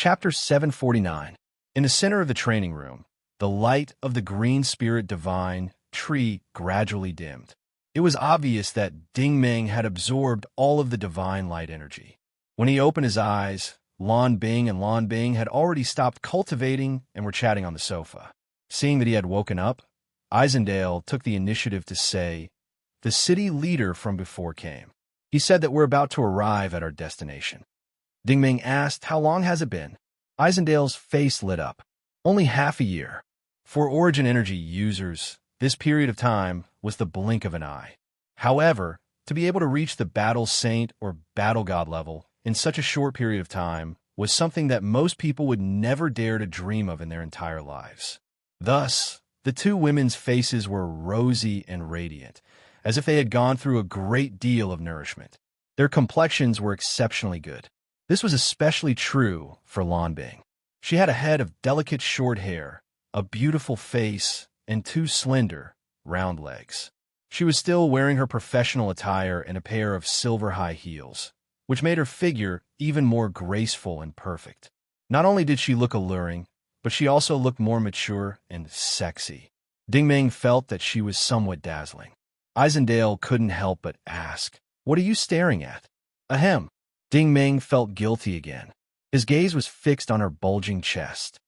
Chapter 749. In the center of the training room, the light of the green spirit divine tree gradually dimmed. It was obvious that Ding Ming had absorbed all of the divine light energy. When he opened his eyes, Lan Bing and Lan Bing had already stopped cultivating and were chatting on the sofa. Seeing that he had woken up, Isendale took the initiative to say, "The city leader from before came. He said that we're about to arrive at our destination." Ding Ming asked, "How long has it been?" Isendale's face lit up. "Only half a year. For Origin Energy users, this period of time was the blink of an eye. However, to be able to reach the Battle Saint or Battle God level in such a short period of time was something that most people would never dare to dream of in their entire lives." Thus, the two women's faces were rosy and radiant, as if they had gone through a great deal of nourishment. Their complexions were exceptionally good. This was especially true for Lan Bing. She had a head of delicate short hair, a beautiful face, and two slender, round legs. She was still wearing her professional attire and a pair of silver high heels, which made her figure even more graceful and perfect. Not only did she look alluring, but she also looked more mature and sexy. Ding Ming felt that she was somewhat dazzling. Isendale couldn't help but ask, "What are you staring at?" Ahem. Ding Ming felt guilty again. His gaze was fixed on her bulging chest.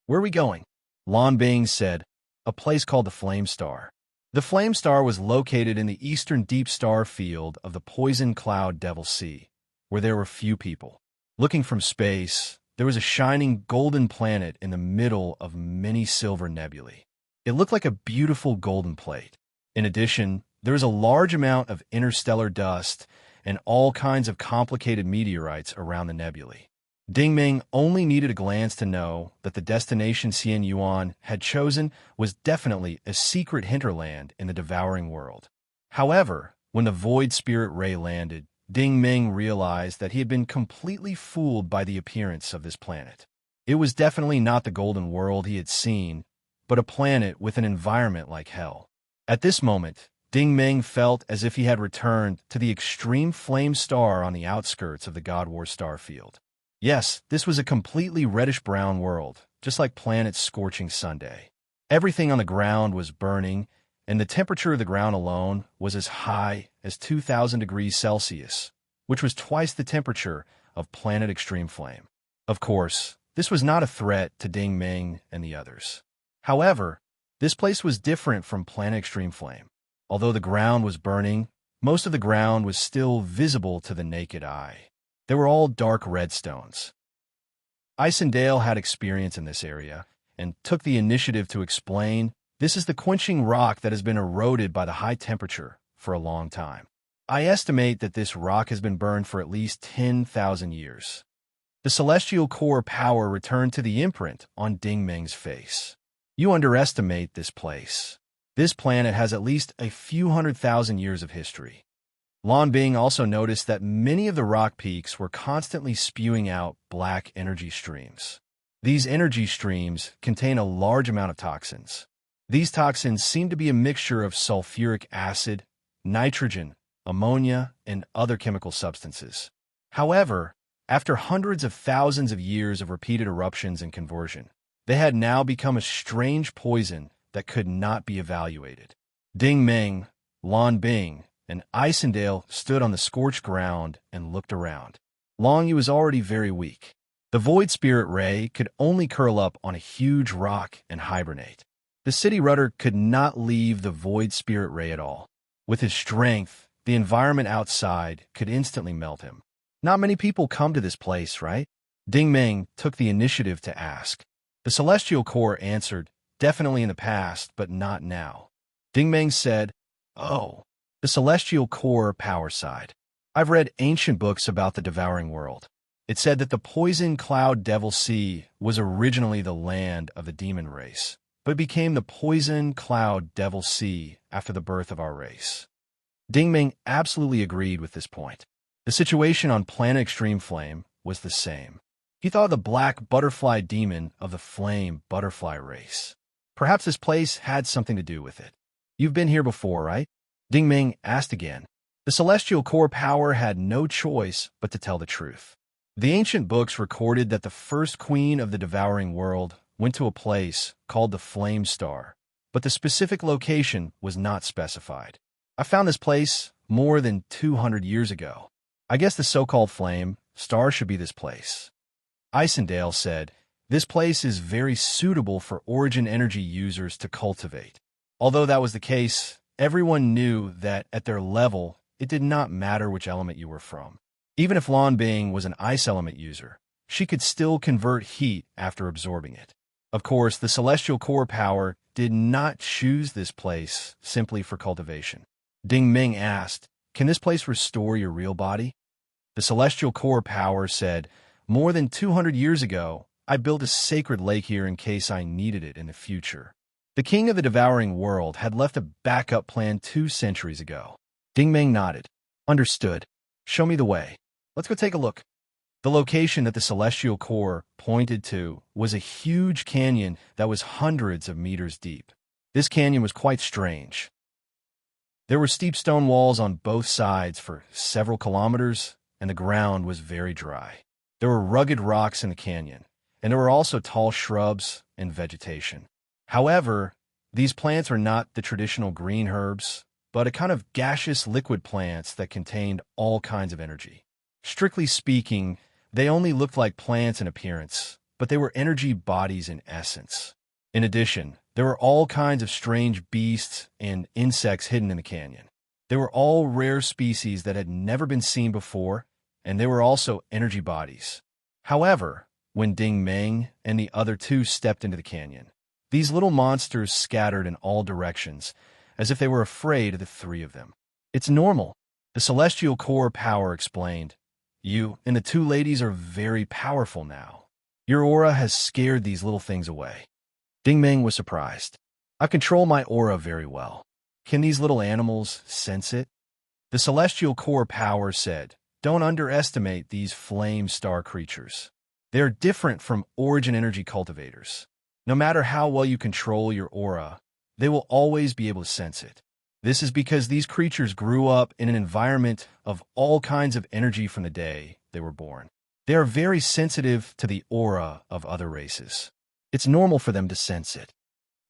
"Where are we going?" Lan Bing said, "A place called the Flame Star." The Flame Star was located in the eastern deep star field of the Poison Cloud Devil Sea, where there were few people. Looking from space, there was a shining golden planet in the middle of many silver nebulae. It looked like a beautiful golden plate. In addition, there was a large amount of interstellar dust and all kinds of complicated meteorites around the nebulae. Ding Ming only needed a glance to know that the destination Xian Yuan had chosen was definitely a secret hinterland in the devouring world. However, when the Void Spirit Ray landed, Ding Ming realized that he had been completely fooled by the appearance of this planet. It was definitely not the golden world he had seen, but a planet with an environment like hell. At this moment, Ding Ming felt as if he had returned to the extreme flame star on the outskirts of the God War starfield. Yes, this was a completely reddish-brown world, just like Planet's scorching Sunday. Everything on the ground was burning, and the temperature of the ground alone was as high as 2,000 degrees Celsius, which was twice the temperature of Planet Extreme Flame. Of course, this was not a threat to Ding Ming and the others. However, this place was different from Planet Extreme Flame. Although the ground was burning, most of the ground was still visible to the naked eye. They were all dark red stones. Isendale had experience in this area and took the initiative to explain, "This is the quenching rock that has been eroded by the high temperature for a long time. I estimate that this rock has been burned for at least 10,000 years. The celestial core power returned to the imprint on Ding Ming's face. "You underestimate this place. This planet has at least a few 100,000 years of history." Lan Bing also noticed that many of the rock peaks were constantly spewing out black energy streams. These energy streams contain a large amount of toxins. These toxins seem to be a mixture of sulfuric acid, nitrogen, ammonia, and other chemical substances. However, after hundreds of thousands of years of repeated eruptions and conversion, they had now become a strange poison that could not be evaluated. Ding Ming, Lan Bing, and Isendale stood on the scorched ground and looked around. Long Yu was already very weak. The Void Spirit Ray could only curl up on a huge rock and hibernate. The City Rudder could not leave the Void Spirit Ray at all. With his strength, the environment outside could instantly melt him. Not many people come to this place, right? Ding Ming took the initiative to ask. The Celestial Core answered, "Definitely in the past, but not now." Ding Ming said, "Oh, the Celestial Core power side. I've read ancient books about the devouring world. It said that the Poison Cloud Devil Sea was originally the land of the demon race, but became the Poison Cloud Devil Sea after the birth of our race." Ding Ming absolutely agreed with this point. The situation on Planet Extreme Flame was the same. He thought of the black butterfly demon of the flame butterfly race. Perhaps this place had something to do with it. "You've been here before, right?" Ding Ming asked again. The Celestial Core power had no choice but to tell the truth. The ancient books recorded that the first queen of the devouring world went to a place called the Flame Star, but the specific location was not specified. I found this place more than 200 years ago. I guess the so-called Flame Star should be this place. Isendale said, this place is very suitable for origin energy users to cultivate. Although that was the case, everyone knew that at their level, it did not matter which element you were from. Even if Lan Bing was an ice element user, she could still convert heat after absorbing it. Of course, the celestial core power did not choose this place simply for cultivation. Ding Ming asked, can this place restore your real body? The celestial core power said, more than 200 years ago, I built a sacred lake here in case I needed it in the future. The king of the devouring world had left a backup plan 2 centuries ago. Ding Ming nodded. Understood. Show me the way. Let's go take a look. The location that the celestial core pointed to was a huge canyon that was hundreds of meters deep. This canyon was quite strange. There were steep stone walls on both sides for several kilometers, and the ground was very dry. There were rugged rocks in the canyon, and there were also tall shrubs and vegetation. However, these plants were not the traditional green herbs, but a kind of gaseous liquid plants that contained all kinds of energy. Strictly speaking, they only looked like plants in appearance, but they were energy bodies in essence. In addition, there were all kinds of strange beasts and insects hidden in the canyon. They were all rare species that had never been seen before, and they were also energy bodies. However, when Ding Ming and the other 2 stepped into the canyon, these little monsters scattered in all directions, as if they were afraid of the 3 of them. It's normal, the celestial core power explained. You and the 2 ladies are very powerful now. Your aura has scared these little things away. Ding Ming was surprised. I control my aura very well. Can these little animals sense it? The celestial core power said, don't underestimate these flame star creatures. They are different from origin energy cultivators. No matter how well you control your aura, they will always be able to sense it. This is because these creatures grew up in an environment of all kinds of energy from the day they were born. They are very sensitive to the aura of other races. It's normal for them to sense it.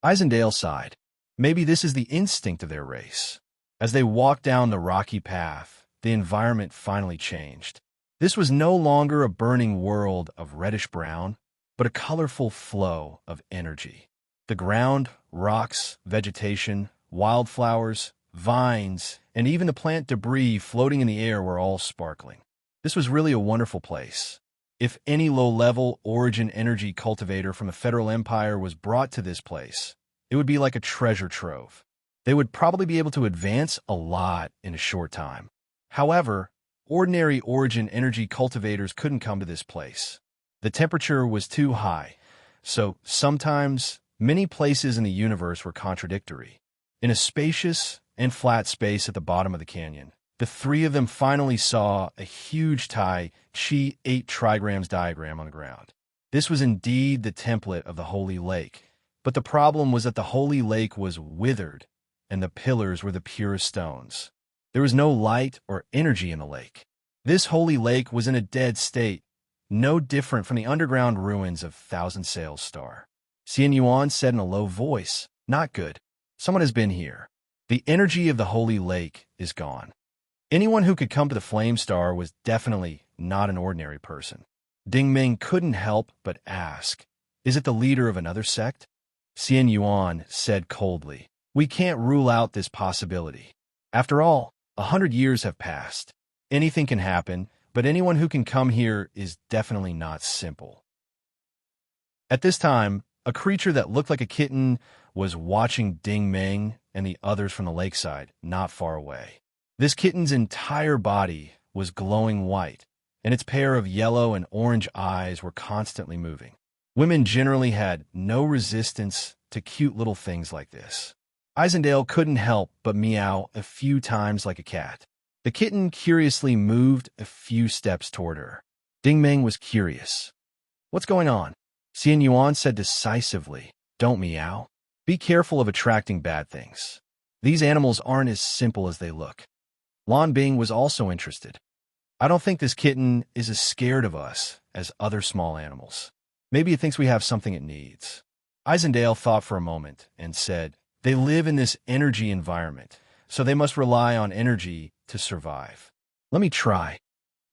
Isendale sighed. Maybe this is the instinct of their race. As they walked down the rocky path, the environment finally changed. This was no longer a burning world of reddish-brown, but a colorful flow of energy. The ground, rocks, vegetation, wildflowers, vines, and even the plant debris floating in the air were all sparkling. This was really a wonderful place. If any low-level origin energy cultivator from the Federal Empire was brought to this place, it would be like a treasure trove. They would probably be able to advance a lot in a short time. However, ordinary origin energy cultivators couldn't come to this place. The temperature was too high, so sometimes many places in the universe were contradictory. In a spacious and flat space at the bottom of the canyon, the 3 of them finally saw a huge Tai Chi 8 trigrams diagram on the ground. This was indeed the template of the Holy Lake, but the problem was that the Holy Lake was withered, and the pillars were the purest stones. There was no light or energy in the lake. This Holy Lake was in a dead state, no different from the underground ruins of Thousand Sails Star. Xian Yuan said in a low voice, not good. Someone has been here. The energy of the Holy Lake is gone. Anyone who could come to the Flame Star was definitely not an ordinary person. Ding Ming couldn't help but ask, is it the leader of another sect? Xian Yuan said coldly, we can't rule out this possibility. After all, 100 years have passed. Anything can happen, but anyone who can come here is definitely not simple. At this time, a creature that looked like a kitten was watching Ding Ming and the others from the lakeside, not far away. This kitten's entire body was glowing white, and its pair of yellow and orange eyes were constantly moving. Women generally had no resistance to cute little things like this. Isendale couldn't help but meow a few times like a cat. The kitten curiously moved a few steps toward her. Ding Ming was curious. What's going on? Xian Yuan said decisively, don't meow. Be careful of attracting bad things. These animals aren't as simple as they look. Lan Bing was also interested. I don't think this kitten is as scared of us as other small animals. Maybe it thinks we have something it needs. Isendale thought for a moment and said, they live in this energy environment, so they must rely on energy to survive. Let me try.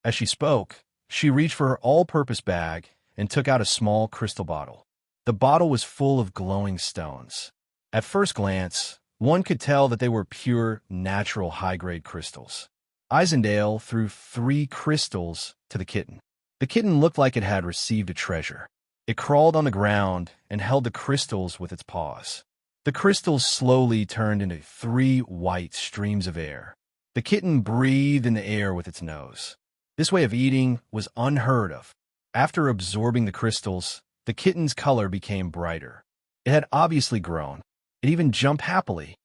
As she spoke, she reached for her all-purpose bag and took out a small crystal bottle. The bottle was full of glowing stones. At first glance, one could tell that they were pure, natural high-grade crystals. Isendale threw 3 crystals to the kitten. The kitten looked like it had received a treasure. It crawled on the ground and held the crystals with its paws. The crystals slowly turned into 3 white streams of air. The kitten breathed in the air with its nose. This way of eating was unheard of. After absorbing the crystals, the kitten's color became brighter. It had obviously grown. It even jumped happily.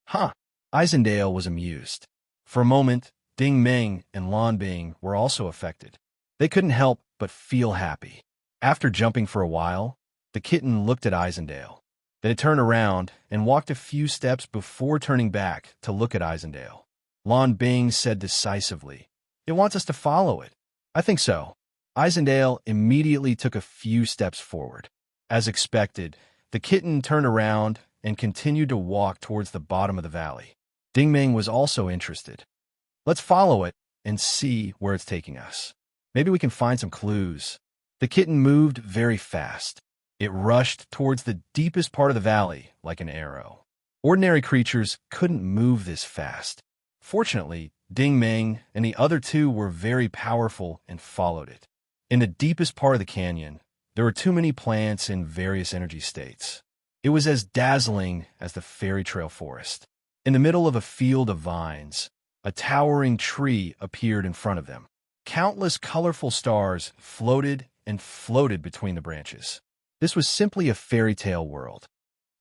Huh! Isendale was amused. For a moment, Ding Ming and Lan Bing were also affected. They couldn't help but feel happy. After jumping for a while, the kitten looked at Isendale. Then it turned around and walked a few steps before turning back to look at Isendale. Lan Bing said decisively, "It wants us to follow it." "I think so." Isendale immediately took a few steps forward. As expected, the kitten turned around and continued to walk towards the bottom of the valley. Ding Ming was also interested. "Let's follow it and see where it's taking us. Maybe we can find some clues." The kitten moved very fast. It rushed towards the deepest part of the valley like an arrow. Ordinary creatures couldn't move this fast. Fortunately, Ding Ming and the other 2 were very powerful and followed it. In the deepest part of the canyon, there were too many plants in various energy states. It was as dazzling as the fairy trail forest. In the middle of a field of vines, a towering tree appeared in front of them. Countless colorful stars floated and floated between the branches. This was simply a fairy tale world.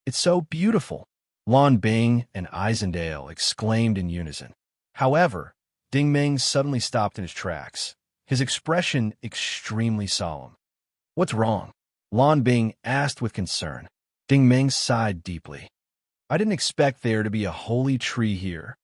"It's so beautiful," Lan Bing and Isendale exclaimed in unison. However, Ding Ming suddenly stopped in his tracks, his expression extremely solemn. "What's wrong?" Lan Bing asked with concern. Ding Ming sighed deeply. "I didn't expect there to be a holy tree here."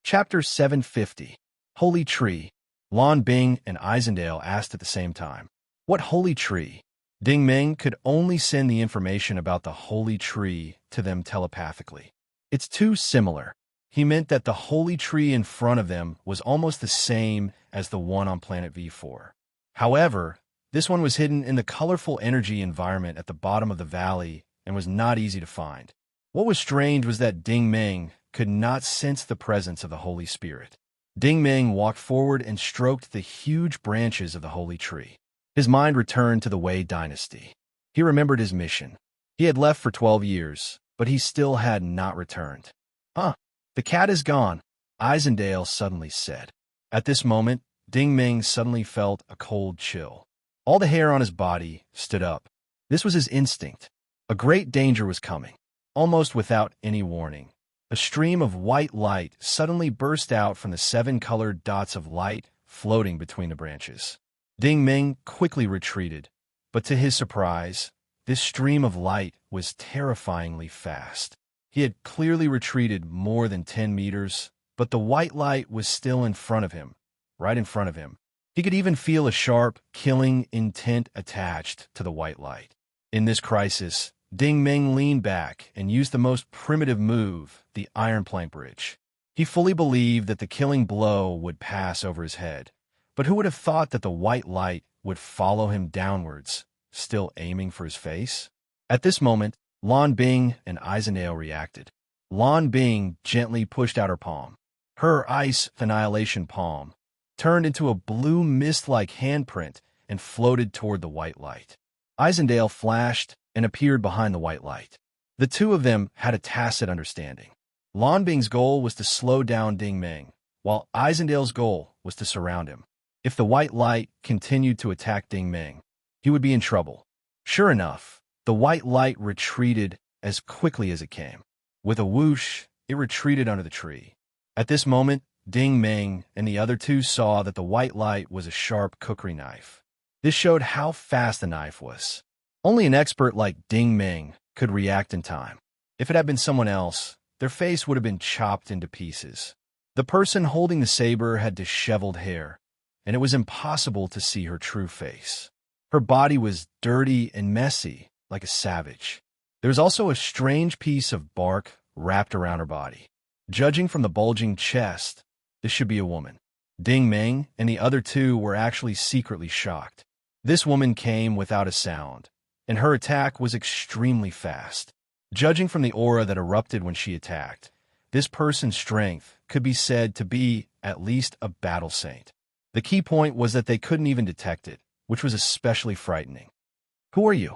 Chapter 750. Holy Tree. Lan Bing and Isendale asked at the same time. "What holy tree?" Ding Ming could only send the information about the holy tree to them telepathically. "It's too similar." He meant that the holy tree in front of them was almost the same as the one on planet V4. However, this one was hidden in the colorful energy environment at the bottom of the valley and was not easy to find. What was strange was that Ding Ming could not sense the presence of the Holy Spirit. Ding Ming walked forward and stroked the huge branches of the holy tree. His mind returned to the Wei dynasty. He remembered his mission. He had left for 12 years, but he still had not returned. "Huh, the cat is gone," Isendale suddenly said. At this moment, Ding Ming suddenly felt a cold chill. All the hair on his body stood up. This was his instinct. A great danger was coming. Almost without any warning, a stream of white light suddenly burst out from the 7 colored dots of light floating between the branches. Ding Ming quickly retreated, but to his surprise, this stream of light was terrifyingly fast. He had clearly retreated more than 10 meters, but the white light was still in front of him, right in front of him. He could even feel a sharp, killing intent attached to the white light. In this crisis, Ding Ming leaned back and used the most primitive move, the iron plank bridge. He fully believed that the killing blow would pass over his head, but who would have thought that the white light would follow him downwards, still aiming for his face? At this moment, Lan Bing and Isendale reacted. Lan Bing gently pushed out her palm. Her ice annihilation palm turned into a blue mist-like handprint and floated toward the white light. Isendale flashed and appeared behind the white light. The 2 of them had a tacit understanding. Lan Bing's goal was to slow down Ding Ming, while Isendale's goal was to surround him. If the white light continued to attack Ding Ming, he would be in trouble. Sure enough, the white light retreated as quickly as it came. With a whoosh, it retreated under the tree. At this moment, Ding Ming and the other 2 saw that the white light was a sharp cookery knife. This showed how fast the knife was. Only an expert like Ding Ming could react in time. If it had been someone else, their face would have been chopped into pieces. The The person holding the saber had disheveled hair, and it was impossible to see her true face. Her body was dirty and messy, like a savage. There was also a strange piece of bark wrapped around her body. Judging from the bulging chest, this should be a woman. Ding Meng and the other two were actually secretly shocked. This woman came without a sound, and her attack was extremely fast. Judging from the aura that erupted when she attacked, this person's strength could be said to be at least a battle saint. The key point was that they couldn't even detect it, which was especially frightening. "Who are you?"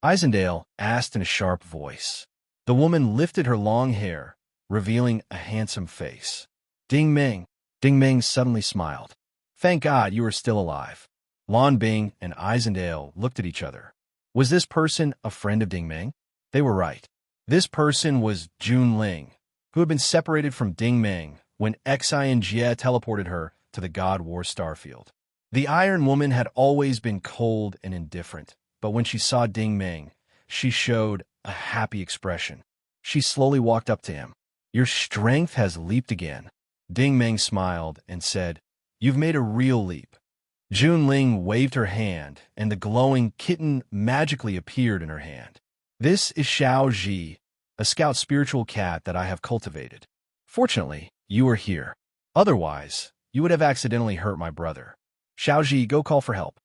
Isendale asked in a sharp voice. The woman lifted her long hair, revealing a handsome face. Ding Meng. Ding Meng suddenly smiled. "Thank God you are still alive." Lan Bing and Isendale looked at each other. Was this person a friend of Ding Meng? They were right. This person was Jun Ling, who had been separated from Ding Meng when Xian Jie teleported her to the God War starfield. The Iron Woman had always been cold and indifferent, but when she saw Ding Meng, she showed a happy expression. She slowly walked up to him. "Your strength has leaped again." Ding Meng smiled and said, "You've made a real leap." Jun Ling waved her hand, and the glowing kitten magically appeared in her hand. "This is Xiao Ji, a scout spiritual cat that I have cultivated. Fortunately, you are here. Otherwise, you would have accidentally hurt my brother. Xiao Ji, go call for help."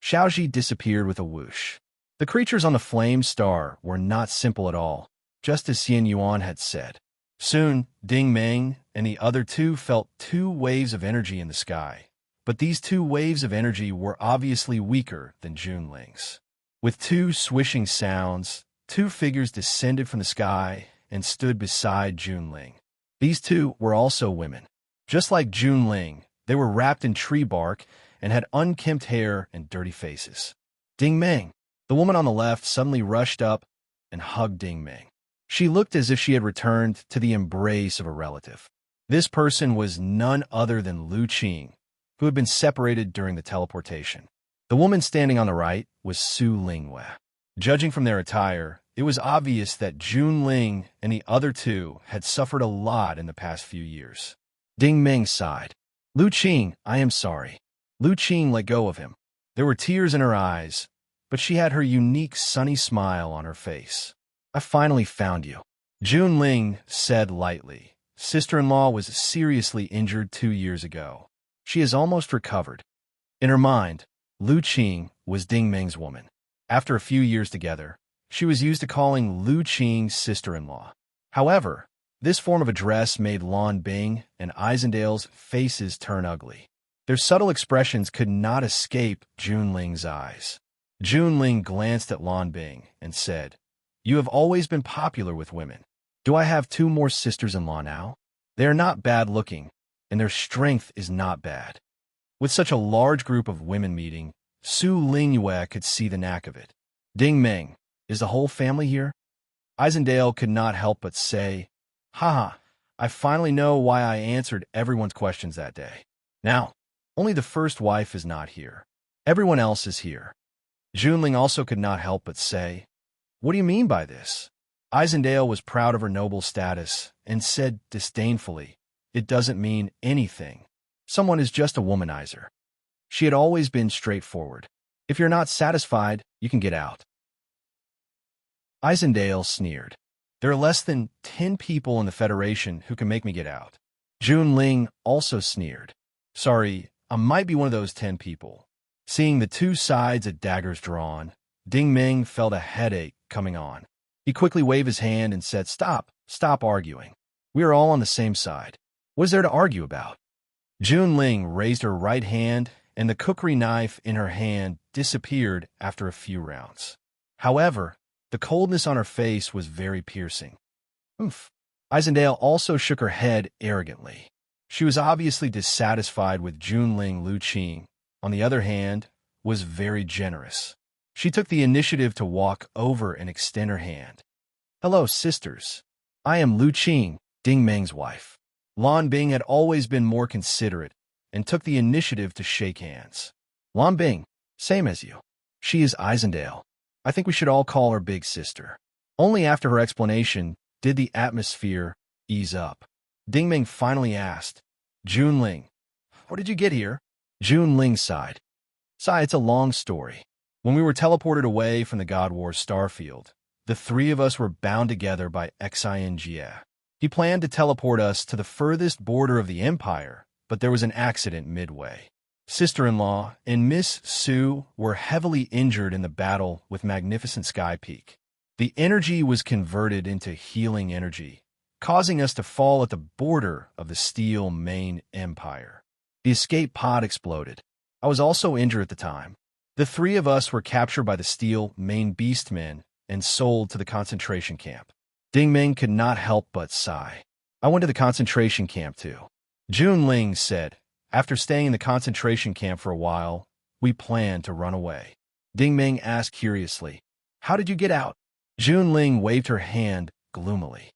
Xiao Ji disappeared with a whoosh. The creatures on the flame star were not simple at all, just as Xian Yuan had said. Soon, Ding Meng and the other two felt two waves of energy in the sky, but these two waves of energy were obviously weaker than Jun Ling's. With two swishing sounds, two figures descended from the sky and stood beside Jun Ling. These two were also women. Just like Jun Ling, they were wrapped in tree bark and had unkempt hair and dirty faces. Ding Meng. The woman on the left suddenly rushed up and hugged Ding Meng. She looked as if she had returned to the embrace of a relative. This person was none other than Lu Qing, who had been separated during the teleportation. The woman standing on the right was Su Lingwei. Judging from their attire, it was obvious that Jun Ling and the other two had suffered a lot in the past few years. Ding Meng sighed. "Lu Qing, I am sorry." Lu Qing let go of him. There were tears in her eyes, but she had her unique sunny smile on her face. "I finally found you," Jun Ling said lightly. "Sister-in-law was seriously injured 2 years ago. She has almost recovered." In her mind, Lu Qing was Ding Meng's woman. After a few years together, she was used to calling Lu Qing sister-in-law. However, this form of address made Lan Bing and Isendale's faces turn ugly. Their subtle expressions could not escape Jun Ling's eyes. Jun Ling glanced at Lan Bing and said, "You have always been popular with women. Do I have 2 more sisters-in-law now? They are not bad-looking, and their strength is not bad." With such a large group of women meeting, Su Lingyue could see the knack of it. "Ding Meng, is the whole family here?" Isendale could not help but say, "Haha, I finally know why I answered everyone's questions that day. Now, only the first wife is not here. Everyone else is here." Junling also could not help but say, "What do you mean by this?" Isendale was proud of her noble status and said disdainfully, "It doesn't mean anything. Someone is just a womanizer." She had always been straightforward. "If you're not satisfied, you can get out." Isendale sneered. "There are less than 10 people in the Federation who can make me get out." Jun Ling also sneered. "Sorry, I might be one of those 10 people." Seeing the 2 sides of daggers drawn, Ding Meng felt a headache coming on. He quickly waved his hand and said, Stop arguing. We are all on the same side. What is there to argue about?" Jun Ling raised her right hand, and the cookery knife in her hand disappeared after a few rounds. However, the coldness on her face was very piercing. "Oomph." Isendale also shook her head arrogantly. She was obviously dissatisfied with Junling Lu Qing, on the other hand, was very generous. She took the initiative to walk over and extend her hand. "Hello, sisters. I am Lu Qing, Ding Meng's wife." Lan Bing had always been more considerate and took the initiative to shake hands. "Lan Bing, same as you. She is Isendale. I think we should all call her big sister." Only after her explanation did the atmosphere ease up. Dingming finally asked, Junling, how did you get here? Junling sighed. It's a long story. When we were teleported away from the God War starfield, the three of us were bound together by Xinga. He planned to teleport us to the furthest border of the Empire, but there was an accident midway. Sister-in-law and Miss Sue were heavily injured in the battle with Magnificent Sky Peak. The energy was converted into healing energy, causing us to fall at the border of the Steel Main Empire. The escape pod exploded. I was also injured at the time. The three of us were captured by the Steel Main Beastmen and sold to the concentration camp. Dingming could not help but sigh. I went to the concentration camp too. Junling said, after staying in the concentration camp for a while, we planned to run away. Dingming asked curiously, how did you get out? Junling waved her hand gloomily.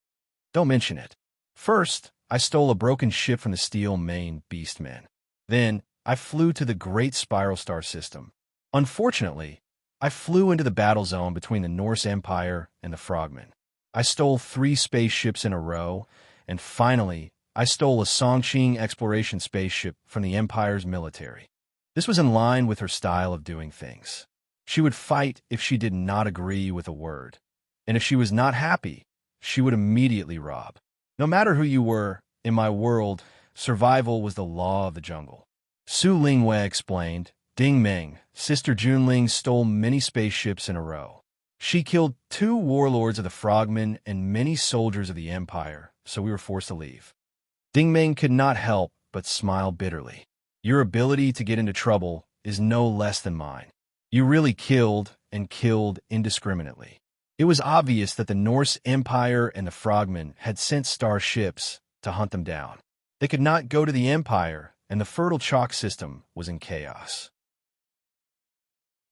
Don't mention it. First, I stole a broken ship from the Steel Main Beastmen. Then, I flew to the Great Spiral Star System. Unfortunately, I flew into the battle zone between the Norse Empire and the Frogmen. I stole 3 spaceships in a row, and finally, I stole a Songqing exploration spaceship from the Empire's military. This was in line with her style of doing things. She would fight if she did not agree with a word, and if she was not happy, she would immediately rob. No matter who you were, in my world, survival was the law of the jungle. Su Lingwei explained, Dingming, Sister Junling stole many spaceships in a row. She killed 2 warlords of the Frogmen and many soldiers of the Empire, so we were forced to leave. Dingming could not help but smile bitterly. Your ability to get into trouble is no less than mine. You really killed and killed indiscriminately. It was obvious that the Norse Empire and the Frogmen had sent starships to hunt them down. They could not go to the Empire, and the fertile chalk system was in chaos.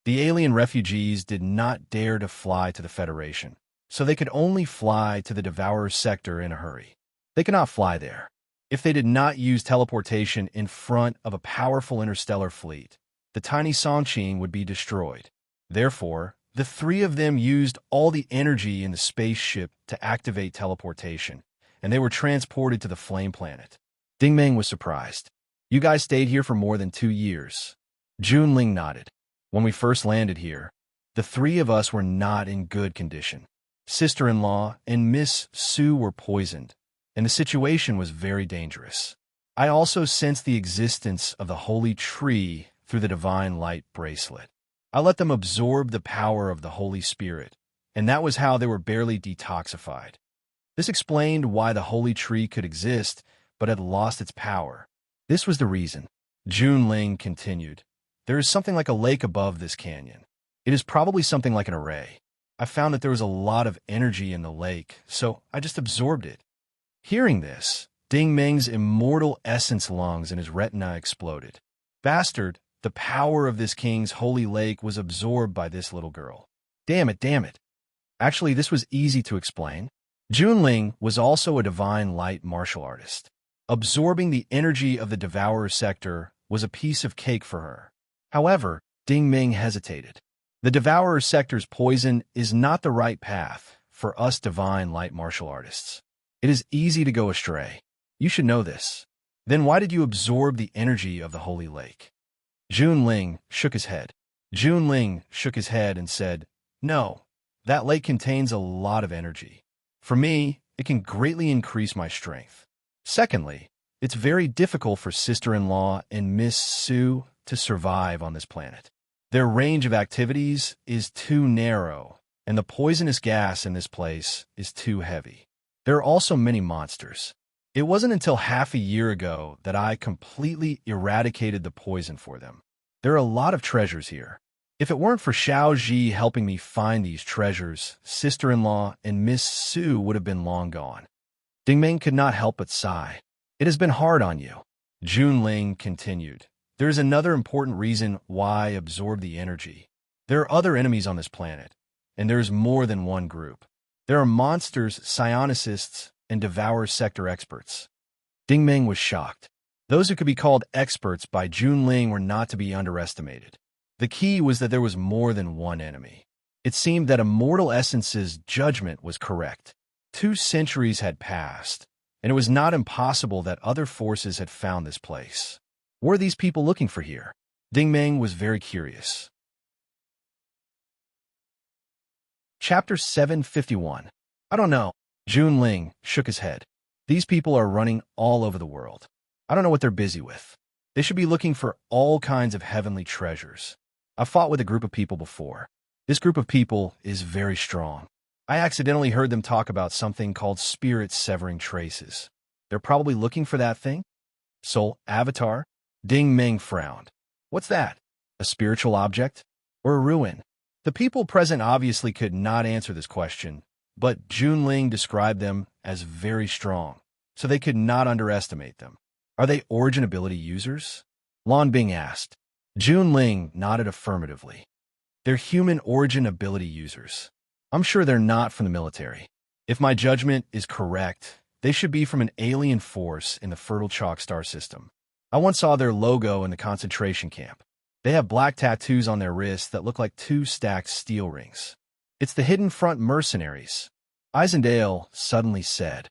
The alien refugees did not dare to fly to the Federation, so they could only fly to the Devourer sector in a hurry. They could not fly there. If they did not use teleportation in front of a powerful interstellar fleet, the tiny Songqing would be destroyed. Therefore, the 3 of them used all the energy in the spaceship to activate teleportation, and they were transported to the Flame Planet. Dingming was surprised. You guys stayed here for more than 2 years. Junling nodded. When we first landed here, the 3 of us were not in good condition. Sister-in-law and Miss Sue were poisoned, and the situation was very dangerous. I also sensed the existence of the Holy Tree through the Divine Light bracelet. I let them absorb the power of the Holy Spirit, and that was how they were barely detoxified. This explained why the Holy Tree could exist, but had lost its power. This was the reason. Junling continued. There is something like a lake above this canyon. It is probably something like an array. I found that there was a lot of energy in the lake, so I just absorbed it. Hearing this, Dingming's immortal essence lungs and his retina exploded. Bastard, the power of this king's holy lake was absorbed by this little girl. Damn it. Actually, this was easy to explain. Junling was also a divine light martial artist. Absorbing the energy of the Devourer sector was a piece of cake for her. However, Dingming hesitated. The Devourer sector's poison is not the right path for us divine light martial artists. It is easy to go astray. You should know this. Then why did you absorb the energy of the Holy Lake? Junling shook his head. Junling shook his head and said, No, that lake contains a lot of energy. For me, it can greatly increase my strength. Secondly, it's very difficult for sister-in-law and Miss Sue to survive on this planet. Their range of activities is too narrow, and the poisonous gas in this place is too heavy. There are also many monsters. It wasn't until half a year ago that I completely eradicated the poison for them. There are a lot of treasures here. If it weren't for Xiao Ji helping me find these treasures, sister-in-law and Miss Sue would have been long gone. Dingming could not help but sigh. It has been hard on you. Junling continued. There is another important reason why I absorb the energy. There are other enemies on this planet, and there is more than one group. There are monsters, psionicists, and Devourer sector experts. Dingming was shocked. Those who could be called experts by Junling were not to be underestimated. The key was that there was more than one enemy. It seemed that Immortal Essence's judgment was correct. 2 centuries had passed, and it was not impossible that other forces had found this place. What were these people looking for here? Ding Meng was very curious. Chapter 751. I don't know. Jun Ling shook his head. These people are running all over the world. I don't know what they're busy with. They should be looking for all kinds of heavenly treasures. I've fought with a group of people before. This group of people is very strong. I accidentally heard them talk about something called spirits severing traces. They're probably looking for that thing? Soul avatar? Ding Meng frowned. What's that? A spiritual object? Or a ruin? The people present obviously could not answer this question, but Jun Ling described them as very strong, so they could not underestimate them. Are they origin ability users? Lan Bing asked. Jun Ling nodded affirmatively. They're human origin ability users. I'm sure they're not from the military. If my judgment is correct, they should be from an alien force in the Fertile Chalk star system. I once saw their logo in the concentration camp. They have black tattoos on their wrists that look like 2 stacked steel rings. It's the Hidden Front mercenaries. Isendale suddenly said.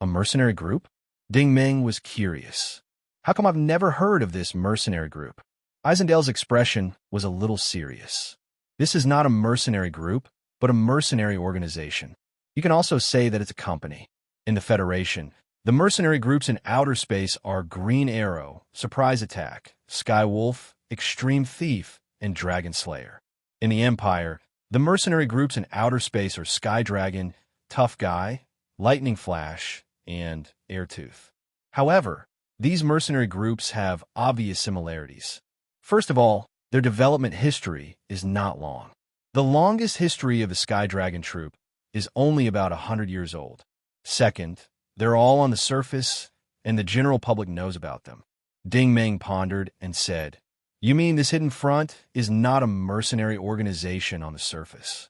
A mercenary group? Ding Meng was curious. How come I've never heard of this mercenary group? Isendale's expression was a little serious. This is not a mercenary group, but a mercenary organization. You can also say that it's a company. In the Federation, the mercenary groups in outer space are Green Arrow, Surprise Attack, Skywolf, Extreme Thief, and Dragon Slayer. In the Empire, the mercenary groups in outer space are Sky Dragon, Tough Guy, Lightning Flash, and Airtooth. However, these mercenary groups have obvious similarities. First of all, their development history is not long. The longest history of the Sky Dragon troop is only about 100 years old. Second, they're all on the surface, and the general public knows about them. Ding Meng pondered and said, You mean this Hidden Front is not a mercenary organization on the surface?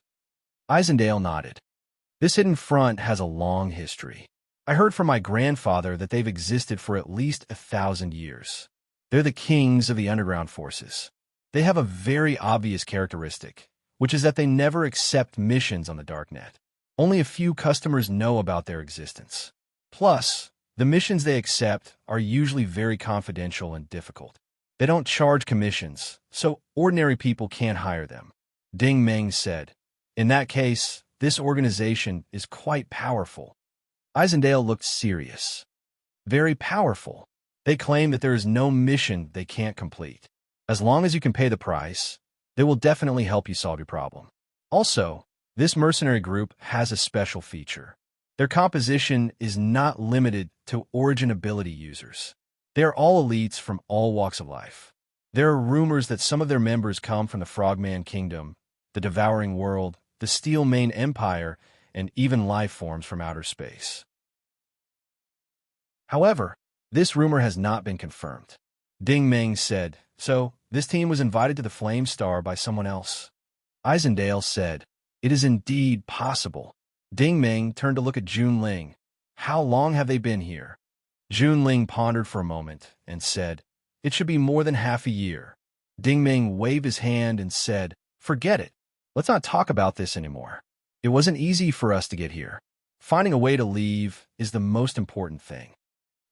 Isendale nodded. This Hidden Front has a long history. I heard from my grandfather that they've existed for at least 1,000 years. They're the kings of the underground forces. They have a very obvious characteristic, which is that they never accept missions on the Darknet. Only a few customers know about their existence. Plus, the missions they accept are usually very confidential and difficult. They don't charge commissions, so ordinary people can't hire them. Ding Meng said, In that case, this organization is quite powerful. Isendale looked serious. Very powerful. They claim that there is no mission they can't complete. As long as you can pay the price, they will definitely help you solve your problem. Also, this mercenary group has a special feature. Their composition is not limited to origin ability users. They are all elites from all walks of life. There are rumors that some of their members come from the Frogman Kingdom, the Devouring World, the Steel Mane Empire, and even life forms from outer space. However, this rumor has not been confirmed. Ding Meng said, So, this team was invited to the Flame Star by someone else. Isendale said, It is indeed possible. Ding Meng turned to look at Jun Ling. How long have they been here? Jun Ling pondered for a moment and said, It should be more than half a year. Ding Meng waved his hand and said, Forget it. Let's not talk about this anymore. It wasn't easy for us to get here. Finding a way to leave is the most important thing.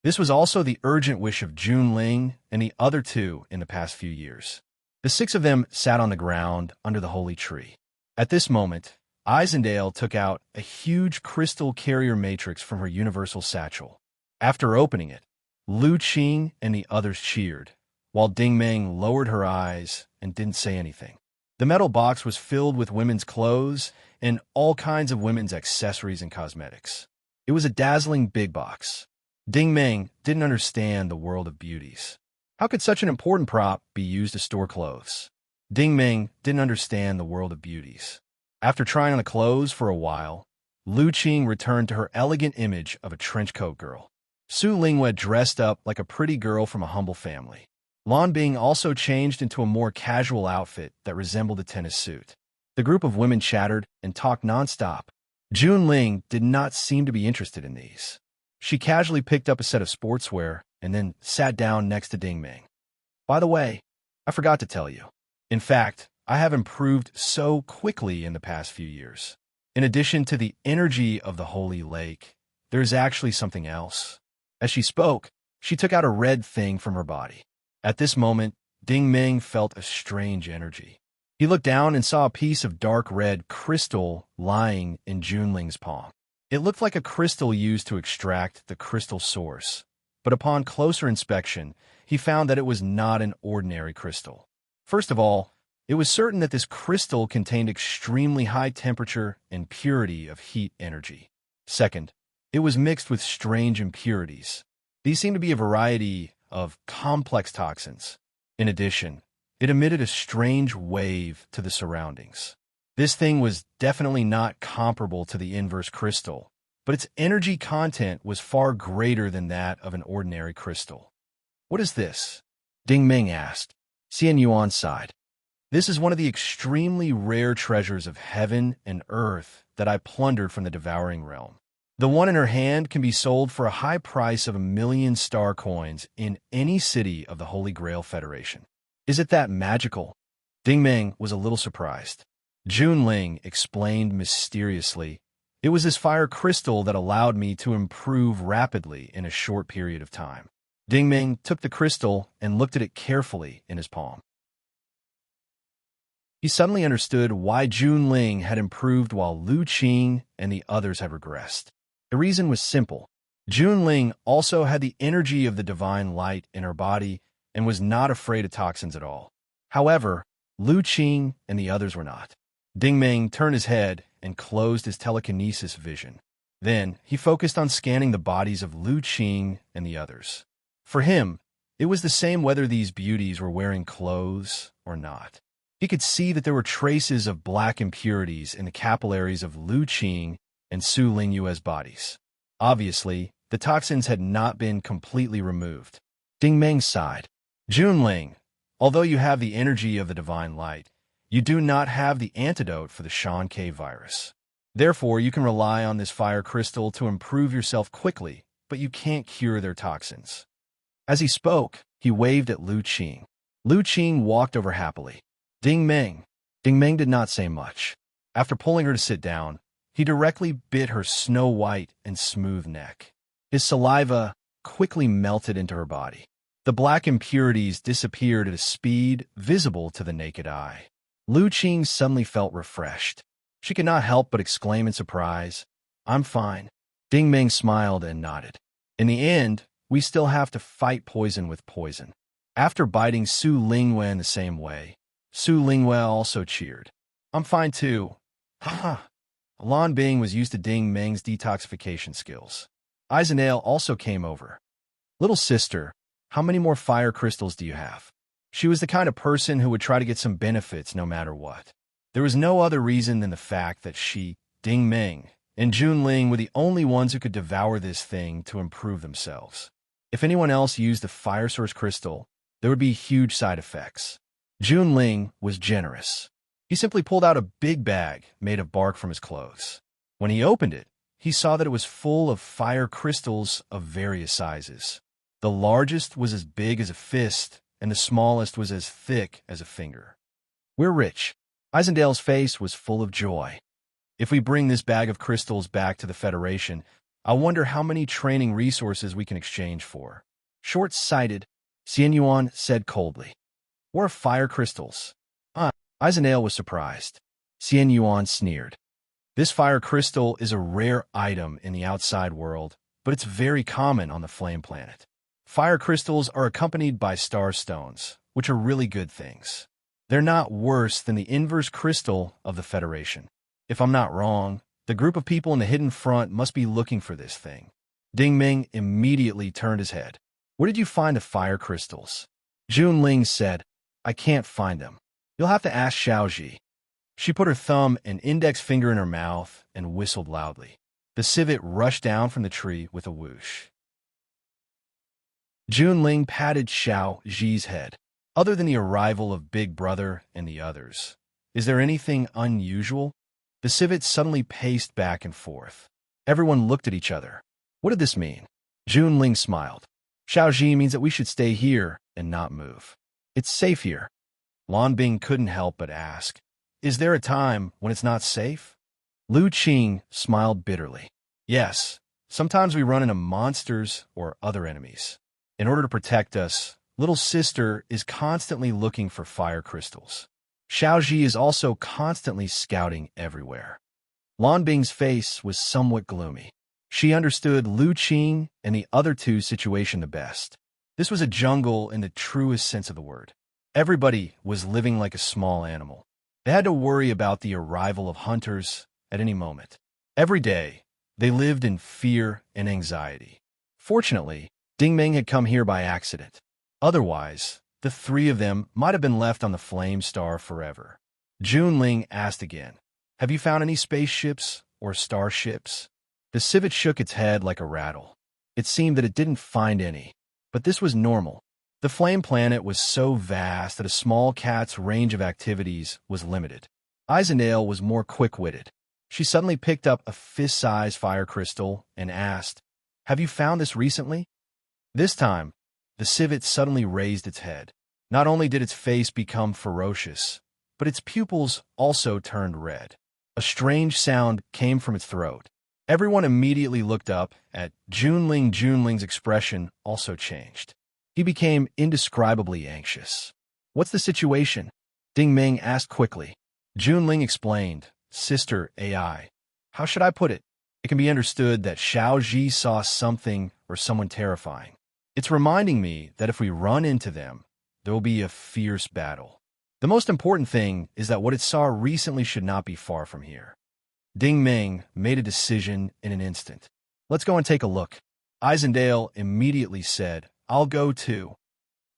This was also the urgent wish of Jun Ling and the other 2 in the past few years. The 6 of them sat on the ground under the holy tree. At this moment, Isendale took out a huge crystal carrier matrix from her universal satchel. After opening it, Lu Qing and the others cheered, while Ding Meng lowered her eyes and didn't say anything. The metal box was filled with women's clothes and all kinds of women's accessories and cosmetics. It was a dazzling big box. Ding Meng didn't understand the world of beauties. How could such an important prop be used to store clothes? Ding Meng didn't understand the world of beauties. After trying on the clothes for a while, Lu Qing returned to her elegant image of a trenchcoat girl. Su Lingwe dressed up like a pretty girl from a humble family. Lan Bing also changed into a more casual outfit that resembled a tennis suit. The group of women chattered and talked nonstop. Jun Ling did not seem to be interested in these. She casually picked up a set of sportswear and then sat down next to Ding Meng. By the way, I forgot to tell you. In fact, I have improved so quickly in the past few years. In addition to the energy of the Holy Lake, There is actually something else. As she spoke, she took out a red thing from her body. At this moment, Ding Ming felt a strange energy. He looked down and saw a piece of dark red crystal lying in Junling's palm. It looked like a crystal used to extract the crystal source, but upon closer inspection, he found that it was not an ordinary crystal. First of all, it was certain that this crystal contained extremely high temperature and purity of heat energy. Second, it was mixed with strange impurities. These seemed to be a variety of complex toxins. In addition, it emitted a strange wave to the surroundings. This thing was definitely not comparable to the inverse crystal, but its energy content was far greater than that of an ordinary crystal. "What is this?" Ding Ming asked. Xian Yuan sighed. "This is one of the extremely rare treasures of heaven and earth that I plundered from the devouring realm. The one in her hand can be sold for a high price of 1,000,000 star coins in any city of the Holy Grail Federation." "Is it that magical?" Ding Ming was a little surprised. Junling explained mysteriously, "It was this fire crystal that allowed me to improve rapidly in a short period of time." Ding Ming took the crystal and looked at it carefully in his palm. He suddenly understood why Junling had improved while Lu Qing and the others had regressed. The reason was simple. Junling also had the energy of the divine light in her body and was not afraid of toxins at all. However, Lu Qing and the others were not. Ding Ming turned his head and closed his telekinesis vision. Then he focused on scanning the bodies of Lu Qing and the others. For him, it was the same whether these beauties were wearing clothes or not. He could see that there were traces of black impurities in the capillaries of Lu Qing and Su Lingyue's bodies. Obviously, the toxins had not been completely removed. Ding Ming sighed. "Junling, although you have the energy of the divine light, you do not have the antidote for the Shan K virus. Therefore, you can rely on this fire crystal to improve yourself quickly, but you can't cure their toxins." As he spoke, he waved at Lu Qing. Lu Qing walked over happily. Ding Ming did not say much. After pulling her to sit down, he directly bit her snow-white and smooth neck. His saliva quickly melted into her body. The black impurities disappeared at a speed visible to the naked eye. Lu Qing suddenly felt refreshed. She could not help but exclaim in surprise, "I'm fine." Ding Ming smiled and nodded. "In the end, we still have to fight poison with poison." After biting Su Lingyue in the same way, Su Lingyue also cheered. "I'm fine too. Haha." Lan Bing was used to Ding Ming's detoxification skills. Izanale also came over. "Little sister, how many more fire crystals do you have?" She was the kind of person who would try to get some benefits no matter what. There was no other reason than the fact that she, Ding Ming, and Junling were the only ones who could devour this thing to improve themselves. If anyone else used the fire source crystal, there would be huge side effects. Junling was generous. He simply pulled out a big bag made of bark from his clothes. When he opened it, he saw that it was full of fire crystals of various sizes. The largest was as big as a fist, and the smallest was as thick as a finger. "We're rich." Isandale's face was full of joy. "If we bring this bag of crystals back to the Federation, I wonder how many training resources we can exchange for." "Short-sighted," Xian Yuan said coldly. "What are fire crystals?" Izanale was surprised. Xian Yuan sneered. "This fire crystal is a rare item in the outside world, but it's very common on the Flame Planet. Fire crystals are accompanied by star stones, which are really good things. They're not worse than the inverse crystal of the Federation. If I'm not wrong, the group of people in the hidden front must be looking for this thing." Ding Ming immediately turned his head. "Where did you find the fire crystals?" Junling said, "I can't find them. You'll have to ask Xiaoji." She put her thumb and index finger in her mouth and whistled loudly. The civet rushed down from the tree with a whoosh. Junling patted Xiaoji's head. "Other than the arrival of Big Brother and the others, is there anything unusual?" The civet suddenly paced back and forth. Everyone looked at each other. What did this mean? Junling smiled. "Xiaoji means that we should stay here and not move. It's safe here." Lan Bing couldn't help but ask, "Is there a time when it's not safe?" Lu Qing smiled bitterly. "Yes, Sometimes we run into monsters or other enemies. In order to protect us, little sister is constantly looking for fire crystals. Xiaoji is also constantly scouting everywhere. Lan Bing's face was somewhat gloomy. She understood Lu Qing and the other two's situation the best. This was a jungle in the truest sense of the word. Everybody was living like a small animal. They had to worry about the arrival of hunters at any moment. Every day, they lived in fear and anxiety. Fortunately, Ding Ming had come here by accident. Otherwise, the three of them might have been left on the Flame Star forever. Junling asked again, "Have you found any spaceships or starships?" The civet shook its head like a rattle. It seemed that it didn't find any, but this was normal. The flame planet was so vast that a small cat's range of activities was limited. Eisenale was more quick-witted. She suddenly picked up a fist-sized fire crystal and asked, "Have you found this recently?" This time, the civet suddenly raised its head. Not only did its face become ferocious, but its pupils also turned red. A strange sound came from its throat. Everyone immediately looked up at Junling. Junling's expression also changed. He became indescribably anxious. "What's the situation?" Ding Ming asked quickly. Junling explained, "Sister AI. How should I put it? It can be understood that Xiaoji saw something or someone terrifying. It's reminding me that if we run into them, there will be a fierce battle. The most important thing is that what it saw recently should not be far from here." Ding Ming made a decision in an instant. "Let's go and take a look." Eisendale immediately said, "I'll go too."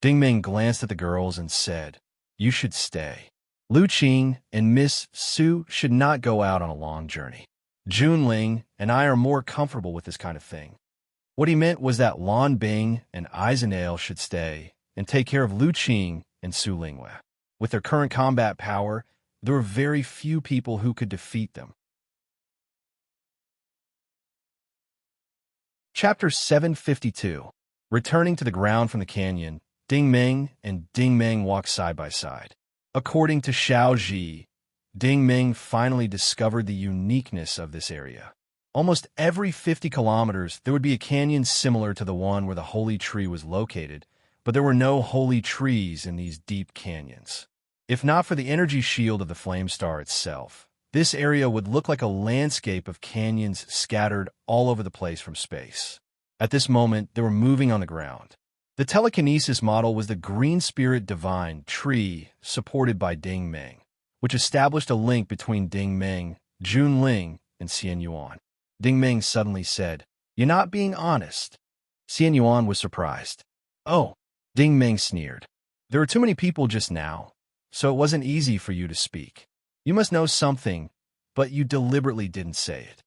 Ding Ming glanced at the girls and said, "You should stay. Lu Qing and Miss Su should not go out on a long journey. Junling and I are more comfortable with this kind of thing." What he meant was that Lan Bing and Eisenale should stay and take care of Lu Qing and Su Linghua. With their current combat power, there were very few people who could defeat them. Chapter 752. Returning to the ground from the canyon, Ding Ming and Ding Ming walked side by side. According to Xiaoji, Ding Ming finally discovered the uniqueness of this area. Almost every 50 kilometers, there would be a canyon similar to the one where the holy tree was located, but there were no holy trees in these deep canyons. If not for the energy shield of the Flame Star itself, this area would look like a landscape of canyons scattered all over the place from space. At this moment, they were moving on the ground. The telekinesis model was the green spirit divine tree supported by Ding Ming, which established a link between Ding Ming, Junling, and Xian Yuan. Ding Ming suddenly said, "You're not being honest." Xian Yuan was surprised. "Oh," Ding Ming sneered. "There were too many people just now, so it wasn't easy for you to speak. You must know something, but you deliberately didn't say it."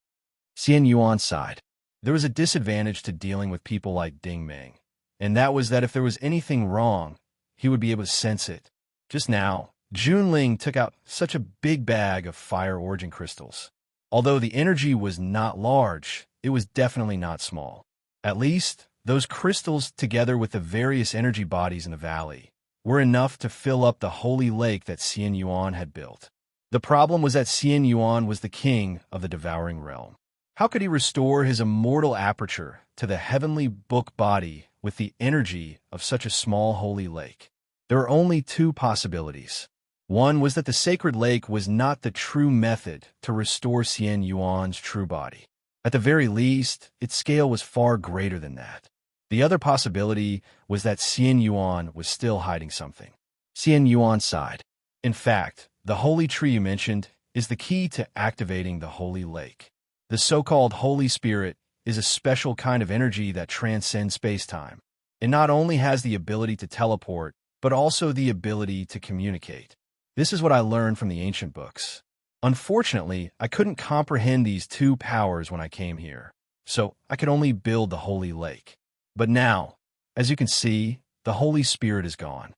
Xian Yuan sighed. There was a disadvantage to dealing with people like Ding Ming, and that was that if there was anything wrong, he would be able to sense it. Just now, Junling took out such a big bag of fire origin crystals. Although the energy was not large, it was definitely not small. At least, those crystals, together with the various energy bodies in the valley, were enough to fill up the holy lake that Xian Yuan had built. The problem was that Xian Yuan was the king of the devouring realm. How could he restore his immortal aperture to the heavenly book body with the energy of such a small holy lake? There are only two possibilities. One was that the sacred lake was not the true method to restore Xian Yuan's true body. At the very least, its scale was far greater than that. The other possibility was that Xian Yuan was still hiding something. Xian Yuan sighed. In fact, the holy tree you mentioned is the key to activating the holy lake. The so-called Holy Spirit is a special kind of energy that transcends space-time. It not only has the ability to teleport, but also the ability to communicate. This is what I learned from the ancient books. Unfortunately, I couldn't comprehend these two powers when I came here, so I could only build the holy lake. But now, as you can see, the Holy Spirit is gone.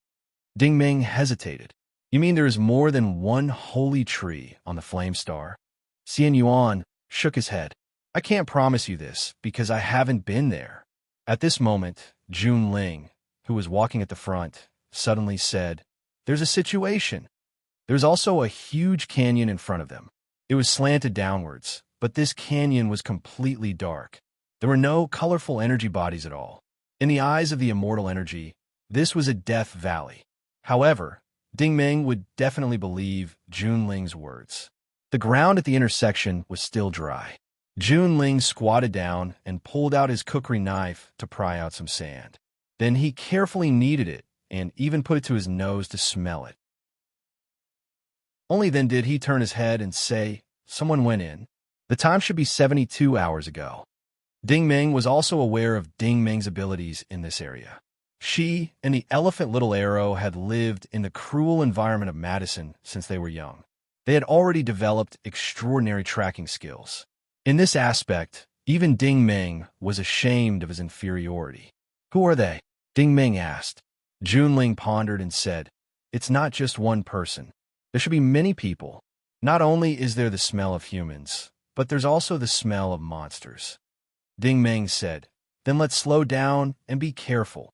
Ding Ming hesitated. "You mean there is more than one holy tree on the Flame Star?" Xian Yuan shook his head. "I can't promise you this because I haven't been there." At this moment, Junling, who was walking at the front, suddenly said, "There's a situation." There's also a huge canyon in front of them. It was slanted downwards, but this canyon was completely dark. There were no colorful energy bodies at all. In the eyes of the immortal energy, this was a death valley. However, Ding Ming would definitely believe Junling's words. The ground at the intersection was still dry. Junling squatted down and pulled out his cookery knife to pry out some sand. Then he carefully kneaded it and even put it to his nose to smell it. Only then did he turn his head and say, "Someone went in. The time should be 72 hours ago." Ding Ming was also aware of Ding Ming's abilities in this area. She and the elephant Little Arrow had lived in the cruel environment of Madison since they were young. They had already developed extraordinary tracking skills. In this aspect, even Ding Ming was ashamed of his inferiority. "Who are they?" Ding Ming asked. Junling pondered and said, "It's not just one person. There should be many people. Not only is there the smell of humans, but there's also the smell of monsters." Ding Ming said, "Then let's slow down and be careful."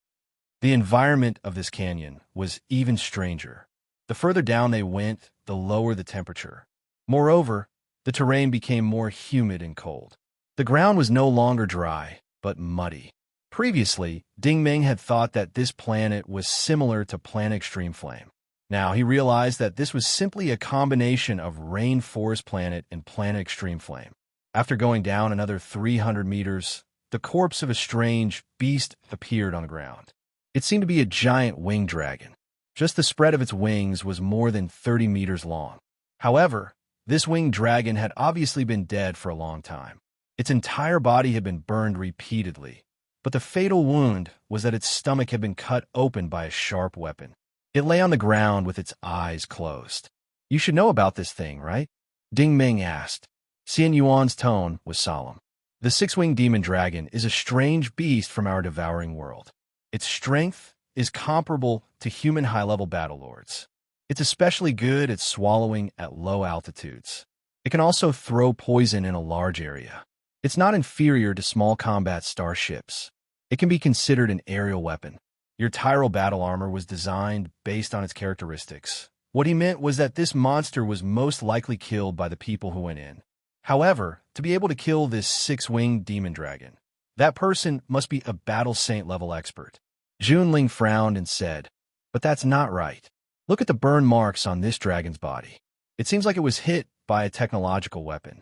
The environment of this canyon was even stranger. The further down they went, the lower the temperature. Moreover, the terrain became more humid and cold. The ground was no longer dry, but muddy. Previously, Ding Ming had thought that this planet was similar to Planet Extreme Flame. Now he realized that this was simply a combination of Rainforest Planet and Planet Extreme Flame. After going down another 300 meters, the corpse of a strange beast appeared on the ground. It seemed to be a giant winged dragon. Just the spread of its wings was more than 30 meters long. However, this winged dragon had obviously been dead for a long time. Its entire body had been burned repeatedly, but the fatal wound was that its stomach had been cut open by a sharp weapon. It lay on the ground with its eyes closed. "You should know about this thing, right?" Ding Ming asked. Xian Yuan's tone was solemn. "The six-winged demon dragon is a strange beast from our devouring world. Its strength is comparable to human high-level battle lords. It's especially good at swallowing at low altitudes. It can also throw poison in a large area. It's not inferior to small combat starships. It can be considered an aerial weapon. Your Tyrell battle armor was designed based on its characteristics." What he meant was that this monster was most likely killed by the people who went in. However, to be able to kill this six-winged demon dragon, that person must be a battle saint level expert. Junling frowned and said, "But that's not right. Look at the burn marks on this dragon's body. It seems like it was hit by a technological weapon."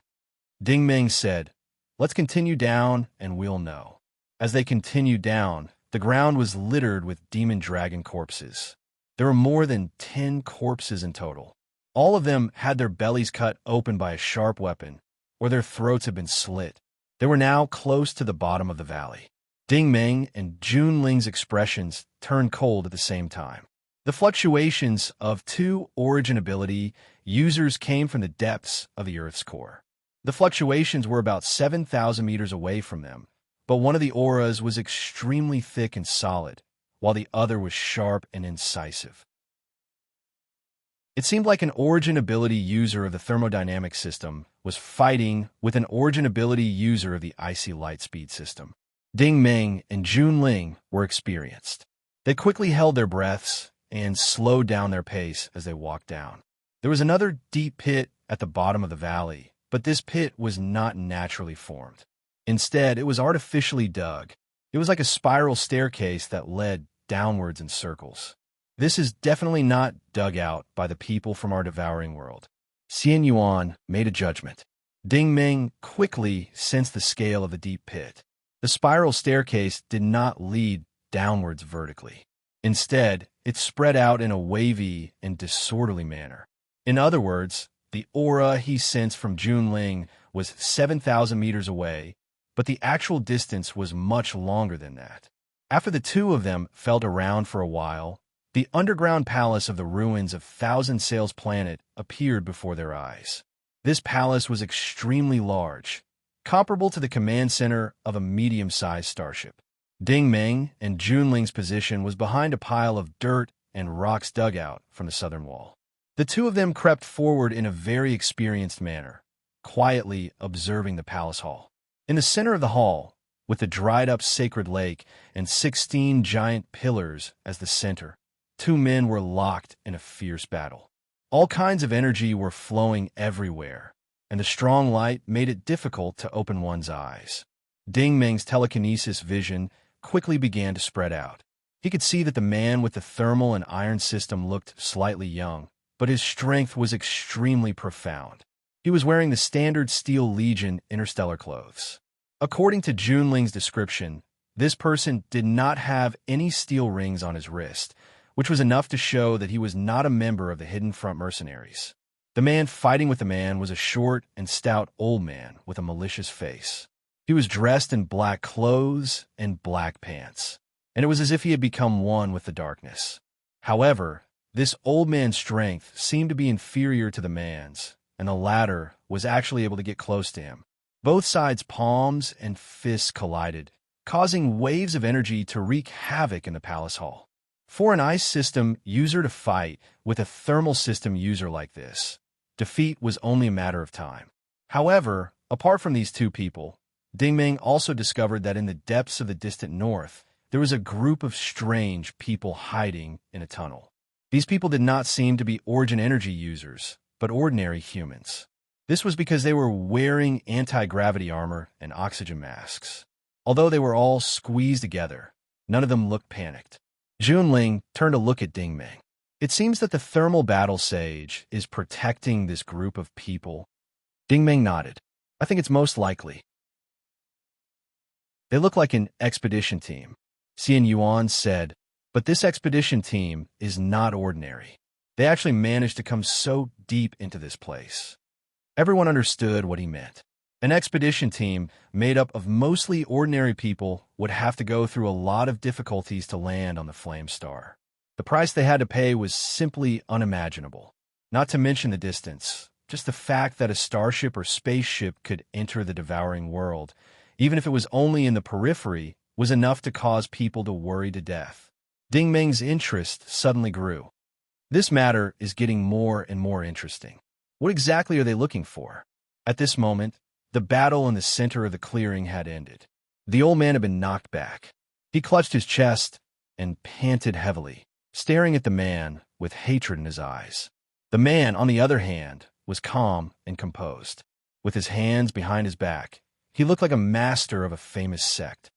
Ding Ming said, "Let's continue down and we'll know." As they continued down, the ground was littered with demon dragon corpses. There were more than 10 corpses in total. All of them had their bellies cut open by a sharp weapon, or their throats had been slit. They were now close to the bottom of the valley. Ding Ming and Junling's expressions turned cold at the same time. The fluctuations of two origin ability users came from the depths of the Earth's core. The fluctuations were about 7,000 meters away from them, but one of the auras was extremely thick and solid, while the other was sharp and incisive. It seemed like an origin ability user of the thermodynamic system was fighting with an origin ability user of the icy light speed system. Ding Ming and Junling were experienced. They quickly held their breaths and slowed down their pace as they walked down. There was another deep pit at the bottom of the valley, but this pit was not naturally formed. Instead, it was artificially dug. It was like a spiral staircase that led downwards in circles. This is definitely not dug out by the people from our devouring world. Xian Yuan made a judgment. Ding Ming quickly sensed the scale of the deep pit. The spiral staircase did not lead downwards vertically. Instead, it spread out in a wavy and disorderly manner. In other words, the aura he sensed from Junling was 7,000 meters away, but the actual distance was much longer than that. After the two of them felt around for a while, the underground palace of the ruins of Thousand Sails Planet appeared before their eyes. This palace was extremely large, comparable to the command center of a medium-sized starship. Ding Ming and Junling's position was behind a pile of dirt and rocks dug out from the southern wall. The two of them crept forward in a very experienced manner, quietly observing the palace hall. In the center of the hall, with the dried-up sacred lake and 16 giant pillars as the center, two men were locked in a fierce battle. All kinds of energy were flowing everywhere, and the strong light made it difficult to open one's eyes. Ding Meng's telekinesis vision quickly began to spread out. He could see that the man with the thermal and iron system looked slightly young, but his strength was extremely profound. He was wearing the standard Steel Legion interstellar clothes. According to Junling's description, this person did not have any steel rings on his wrist, which was enough to show that he was not a member of the Hidden Front mercenaries. The man fighting with the man was a short and stout old man with a malicious face. He was dressed in black clothes and black pants, and it was as if he had become one with the darkness. However, this old man's strength seemed to be inferior to the man's, and the latter was actually able to get close to him. Both sides' palms and fists collided, causing waves of energy to wreak havoc in the palace hall. For an ice system user to fight with a thermal system user like this, defeat was only a matter of time. However, apart from these two people, Ding Meng also discovered that in the depths of the distant north, there was a group of strange people hiding in a tunnel. These people did not seem to be origin energy users, but ordinary humans. This was because they were wearing anti-gravity armor and oxygen masks. Although they were all squeezed together, none of them looked panicked. Junling turned to look at Ding Meng. It seems that the thermal battle sage is protecting this group of people. Ding Meng nodded. I think it's most likely. They look like an expedition team. Xian Yuan said, but this expedition team is not ordinary. They actually managed to come so deep into this place. Everyone understood what he meant. An expedition team made up of mostly ordinary people would have to go through a lot of difficulties to land on the Flame Star. The price they had to pay was simply unimaginable. Not to mention the distance, just the fact that a starship or spaceship could enter the devouring world, even if it was only in the periphery, was enough to cause people to worry to death. Ding Meng's interest suddenly grew. This matter is getting more and more interesting. What exactly are they looking for? At this moment, the battle in the center of the clearing had ended. The old man had been knocked back. He clutched his chest and panted heavily, staring at the man with hatred in his eyes. The man, on the other hand, was calm and composed. With his hands behind his back, he looked like a master of a famous sect.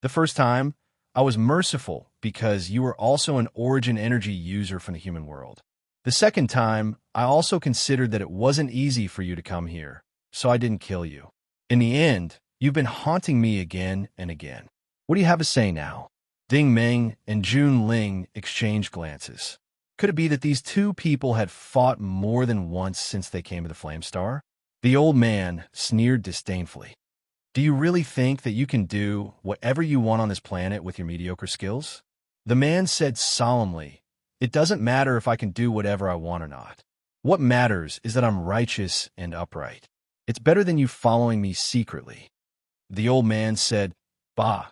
The first time, I was merciful because you were also an origin energy user from the human world. The second time, I also considered that it wasn't easy for you to come here, so I didn't kill you. In the end, you've been haunting me again and again. What do you have to say now? Ding Meng and Junling exchanged glances. Could it be that these two people had fought more than once since they came to the Flame Star? The old man sneered disdainfully. Do you really think that you can do whatever you want on this planet with your mediocre skills? The man said solemnly, it doesn't matter if I can do whatever I want or not. What matters is that I'm righteous and upright. It's better than you following me secretly. The old man said, Bah,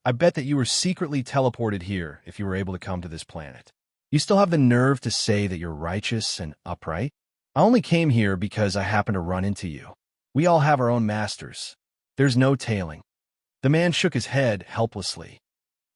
I bet that you were secretly teleported here if you were able to come to this planet. You still have the nerve to say that you're righteous and upright? I only came here because I happened to run into you. We all have our own masters. There's no tailing. The man shook his head helplessly.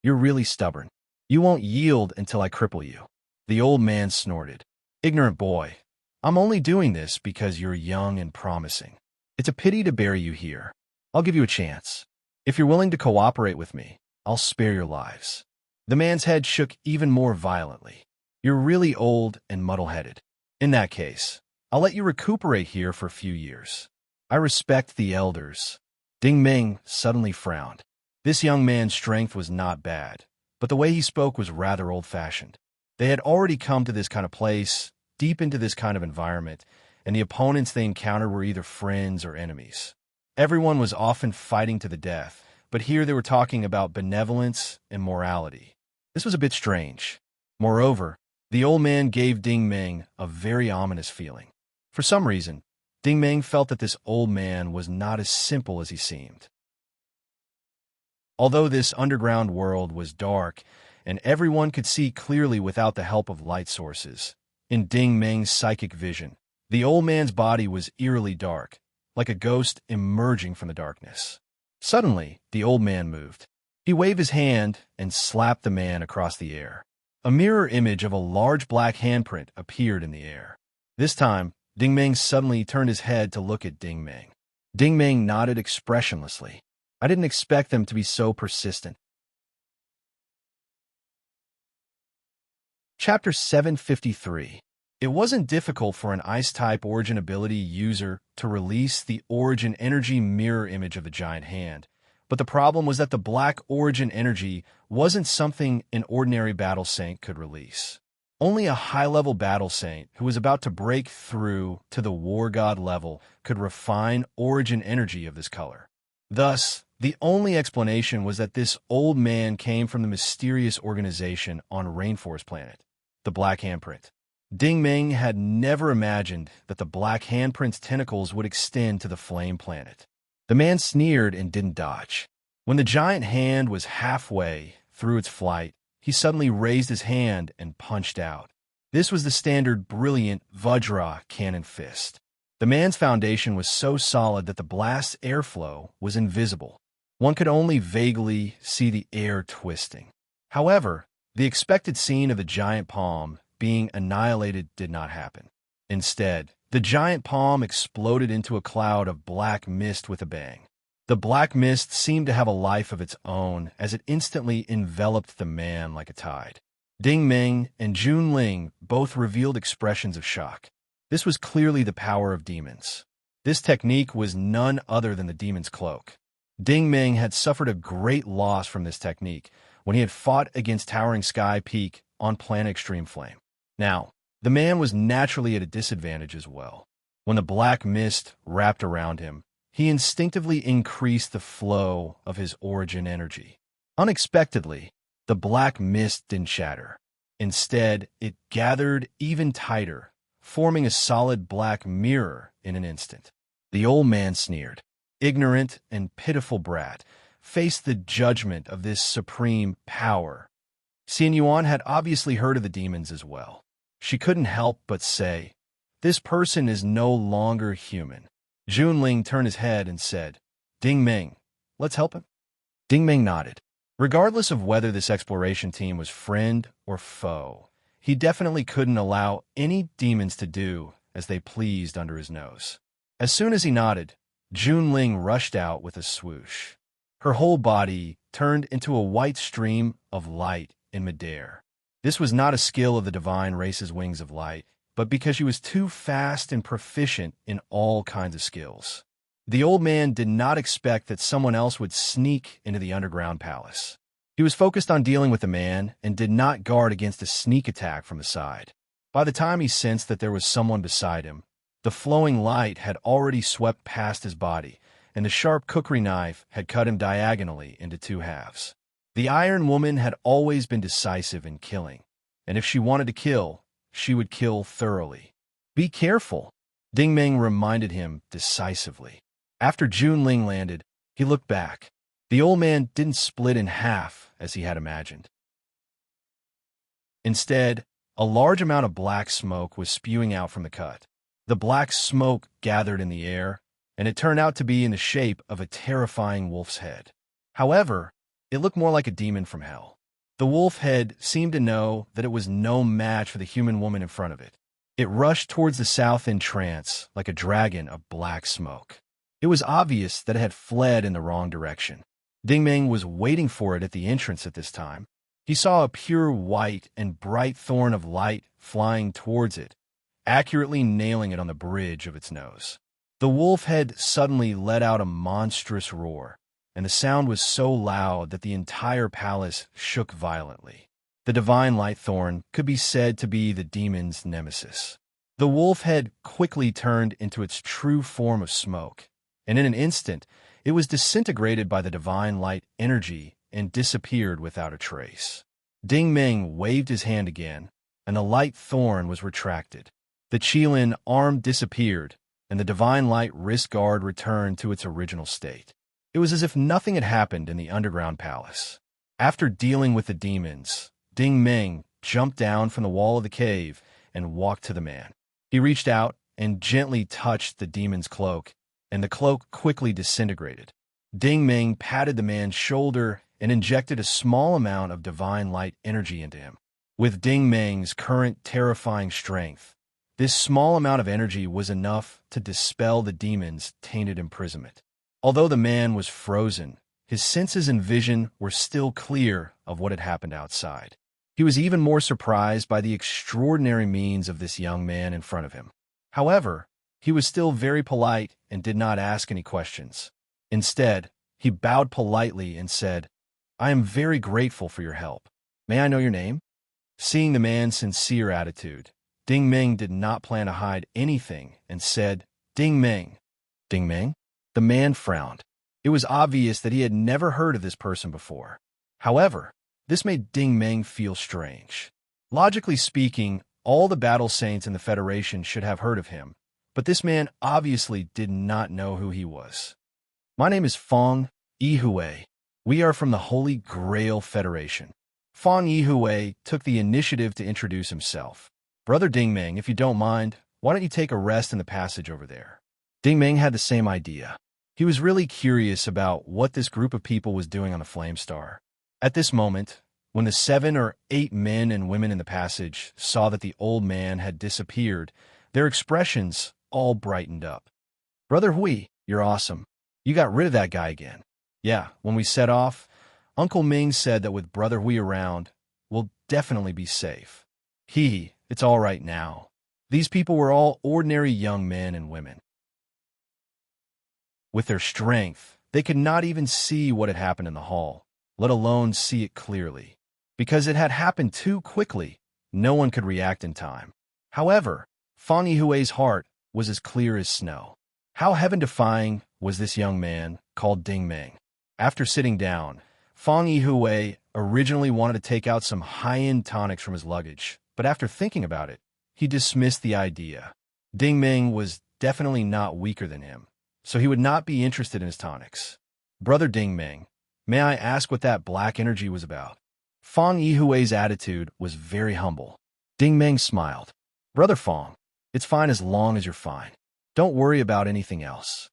You're really stubborn. You won't yield until I cripple you. The old man snorted. Ignorant boy, I'm only doing this because you're young and promising. It's a pity to bury you here. I'll give you a chance. If you're willing to cooperate with me, I'll spare your lives. The man's head shook even more violently. You're really old and muddle-headed. In that case, I'll let you recuperate here for a few years. I respect the elders. Ding Meng suddenly frowned. This young man's strength was not bad, but the way he spoke was rather old-fashioned. They had already come to this kind of place, deep into this kind of environment, and the opponents they encountered were either friends or enemies. Everyone was often fighting to the death, but here they were talking about benevolence and morality. This was a bit strange. Moreover, the old man gave Ding Meng a very ominous feeling. For some reason, Ding Meng felt that this old man was not as simple as he seemed. Although this underground world was dark, and everyone could see clearly without the help of light sources, in Ding Meng's psychic vision, the old man's body was eerily dark, like a ghost emerging from the darkness. Suddenly, the old man moved. He waved his hand and slapped the man across the air. A mirror image of a large black handprint appeared in the air. This time, Ding Meng suddenly turned his head to look at Ding Meng. Ding Meng nodded expressionlessly. I didn't expect them to be so persistent. Chapter 753. It wasn't difficult for an Ice-type Origin ability user to release the Origin Energy mirror image of the giant hand, but the problem was that the black Origin Energy wasn't something an ordinary Battle Saint could release. Only a high-level Battle Saint who was about to break through to the War God level could refine Origin Energy of this color. Thus, the only explanation was that this old man came from the mysterious organization on Rainforest Planet, the Black Handprint. Ding Ming had never imagined that the Black Handprint's tentacles would extend to the Flame Planet. The man sneered and didn't dodge. When the giant hand was halfway through its flight, he suddenly raised his hand and punched out. This was the standard brilliant Vajra cannon fist. The man's foundation was so solid that the blast's airflow was invisible. One could only vaguely see the air twisting. However, the expected scene of the giant palm being annihilated did not happen. Instead, the giant palm exploded into a cloud of black mist with a bang. The black mist seemed to have a life of its own as it instantly enveloped the man like a tide. Ding Ming and Jun Ling both revealed expressions of shock. This was clearly the power of demons. This technique was none other than the demon's cloak. Ding Ming had suffered a great loss from this technique when he had fought against Towering Sky Peak on Planet Extreme Flame. Now, the man was naturally at a disadvantage as well. When the black mist wrapped around him, he instinctively increased the flow of his Origin Energy. Unexpectedly, the black mist didn't shatter. Instead, it gathered even tighter, forming a solid black mirror in an instant. The old man sneered. Ignorant and pitiful brat, faced the judgment of this supreme power. Xian Yuan had obviously heard of the demons as well. She couldn't help but say, "This person is no longer human." Junling turned his head and said, "Ding Ming, let's help him." Ding Ming nodded. Regardless of whether this exploration team was friend or foe, he definitely couldn't allow any demons to do as they pleased under his nose. As soon as he nodded, Junling rushed out with a swoosh. Her whole body turned into a white stream of light in midair. This was not a skill of the divine race's wings of light, but because she was too fast and proficient in all kinds of skills. The old man did not expect that someone else would sneak into the underground palace. He was focused on dealing with the man and did not guard against a sneak attack from the side. By the time he sensed that there was someone beside him, the flowing light had already swept past his body, and the sharp cookery knife had cut him diagonally into two halves. The Iron Woman had always been decisive in killing, and if she wanted to kill, she would kill thoroughly. "Be careful," Ding Ming reminded him decisively. After Jun Ling landed, he looked back. The old man didn't split in half as he had imagined. Instead, a large amount of black smoke was spewing out from the cut. The black smoke gathered in the air, and it turned out to be in the shape of a terrifying wolf's head. However, it looked more like a demon from hell. The wolf head seemed to know that it was no match for the human woman in front of it. It rushed towards the south in trance like a dragon of black smoke. It was obvious that it had fled in the wrong direction. Ding Ming was waiting for it at the entrance at this time. He saw a pure white and bright thorn of light flying towards it, accurately nailing it on the bridge of its nose. The wolf head suddenly let out a monstrous roar, and the sound was so loud that the entire palace shook violently. The divine light thorn could be said to be the demon's nemesis. The wolf head quickly turned into its true form of smoke, and in an instant, it was disintegrated by the divine light energy and disappeared without a trace. Ding Ming waved his hand again, and the light thorn was retracted. The Qilin arm disappeared, and the divine light wrist guard returned to its original state. It was as if nothing had happened in the underground palace. After dealing with the demons, Ding Ming jumped down from the wall of the cave and walked to the man. He reached out and gently touched the demon's cloak, and the cloak quickly disintegrated. Ding Ming patted the man's shoulder and injected a small amount of divine light energy into him. With Ding Ming's current terrifying strength, this small amount of energy was enough to dispel the demon's tainted imprisonment. Although the man was frozen, his senses and vision were still clear of what had happened outside. He was even more surprised by the extraordinary means of this young man in front of him. However, he was still very polite and did not ask any questions. Instead, he bowed politely and said, "I am very grateful for your help. May I know your name?" Seeing the man's sincere attitude, Ding Meng did not plan to hide anything and said, "Ding Meng." "Ding Meng?" The man frowned. It was obvious that he had never heard of this person before. However, this made Ding Meng feel strange. Logically speaking, all the battle saints in the Federation should have heard of him, but this man obviously did not know who he was. "My name is Fong Yihui. We are from the Holy Grail Federation." Fong Yihui took the initiative to introduce himself. "Brother Ding Meng, if you don't mind, why don't you take a rest in the passage over there?" Ding Meng had the same idea. He was really curious about what this group of people was doing on the Flame Star. At this moment, when the 7 or 8 men and women in the passage saw that the old man had disappeared, their expressions all brightened up. "Brother Hui, you're awesome. You got rid of that guy again." "Yeah, when we set off, Uncle Ming said that with Brother Hui around, we'll definitely be safe. It's all right now." These people were all ordinary young men and women. With their strength, they could not even see what had happened in the hall, let alone see it clearly. Because it had happened too quickly, no one could react in time. However, Fong Yihui's heart was as clear as snow. How heaven-defying was this young man called Ding Meng? After sitting down, Fong Yihui originally wanted to take out some high-end tonics from his luggage, but after thinking about it, he dismissed the idea. Ding Meng was definitely not weaker than him, so he would not be interested in his tonics. "Brother Ding Meng, may I ask what that black energy was about?" Fong Yihui's attitude was very humble. Ding Meng smiled. "Brother Fong, it's fine as long as you're fine. Don't worry about anything else."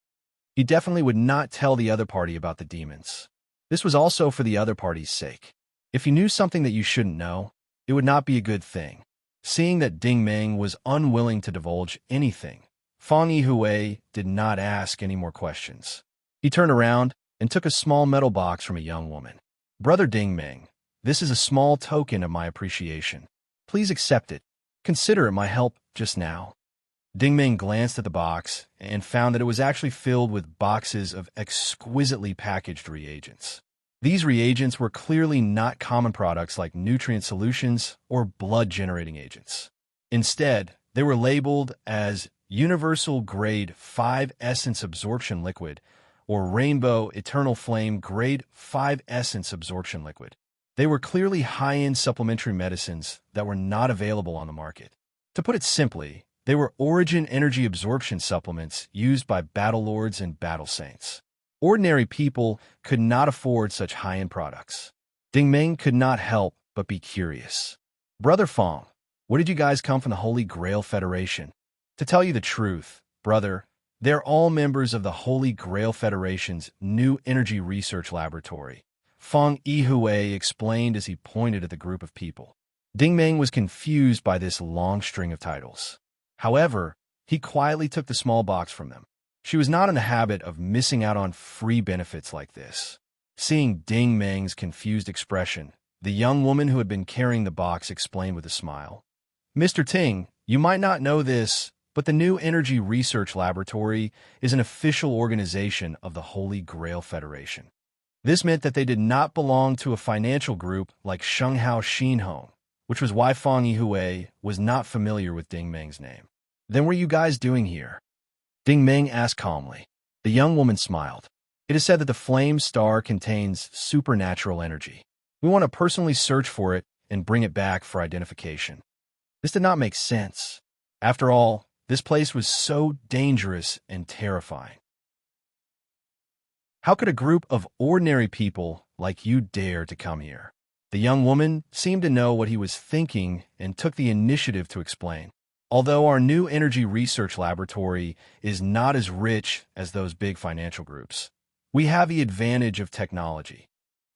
He definitely would not tell the other party about the demons. This was also for the other party's sake. If you knew something that you shouldn't know, it would not be a good thing. Seeing that Ding Meng was unwilling to divulge anything, Fong Yihui did not ask any more questions. He turned around and took a small metal box from a young woman. "Brother Ding Meng, this is a small token of my appreciation. Please accept it. Consider it my help just now." Ding Meng glanced at the box and found that it was actually filled with boxes of exquisitely packaged reagents. These reagents were clearly not common products like nutrient solutions or blood-generating agents. Instead, they were labeled as Universal Grade 5 Essence Absorption Liquid or Rainbow Eternal Flame Grade 5 Essence Absorption Liquid. They were clearly high-end supplementary medicines that were not available on the market. To put it simply, they were Origin Energy Absorption supplements used by battle lords and battle saints. Ordinary people could not afford such high-end products. Ding Meng could not help but be curious. "Brother Fong, what did you guys come from the Holy Grail Federation?" "To tell you the truth, brother, they're all members of the Holy Grail Federation's new energy research laboratory," Fong Yihui explained as he pointed at the group of people. Ding Meng was confused by this long string of titles. However, he quietly took the small box from them. She was not in the habit of missing out on free benefits like this. Seeing Ding Meng's confused expression, the young woman who had been carrying the box explained with a smile. "Mr. Ting, you might not know this, but the new Energy Research Laboratory is an official organization of the Holy Grail Federation." This meant that they did not belong to a financial group like Shenghao Xinhong, which was why Fong Yihui was not familiar with Ding Meng's name. "Then what are you guys doing here?" Ding Meng asked calmly. The young woman smiled. "It is said that the Flame Star contains supernatural energy. We want to personally search for it and bring it back for identification." This did not make sense. After all, this place was so dangerous and terrifying. How could a group of ordinary people like you dare to come here? The young woman seemed to know what he was thinking and took the initiative to explain. "Although our new energy research laboratory is not as rich as those big financial groups, we have the advantage of technology."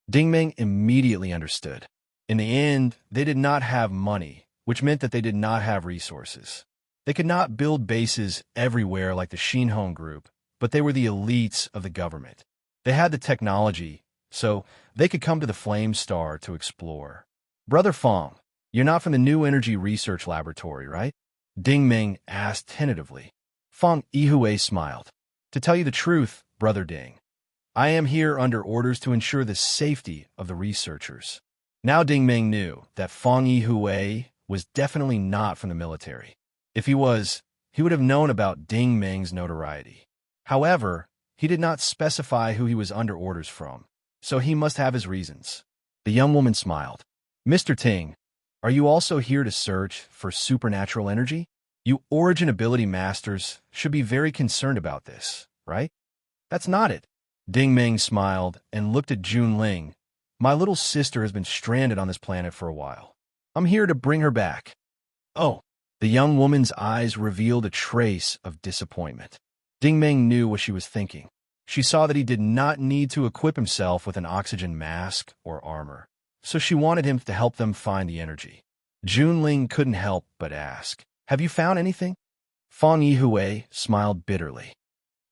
Ding Meng immediately understood. In the end, they did not have money, which meant that they did not have resources. They could not build bases everywhere like the Xinhong group, but they were the elites of the government. They had the technology, so they could come to the Flame Star to explore. Brother Fong, you're not from the New Energy Research Laboratory, right? Ding Ming asked tentatively. Fong Yihue smiled. To tell you the truth, Brother Ding, I am here under orders to ensure the safety of the researchers. Now Ding Ming knew that Fong Yihue was definitely not from the military. If he was, he would have known about Ding Ming's notoriety. However, he did not specify who he was under orders from, so he must have his reasons. The young woman smiled. Mr. Ting, are you also here to search for supernatural energy? You origin ability masters should be very concerned about this, right? That's not it. Ding Ming smiled and looked at Junling. My little sister has been stranded on this planet for a while. I'm here to bring her back. Oh, the young woman's eyes revealed a trace of disappointment. Ding Ming knew what she was thinking. She saw that he did not need to equip himself with an oxygen mask or armor, so she wanted him to help them find the energy. Junling couldn't help but ask, have you found anything? Fong Yihue smiled bitterly.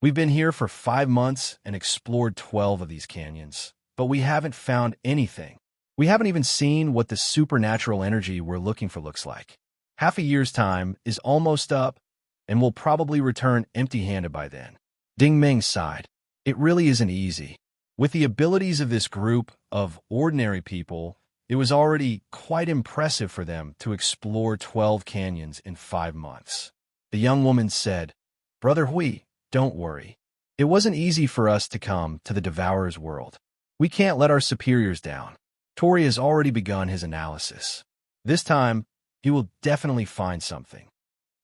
We've been here for 5 months and explored 12 of these canyons, but we haven't found anything. We haven't even seen what the supernatural energy we're looking for looks like. Half a year's time is almost up, and we'll probably return empty-handed by then. Ding Ming sighed. It really isn't easy. With the abilities of this group of ordinary people, it was already quite impressive for them to explore 12 canyons in 5 months. The young woman said, Brother Hui, don't worry. It wasn't easy for us to come to the Devourer's world. We can't let our superiors down. Tori has already begun his analysis. This time, he will definitely find something.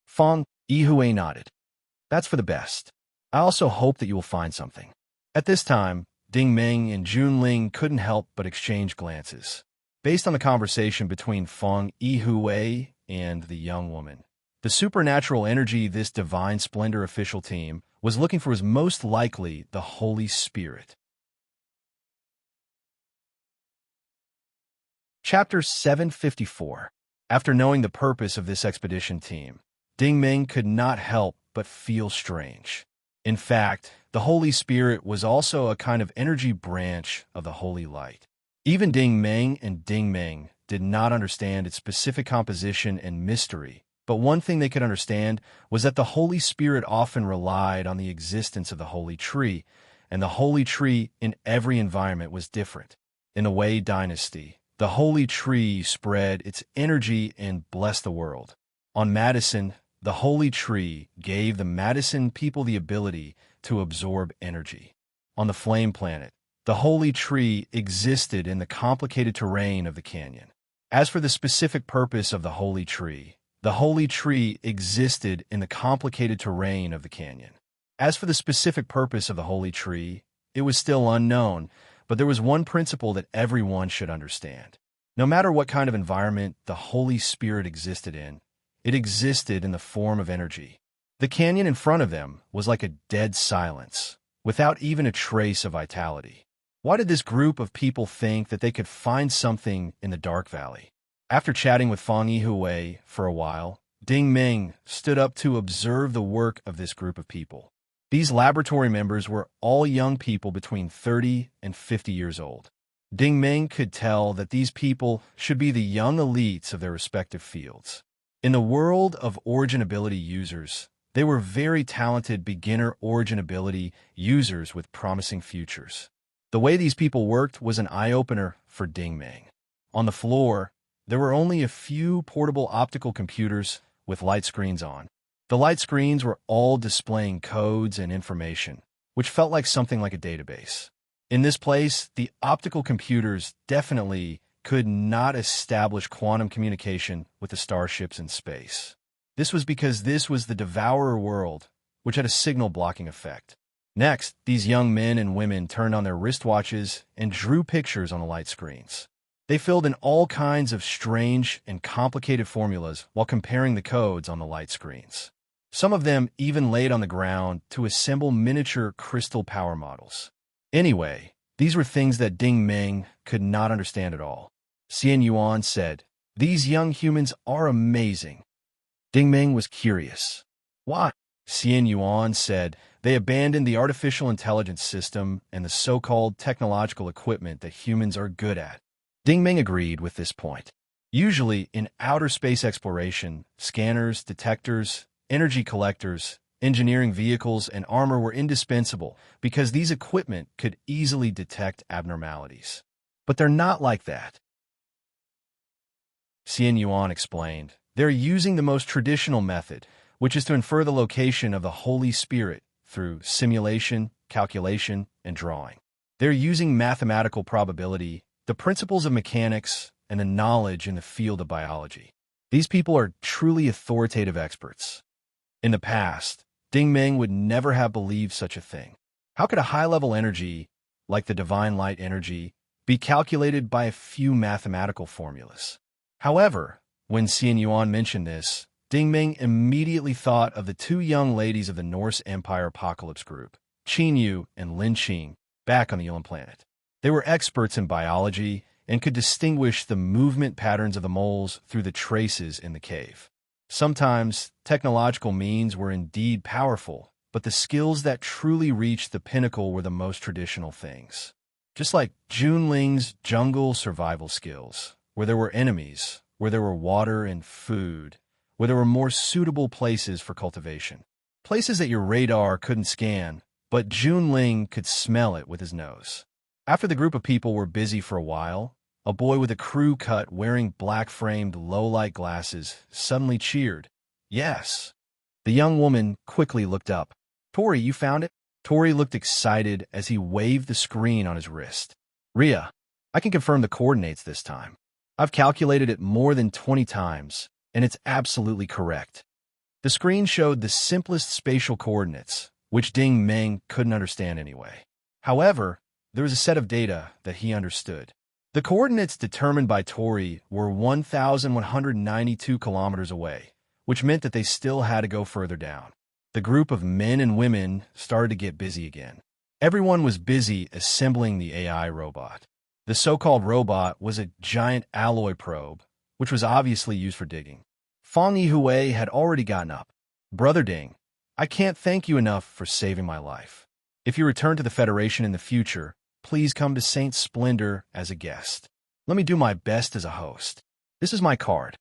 Fong Yihue nodded. That's for the best. I also hope that you will find something. At this time, Ding Ming and Junling couldn't help but exchange glances. Based on the conversation between Fong Yihue and the young woman, the supernatural energy this Divine Splendor official team was looking for was most likely the Holy Spirit. Chapter 754. After knowing the purpose of this expedition team, Ding Ming could not help but feel strange. In fact, the Holy Spirit was also a kind of energy branch of the Holy Light. Even Ding Ming did not understand its specific composition and mystery, but one thing they could understand was that the Holy Spirit often relied on the existence of the Holy Tree, and the Holy Tree in every environment was different. In the Wei Dynasty, the Holy Tree spread its energy and blessed the world. On Madison, the Holy Tree gave the Madison people the ability to absorb energy. On the Flame Planet, the Holy Tree existed in the complicated terrain of the canyon. As for the specific purpose of the Holy Tree existed in the complicated terrain of the canyon. As for the specific purpose of the Holy Tree, it was still unknown, but there was one principle that everyone should understand. No matter what kind of environment the Holy Spirit existed in, it existed in the form of energy. The canyon in front of them was like a dead silence, without even a trace of vitality. Why did this group of people think that they could find something in the dark valley? After chatting with Fong Yihue for a while, Ding Ming stood up to observe the work of this group of people. These laboratory members were all young people between 30 and 50 years old. Ding Ming could tell that these people should be the young elites of their respective fields. In the world of origin ability users, they were very talented beginner origin ability users with promising futures. The way these people worked was an eye-opener for Ding Ming. On the floor, there were only a few portable optical computers with light screens on. The light screens were all displaying codes and information, which felt like something like a database. In this place, the optical computers definitely could not establish quantum communication with the starships in space. This was because this was the Devourer world, which had a signal-blocking effect. Next, these young men and women turned on their wristwatches and drew pictures on the light screens. They filled in all kinds of strange and complicated formulas while comparing the codes on the light screens. Some of them even laid on the ground to assemble miniature crystal power models. Anyway, these were things that Ding Ming could not understand at all. Xian Yuan said, "These young humans are amazing." Ding Ming was curious. Why? Xian Yuan said they abandoned the artificial intelligence system and the so-called technological equipment that humans are good at. Ding Ming agreed with this point. Usually, in outer space exploration, scanners, detectors, energy collectors, engineering vehicles, and armor were indispensable because these equipment could easily detect abnormalities. But they're not like that. Xian Yuan explained, they're using the most traditional method, which is to infer the location of the Holy Spirit through simulation, calculation, and drawing. They're using mathematical probability, the principles of mechanics, and the knowledge in the field of biology. These people are truly authoritative experts. In the past, Ding Ming would never have believed such a thing. How could a high-level energy, like the divine light energy, be calculated by a few mathematical formulas? However, when Xian Yuan mentioned this, Ding Ming immediately thought of the two young ladies of the Norse Empire Apocalypse Group, Qin Yu and Lin Qing, back on the Yulin planet. They were experts in biology and could distinguish the movement patterns of the moles through the traces in the cave. Sometimes, technological means were indeed powerful, but the skills that truly reached the pinnacle were the most traditional things. Just like Junling's jungle survival skills, where there were enemies, where there were water and food, where there were more suitable places for cultivation. Places that your radar couldn't scan, but Junling could smell it with his nose. After the group of people were busy for a while, a boy with a crew cut wearing black-framed low-light glasses suddenly cheered. Yes. The young woman quickly looked up. Tori, you found it? Tori looked excited as he waved the screen on his wrist. Ria, I can confirm the coordinates this time. I've calculated it more than 20 times, and it's absolutely correct. The screen showed the simplest spatial coordinates, which Ding Ming couldn't understand anyway. However, there was a set of data that he understood. The coordinates determined by Tori were 1,192 kilometers away, which meant that they still had to go further down. The group of men and women started to get busy again. Everyone was busy assembling the AI robot. The so-called robot was a giant alloy probe, which was obviously used for digging. Fang Yihui had already gotten up. Brother Ding, I can't thank you enough for saving my life. If you return to the Federation in the future, please come to Saint Splendor as a guest. Let me do my best as a host. This is my card.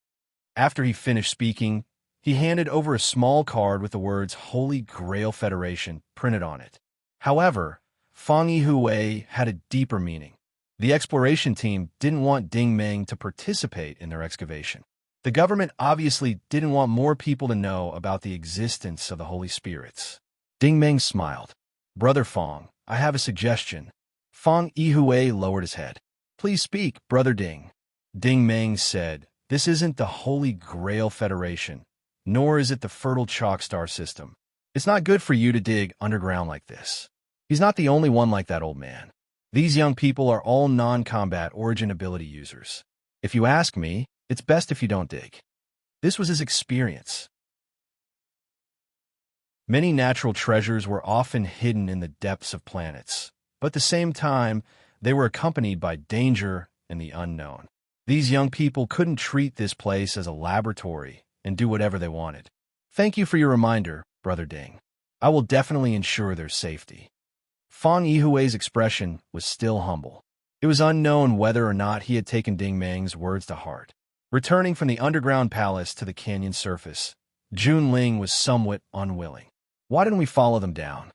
After he finished speaking, he handed over a small card with the words Holy Grail Federation printed on it. However, Fang Yihui had a deeper meaning. The exploration team didn't want Ding Ming to participate in their excavation. The government obviously didn't want more people to know about the existence of the Holy Spirits. Ding Ming smiled. Brother Fang, I have a suggestion. Fang Yihui lowered his head. Please speak, Brother Ding. Ding Ming said, this isn't the Holy Grail Federation, nor is it the Fertile Chalk Star system. It's not good for you to dig underground like this. He's not the only one like that old man. These young people are all non-combat origin ability users. If you ask me, it's best if you don't dig. This was his experience. Many natural treasures were often hidden in the depths of planets, but at the same time, they were accompanied by danger and the unknown. These young people couldn't treat this place as a laboratory and do whatever they wanted. Thank you for your reminder, Brother Ding. I will definitely ensure their safety. Fang Yihui's expression was still humble. It was unknown whether or not he had taken Ding Ming's words to heart. Returning from the underground palace to the canyon surface, Junling was somewhat unwilling. Why didn't we follow them down?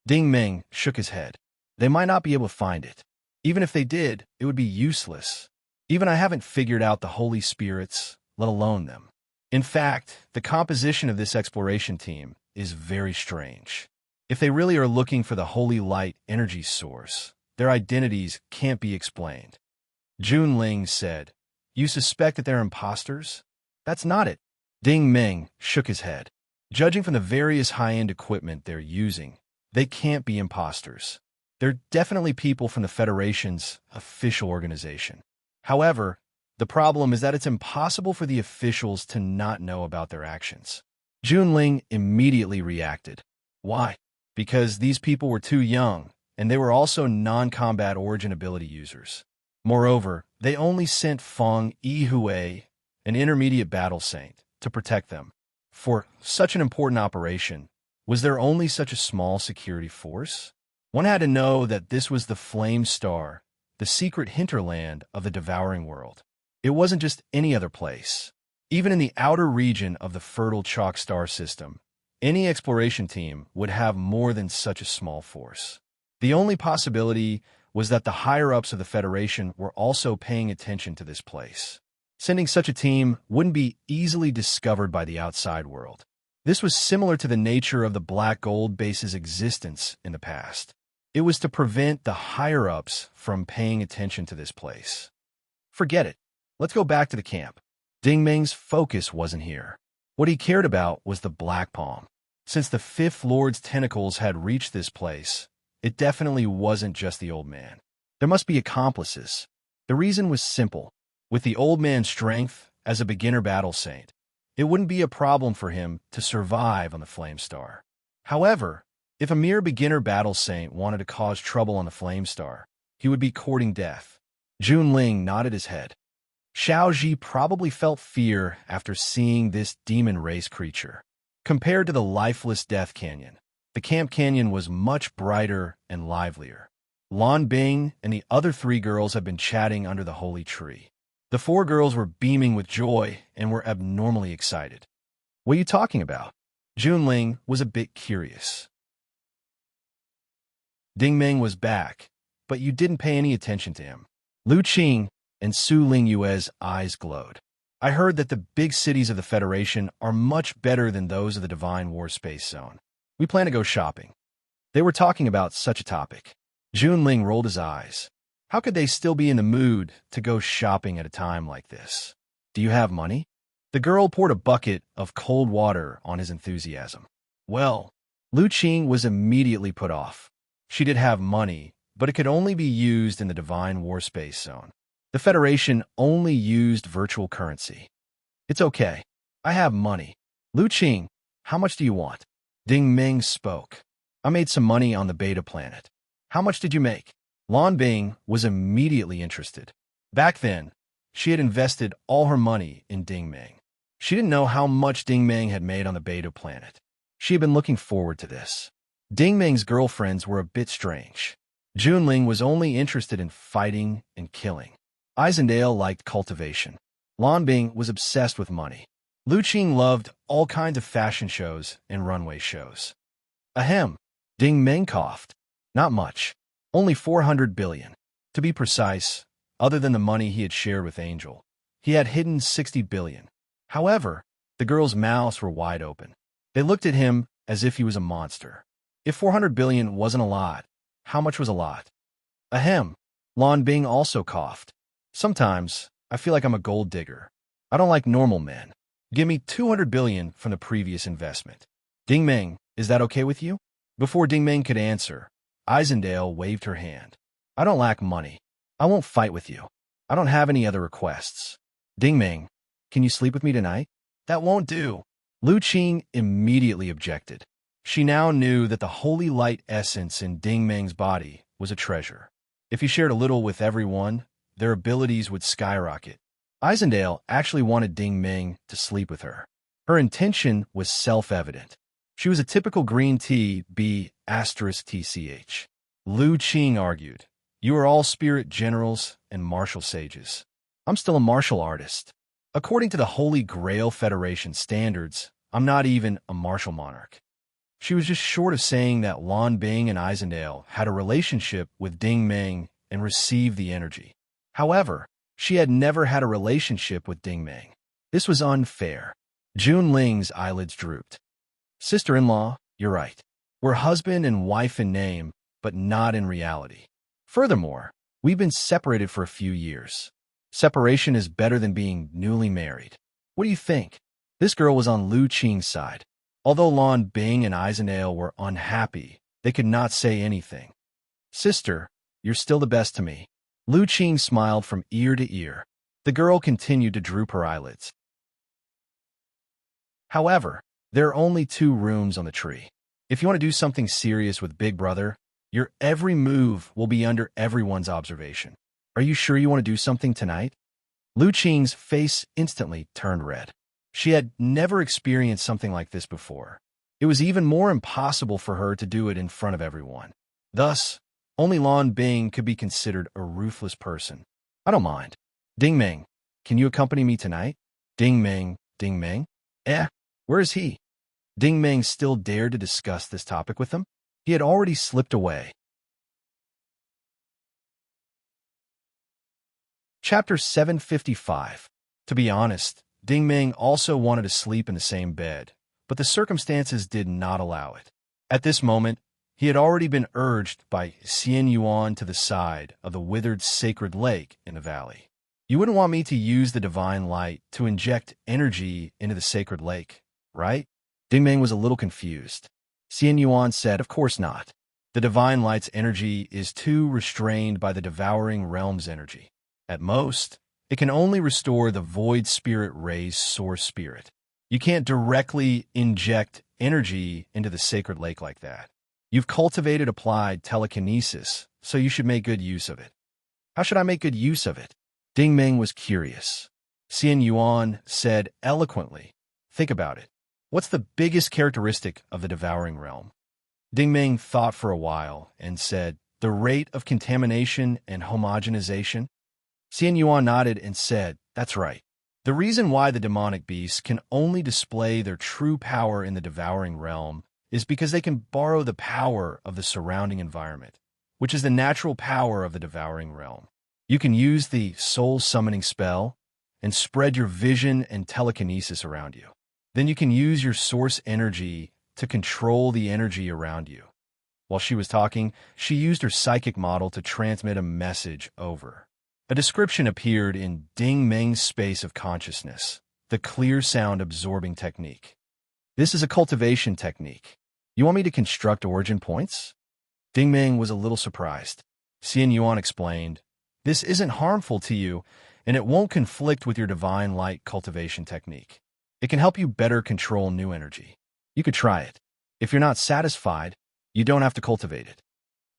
Ding Ming shook his head. They might not be able to find it. Even if they did, it would be useless. Even I haven't figured out the Holy Spirits, let alone them. In fact, the composition of this exploration team is very strange. If they really are looking for the holy light energy source, their identities can't be explained. Junling said, You suspect that they're imposters? That's not it. Ding Ming shook his head. Judging from the various high-end equipment they're using, they can't be imposters. They're definitely people from the Federation's official organization. However, the problem is that it's impossible for the officials to not know about their actions. Junling immediately reacted. Why? Because these people were too young, and they were also non-combat origin ability users. Moreover, they only sent Fang Yihui, an intermediate battle saint, to protect them. For such an important operation, Was there only such a small security force? One had to know that this was the Flame Star, the secret hinterland of the devouring world. It wasn't just any other place. Even in the outer region of the fertile chalk star system, any exploration team would have more than such a small force. The only possibility was that the higher-ups of the Federation were also paying attention to this place. Sending such a team wouldn't be easily discovered by the outside world. This was similar to the nature of the Black Gold base's existence in the past. It was to prevent the higher-ups from paying attention to this place. Forget it. Let's go back to the camp. Ding Meng's focus wasn't here. What he cared about was the Black Palm. Since the Fifth Lord's tentacles had reached this place, it definitely wasn't just the old man. There must be accomplices. The reason was simple. With the old man's strength as a beginner battle saint, it wouldn't be a problem for him to survive on the Flame Star. However, if a mere beginner battle saint wanted to cause trouble on the Flame Star, he would be courting death. Junling nodded his head. Xiaoji probably felt fear after seeing this demon race creature. Compared to the lifeless Death Canyon, the Camp Canyon was much brighter and livelier. Lan Bing and the other 3 girls had been chatting under the holy tree. The 4 girls were beaming with joy and were abnormally excited. What are you talking about? Junling was a bit curious. Ding Meng was back, but you didn't pay any attention to him. Lu Qing and Su Lingyue's eyes glowed. I heard that the big cities of the Federation are much better than those of the Divine War Space Zone. We plan to go shopping. They were talking about such a topic. Junling rolled his eyes. How could they still be in the mood to go shopping at a time like this? Do you have money? The girl poured a bucket of cold water on his enthusiasm. Well, Lu Qing was immediately put off. She did have money, but it could only be used in the Divine War Space Zone. The Federation only used virtual currency. It's okay. I have money. Lu Qing, how much do you want? Ding Meng spoke. I made some money on the Beta planet. How much did you make? Lan Bing was immediately interested. Back then, she had invested all her money in Ding Meng. She didn't know how much Ding Meng had made on the Beta planet. She had been looking forward to this. Ding Meng's girlfriends were a bit strange. Junling was only interested in fighting and killing. Isendale liked cultivation. Lan Bing was obsessed with money. Lu Qing loved all kinds of fashion shows and runway shows. Ahem. Ding Meng coughed. Not much. Only 400 billion. To be precise, other than the money he had shared with Angel, he had hidden 60 billion. However, the girls' mouths were wide open. They looked at him as if he was a monster. If 400 billion wasn't a lot, how much was a lot? Ahem. Lan Bing also coughed. Sometimes, I feel like I'm a gold digger. I don't like normal men. Give me 200 billion from the previous investment. Ding Meng, is that okay with you? Before Ding Meng could answer, Isendale waved her hand. I don't lack money. I won't fight with you. I don't have any other requests. Ding Meng, can you sleep with me tonight? That won't do. Lu Qing immediately objected. She now knew that the holy light essence in Ding Meng's body was a treasure. If he shared a little with everyone, their abilities would skyrocket. Isendale actually wanted Ding Meng to sleep with her. Her intention was self-evident. She was a typical green tea B*TCH. Lu Qing argued, you are all spirit generals and martial sages. I'm still a martial artist. According to the Holy Grail Federation standards, I'm not even a martial monarch. She was just short of saying that Lan Bing and Isendale had a relationship with Ding Meng and received the energy. However, she had never had a relationship with Ding Meng. This was unfair. Junling's eyelids drooped. Sister-in-law, you're right. We're husband and wife in name, but not in reality. Furthermore, we've been separated for a few years. Separation is better than being newly married. What do you think? This girl was on Lu Qing's side. Although Lan Bing and Isendale were unhappy, they could not say anything. Sister, you're still the best to me. Lu Qing smiled from ear to ear. The girl continued to droop her eyelids. However, there are only 2 rooms on the tree. If you want to do something serious with Big Brother, your every move will be under everyone's observation. Are you sure you want to do something tonight? Lu Qing's face instantly turned red. She had never experienced something like this before. It was even more impossible for her to do it in front of everyone. Thus, only Lan Bing could be considered a ruthless person. I don't mind. Ding Ming, can you accompany me tonight? Ding Ming, Ding Ming? Where is he? Ding Ming still dared to discuss this topic with him. He had already slipped away. Chapter 755. To be honest, Ding Ming also wanted to sleep in the same bed, but the circumstances did not allow it. At this moment, he had already been urged by Xian Yuan to the side of the withered sacred lake in the valley. You wouldn't want me to use the divine light to inject energy into the sacred lake, right? Ding Ming was a little confused. Xian Yuan said, of course not. The divine light's energy is too restrained by the devouring realm's energy. At most, it can only restore the void spirit ray's source spirit. You can't directly inject energy into the sacred lake like that. You've cultivated applied telekinesis, so you should make good use of it. How should I make good use of it? Ding Ming was curious. Xian Yuan said eloquently, think about it. What's the biggest characteristic of the devouring realm? Ding Ming thought for a while and said, the rate of contamination and homogenization. Xian Yuan nodded and said, that's right. The reason why the demonic beasts can only display their true power in the devouring realm is because they can borrow the power of the surrounding environment, which is the natural power of the devouring realm. You can use the soul summoning spell and spread your vision and telekinesis around you. Then you can use your source energy to control the energy around you. While she was talking, she used her psychic model to transmit a message over. A description appeared in Ding Ming's space of consciousness, the clear sound absorbing technique. This is a cultivation technique. You want me to construct origin points? Ding Ming was a little surprised. Xian Yuan explained, this isn't harmful to you, and it won't conflict with your divine light cultivation technique. It can help you better control new energy. You could try it. If you're not satisfied, you don't have to cultivate it.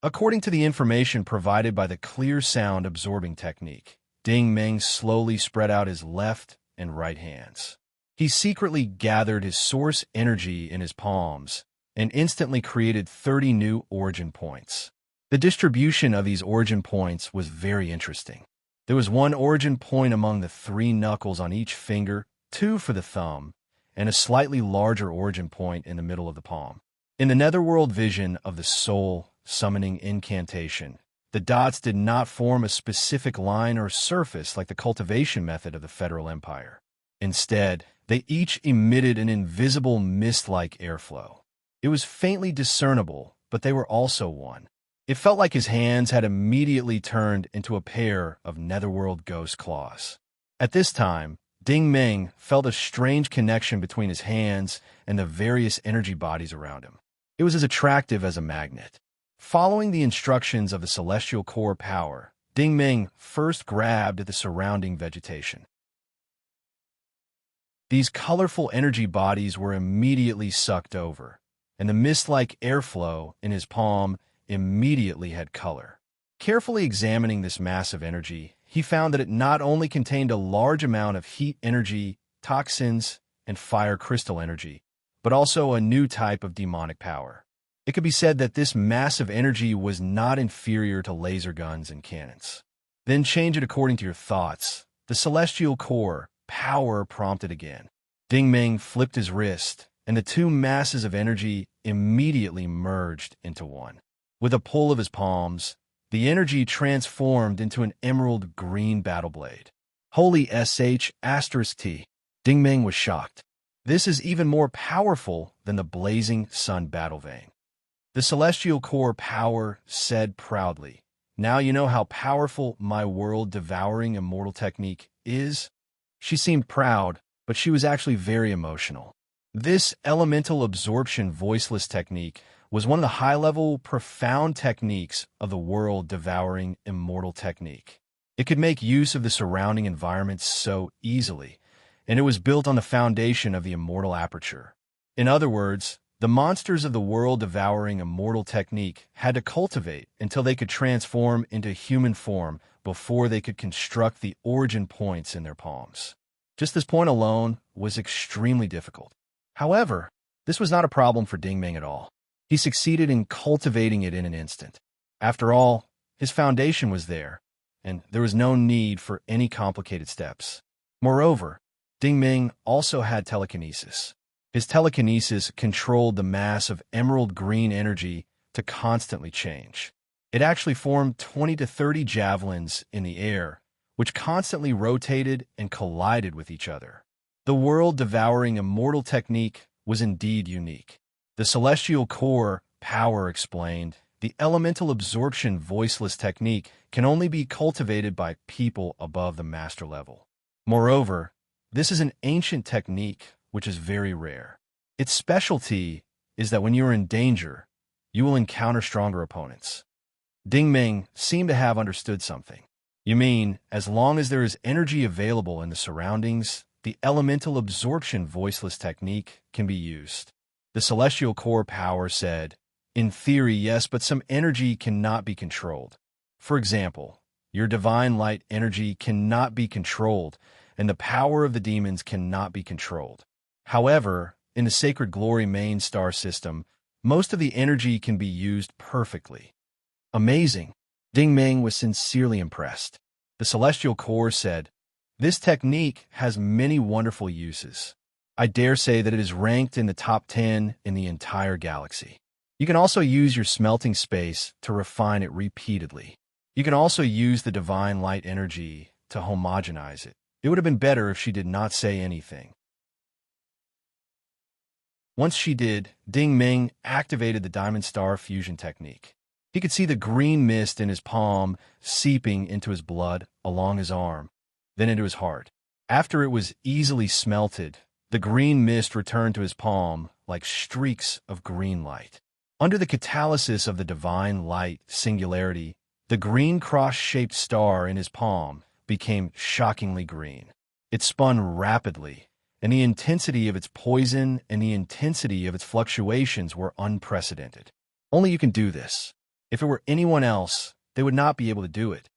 According to the information provided by the clear sound absorbing technique, Ding Ming slowly spread out his left and right hands. He secretly gathered his source energy in his palms and instantly created 30 new origin points. The distribution of these origin points was very interesting. There was one origin point among the 3 knuckles on each finger, 2 for the thumb, and a slightly larger origin point in the middle of the palm. In the netherworld vision of the soul summoning incantation, the dots did not form a specific line or surface like the cultivation method of the Federal Empire. Instead, they each emitted an invisible mist-like airflow. It was faintly discernible, but they were also one. It felt like his hands had immediately turned into a pair of netherworld ghost claws. At this time, Ding Ming felt a strange connection between his hands and the various energy bodies around him. It was as attractive as a magnet. Following the instructions of the celestial core power, Ding Ming first grabbed at the surrounding vegetation. These colorful energy bodies were immediately sucked over, and the mist-like airflow in his palm immediately had color. Carefully examining this massive energy, he found that it not only contained a large amount of heat energy, toxins, and fire crystal energy, but also a new type of demonic power. It could be said that this massive energy was not inferior to laser guns and cannons. Then change it according to your thoughts. The celestial core power prompted again. Ding Ming flipped his wrist, and the 2 masses of energy immediately merged into one. With a pull of his palms, the energy transformed into an emerald green battle blade. Holy **T. Ding Ming was shocked. This is even more powerful than the blazing sun battle vein. The celestial core power said proudly, now you know how powerful my world-devouring immortal technique is? She seemed proud, but she was actually very emotional. This elemental absorption voiceless technique was one of the high-level, profound techniques of the world-devouring immortal technique. It could make use of the surrounding environment so easily, and it was built on the foundation of the immortal aperture. In other words, the monsters of the world-devouring immortal technique had to cultivate until they could transform into human form before they could construct the origin points in their palms. Just this point alone was extremely difficult. However, This was not a problem for Ding Ming at all. He succeeded in cultivating it in an instant. After all, his foundation was there, and there was no need for any complicated steps. Moreover, Ding Ming also had telekinesis. His telekinesis controlled the mass of emerald green energy to constantly change. It actually formed 20 to 30 javelins in the air, which constantly rotated and collided with each other. The world-devouring immortal technique was indeed unique. The celestial core power explained, the elemental absorption voiceless technique can only be cultivated by people above the master level. Moreover, this is an ancient technique which is very rare. Its specialty is that when you are in danger, you will encounter stronger opponents. Ding Ming seemed to have understood something. You mean, as long as there is energy available in the surroundings, the elemental absorption voiceless technique can be used. The celestial core power said, in theory, yes, but some energy cannot be controlled. For example, your divine light energy cannot be controlled, and the power of the demons cannot be controlled. However, in the Sacred Glory main star system, most of the energy can be used perfectly. Amazing! Ding Ming was sincerely impressed. The celestial core said, this technique has many wonderful uses. I dare say that it is ranked in the top 10 in the entire galaxy. You can also use your smelting space to refine it repeatedly. You can also use the divine light energy to homogenize it. It would have been better if she did not say anything. Once she did, Ding Ming activated the Diamond Star Fusion technique. He could see the green mist in his palm seeping into his blood along his arm, then into his heart. After it was easily smelted, the green mist returned to his palm like streaks of green light. Under the catalysis of the divine light singularity, the green cross-shaped star in his palm became shockingly green. It spun rapidly, and the intensity of its poison and the intensity of its fluctuations were unprecedented. Only you can do this. If it were anyone else, they would not be able to do it.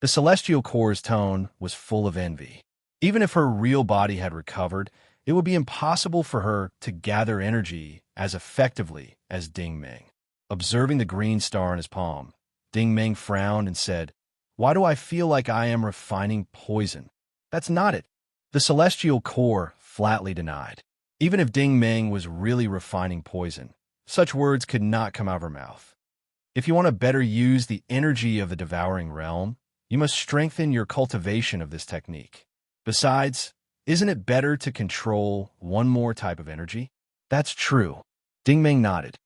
The celestial core's tone was full of envy. Even if her real body had recovered, it would be impossible for her to gather energy as effectively as Ding Ming. Observing the green star in his palm, Ding Ming frowned and said, why do I feel like I am refining poison? That's not it. The celestial core flatly denied. Even if Ding Ming was really refining poison, such words could not come out of her mouth. If you want to better use the energy of the devouring realm, you must strengthen your cultivation of this technique. Besides, isn't it better to control one more type of energy? That's true. Ding Ming nodded.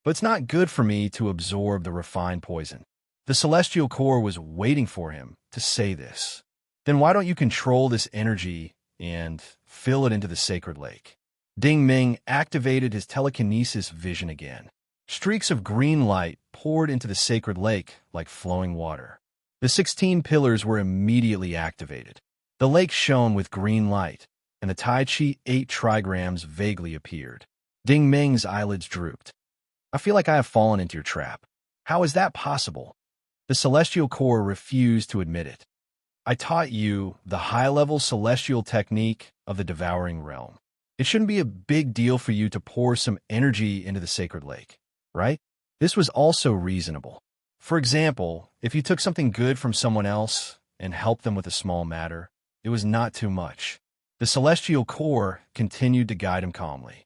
But it's not good for me to absorb the refined poison. The celestial core was waiting for him to say this. Then why don't you control this energy and fill it into the sacred lake? Ding Ming activated his telekinesis vision again. Streaks of green light poured into the sacred lake like flowing water. The 16 pillars were immediately activated. The lake shone with green light, and the Tai Chi 8 trigrams vaguely appeared. Ding Ming's eyelids drooped. I feel like I have fallen into your trap. How is that possible? The celestial core refused to admit it. I taught you the high-level celestial technique of the devouring realm. It shouldn't be a big deal for you to pour some energy into the sacred lake, right? This was also reasonable. For example, if you took something good from someone else and helped them with a small matter, it was not too much. The celestial core continued to guide him calmly.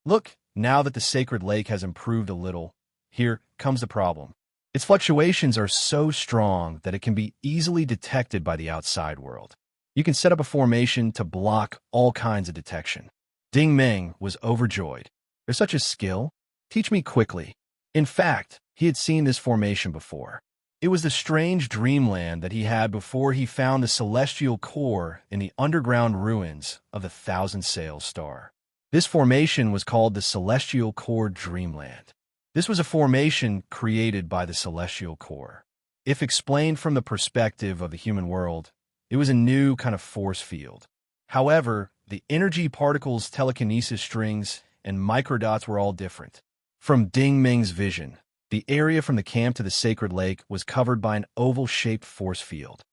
Look, now that the sacred lake has improved a little, here comes the problem. Its fluctuations are so strong that it can be easily detected by the outside world. You can set up a formation to block all kinds of detection. Ding Ming was overjoyed. There's such a skill? Teach me quickly. In fact, he had seen this formation before. It was the strange dreamland that he had before he found the celestial core in the underground ruins of the Thousand Sails Star. This formation was called the Celestial Core Dreamland. This was a formation created by the celestial core. If explained from the perspective of the human world, it was a new kind of force field. However, the energy particles, telekinesis strings, and microdots were all different. From Ding Ming's vision, the area from the camp to the sacred lake was covered by an oval-shaped force field.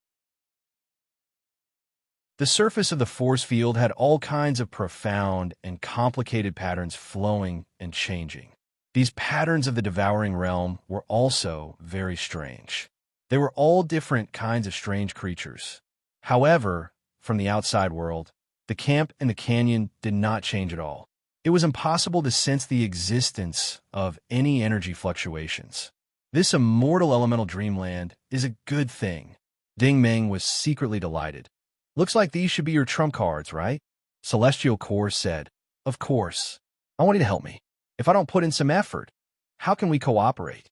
The surface of the force field had all kinds of profound and complicated patterns flowing and changing. These patterns of the devouring realm were also very strange. They were all different kinds of strange creatures. However, from the outside world, the camp and the canyon did not change at all. It was impossible to sense the existence of any energy fluctuations. This immortal elemental dreamland is a good thing. Ding Meng was secretly delighted. Looks like these should be your trump cards, right? Celestial Core said. Of course. I want you to help me. If I don't put in some effort, how can we cooperate?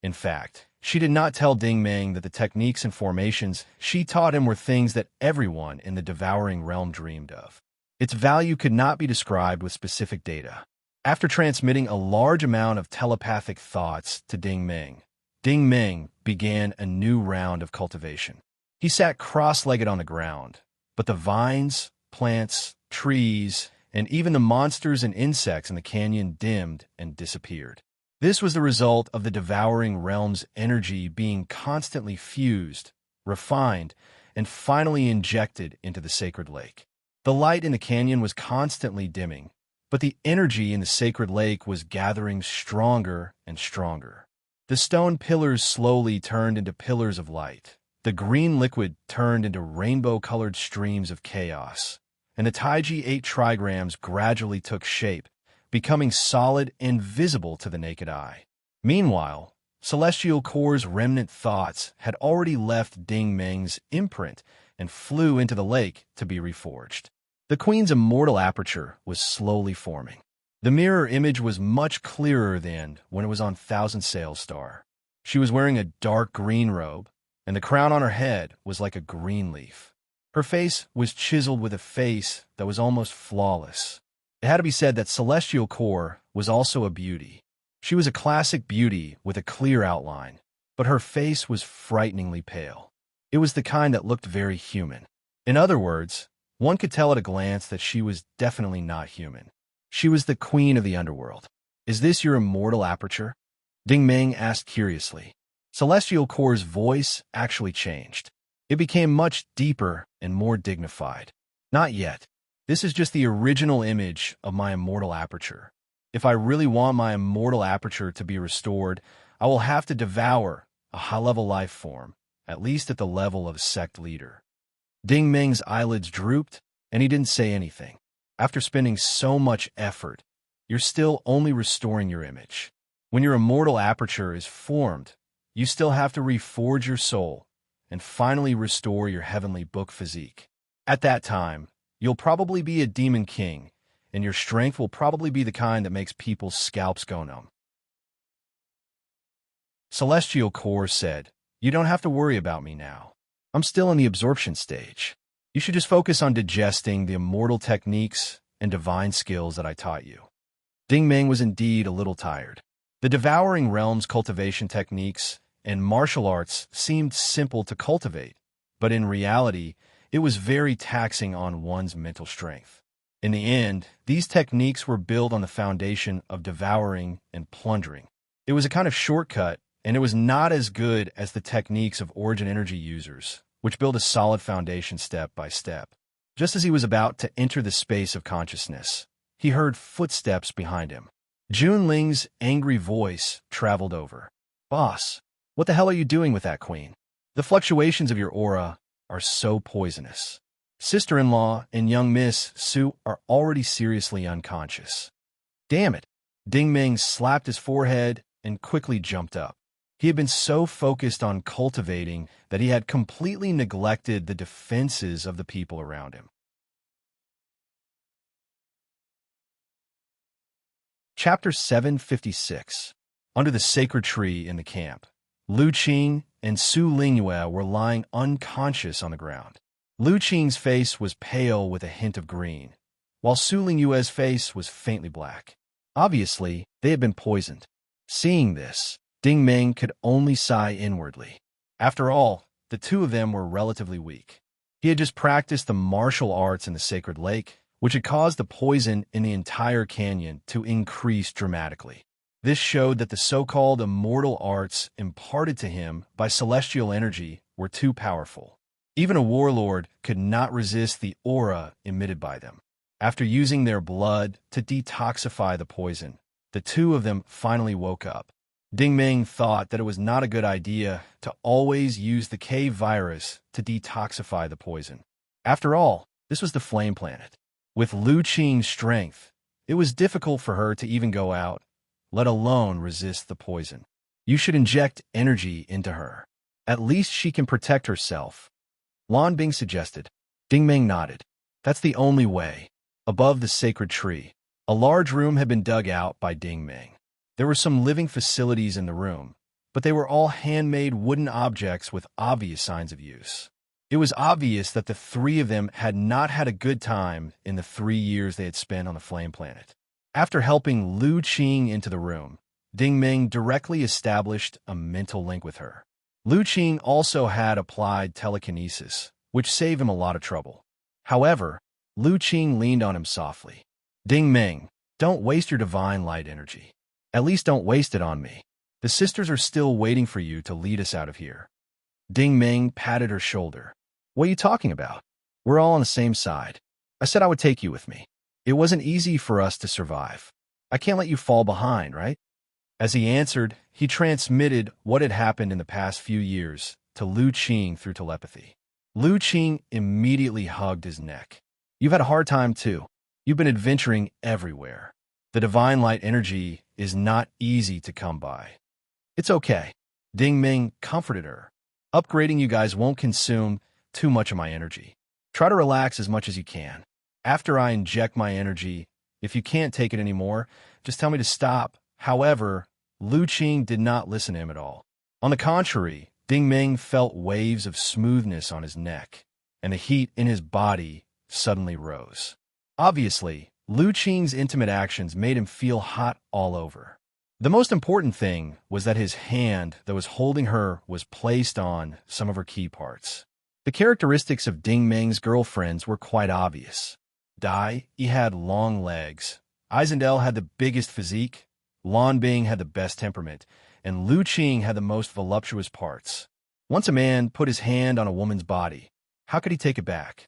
In fact, she did not tell Ding Meng that the techniques and formations she taught him were things that everyone in the devouring realm dreamed of. Its value could not be described with specific data. After transmitting a large amount of telepathic thoughts to Ding Meng began a new round of cultivation. He sat cross-legged on the ground, but the vines, plants, trees, and even the monsters and insects in the canyon dimmed and disappeared. This was the result of the devouring realm's energy being constantly fused, refined, and finally injected into the sacred lake. The light in the canyon was constantly dimming, but the energy in the sacred lake was gathering stronger and stronger. The stone pillars slowly turned into pillars of light. The green liquid turned into rainbow-colored streams of chaos, and the Taiji 8 trigrams gradually took shape, becoming solid and visible to the naked eye. Meanwhile, Celestial Core's remnant thoughts had already left Ding Meng's imprint and flew into the lake to be reforged. The Queen's immortal aperture was slowly forming. The mirror image was much clearer than when it was on Thousand Sails Star. She was wearing a dark green robe, and the crown on her head was like a green leaf. Her face was chiseled with a face that was almost flawless. It had to be said that Celestial Core was also a beauty. She was a classic beauty with a clear outline, but her face was frighteningly pale. It was the kind that looked very human. In other words, one could tell at a glance that she was definitely not human. She was the queen of the underworld. Is this your immortal aperture? Ding Meng asked curiously. Celestial Core's voice actually changed. It became much deeper and more dignified. Not yet. This is just the original image of my immortal aperture. If I really want my immortal aperture to be restored, I will have to devour a high-level life form, at least at the level of a sect leader. Ding Meng's eyelids drooped, and he didn't say anything. After spending so much effort, you're still only restoring your image. When your immortal aperture is formed, you still have to reforge your soul and finally restore your heavenly book physique. At that time, you'll probably be a demon king, and your strength will probably be the kind that makes people's scalps go numb. Celestial Core said, You don't have to worry about me now. I'm still in the absorption stage. You should just focus on digesting the immortal techniques and divine skills that I taught you. Ding Meng was indeed a little tired. The devouring realm's cultivation techniques and martial arts seemed simple to cultivate, but in reality, it was very taxing on one's mental strength. In the end, these techniques were built on the foundation of devouring and plundering. It was a kind of shortcut, and it was not as good as the techniques of origin energy users, which build a solid foundation step by step. Just as he was about to enter the space of consciousness, he heard footsteps behind him. Junling's angry voice traveled over. Boss, what the hell are you doing with that queen? The fluctuations of your aura are so poisonous. Sister-in-law and young Miss Su are already seriously unconscious. Damn it! Ding Meng slapped his forehead and quickly jumped up. He had been so focused on cultivating that he had completely neglected the defenses of the people around him. Chapter 756. Under the sacred tree in the camp, Lu Qing and Su Lingyue were lying unconscious on the ground. Lu Qing's face was pale with a hint of green, while Su Lingyue's face was faintly black. Obviously, they had been poisoned. Seeing this, Ding Meng could only sigh inwardly. After all, the two of them were relatively weak. He had just practiced the martial arts in the sacred lake, which had caused the poison in the entire canyon to increase dramatically. This showed that the so-called immortal arts imparted to him by celestial energy were too powerful. Even a warlord could not resist the aura emitted by them. After using their blood to detoxify the poison, the two of them finally woke up. Ding Ming thought that it was not a good idea to always use the cave virus to detoxify the poison. After all, this was the flame planet. With Lu Qing's strength, it was difficult for her to even go out, let alone resist the poison. You should inject energy into her. At least she can protect herself, Lan Bing suggested. Ding Ming nodded. That's the only way. Above the sacred tree, a large room had been dug out by Ding Ming. There were some living facilities in the room, but they were all handmade wooden objects with obvious signs of use. It was obvious that the three of them had not had a good time in the 3 years they had spent on the Flame Planet. After helping Lu Qing into the room, Ding Ming directly established a mental link with her. Lu Qing also had applied telekinesis, which saved him a lot of trouble. However, Lu Qing leaned on him softly. Ding Ming, don't waste your divine light energy. At least don't waste it on me. The sisters are still waiting for you to lead us out of here. Ding Ming patted her shoulder. What are you talking about? We're all on the same side. I said I would take you with me. It wasn't easy for us to survive. I can't let you fall behind, right? As he answered, he transmitted what had happened in the past few years to Lu Qing through telepathy. Lu Qing immediately hugged his neck. You've had a hard time too. You've been adventuring everywhere. The divine light energy is not easy to come by. It's okay. Ding Ming comforted her. Upgrading you guys won't consume too much of my energy. Try to relax as much as you can. After I inject my energy, if you can't take it anymore, just tell me to stop. However, Lu Qing did not listen to him at all. On the contrary, Ding Ming felt waves of smoothness on his neck, and the heat in his body suddenly rose. Obviously, Lu Qing's intimate actions made him feel hot all over. The most important thing was that his hand that was holding her was placed on some of her key parts. The characteristics of Ding Ming's girlfriends were quite obvious. Dai, he had long legs. Eisendel had the biggest physique. Lan Bing had the best temperament, and Lu Qing had the most voluptuous parts. Once a man put his hand on a woman's body, how could he take it back?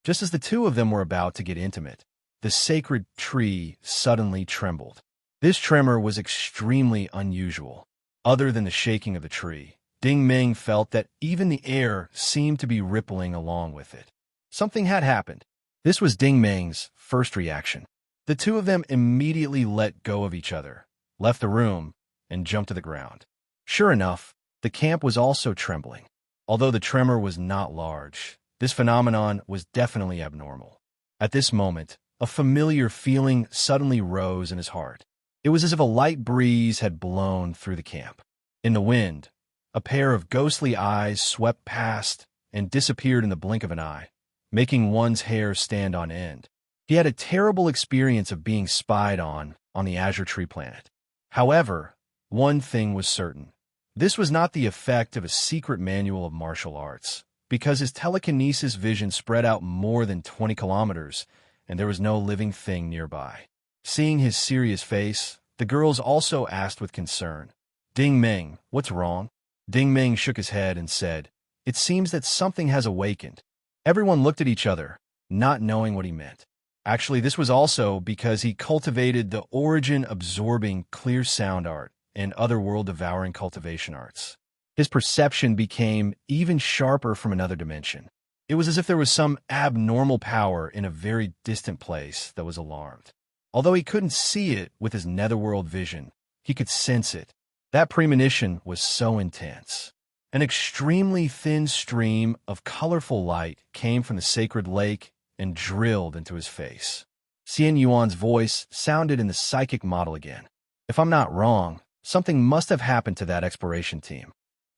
Just as the two of them were about to get intimate, the sacred tree suddenly trembled. This tremor was extremely unusual. Other than the shaking of the tree, Ding Ming felt that even the air seemed to be rippling along with it. Something had happened. This was Ding Ming's first reaction. The two of them immediately let go of each other, left the room, and jumped to the ground. Sure enough, the camp was also trembling. Although the tremor was not large, this phenomenon was definitely abnormal. At this moment, a familiar feeling suddenly rose in his heart. It was as if a light breeze had blown through the camp. In the wind, a pair of ghostly eyes swept past and disappeared in the blink of an eye, making one's hair stand on end. He had a terrible experience of being spied on the Azure Tree planet. However, one thing was certain. This was not the effect of a secret manual of martial arts, because his telekinesis vision spread out more than 20 kilometers, and there was no living thing nearby. Seeing his serious face, the girls also asked with concern, Ding Ming, what's wrong? Ding Ming shook his head and said, It seems that something has awakened. Everyone looked at each other, not knowing what he meant. Actually, this was also because he cultivated the origin-absorbing clear sound art and other world-devouring cultivation arts. His perception became even sharper from another dimension. It was as if there was some abnormal power in a very distant place that was alarmed. Although he couldn't see it with his netherworld vision, he could sense it. That premonition was so intense. An extremely thin stream of colorful light came from the sacred lake and drilled into his face. Xian Yuan's voice sounded in the psychic model again. If I'm not wrong, something must have happened to that exploration team.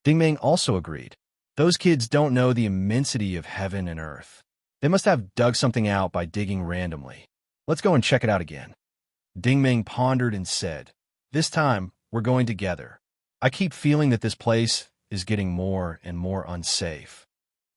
Ding Ming also agreed. Those kids don't know the immensity of heaven and earth. They must have dug something out by digging randomly. Let's go and check it out again. Ding Ming pondered and said, This time, we're going together. I keep feeling that this place is getting more and more unsafe.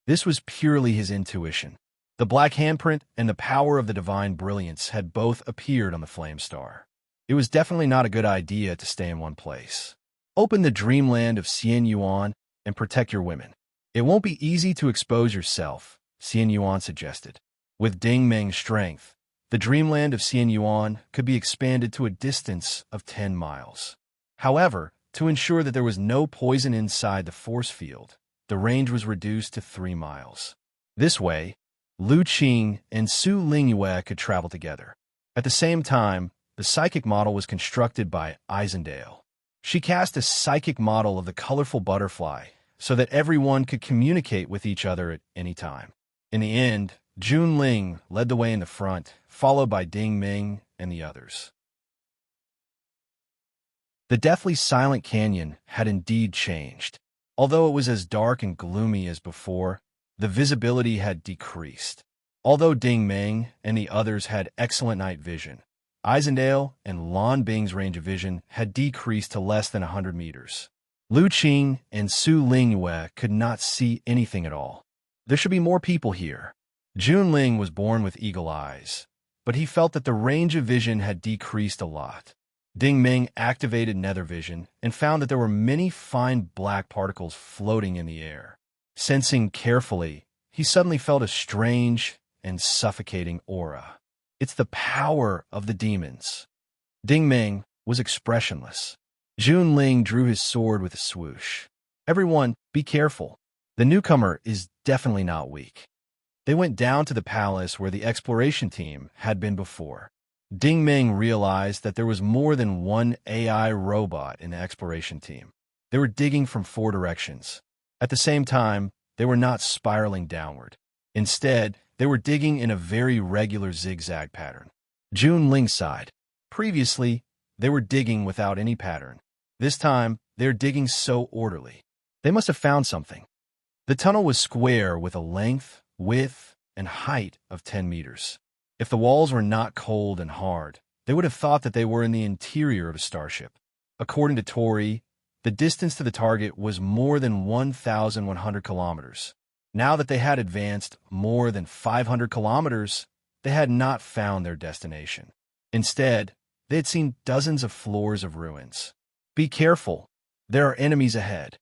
This was purely his intuition. The black handprint and the power of the divine brilliance had both appeared on the flame star. It was definitely not a good idea to stay in one place. Open the dreamland of Xian Yuan and protect your women. It won't be easy to expose yourself, Xian Yuan suggested. With Ding Meng's strength, the dreamland of Xian Yuan could be expanded to a distance of 10 miles. However, to ensure that there was no poison inside the force field, the range was reduced to 3 miles. This way, Lu Qing and Su Lingyue could travel together. At the same time, the psychic model was constructed by Isendale. She cast a psychic model of the colorful butterfly so that everyone could communicate with each other at any time. In the end, Jun Ling led the way in the front, followed by Ding Ming and the others. The deathly silent canyon had indeed changed. Although it was as dark and gloomy as before, the visibility had decreased. Although Ding Ming and the others had excellent night vision, Isendale and Lan Bing's range of vision had decreased to less than 100 meters. Lu Qing and Su Lingyue could not see anything at all. There should be more people here. Jun Ling was born with eagle eyes, but he felt that the range of vision had decreased a lot. Ding Ming activated nether vision and found that there were many fine black particles floating in the air. Sensing carefully, he suddenly felt a strange and suffocating aura. It's the power of the demons. Ding Ming was expressionless. Jun Ling drew his sword with a swoosh. Everyone, be careful. The newcomer is definitely not weak. They went down to the palace where the exploration team had been before. Ding Ming realized that there was more than one AI robot in the exploration team. They were digging from 4 directions. At the same time, they were not spiraling downward. Instead, they were digging in a very regular zigzag pattern. Jun Ling sighed. Previously, they were digging without any pattern. This time, they are digging so orderly. They must have found something. The tunnel was square with a length, width, and height of 10 meters. If the walls were not cold and hard, they would have thought that they were in the interior of a starship. According to Tori, the distance to the target was more than 1,100 kilometers. Now that they had advanced more than 500 kilometers, they had not found their destination. Instead, they had seen dozens of floors of ruins. Be careful, there are enemies ahead,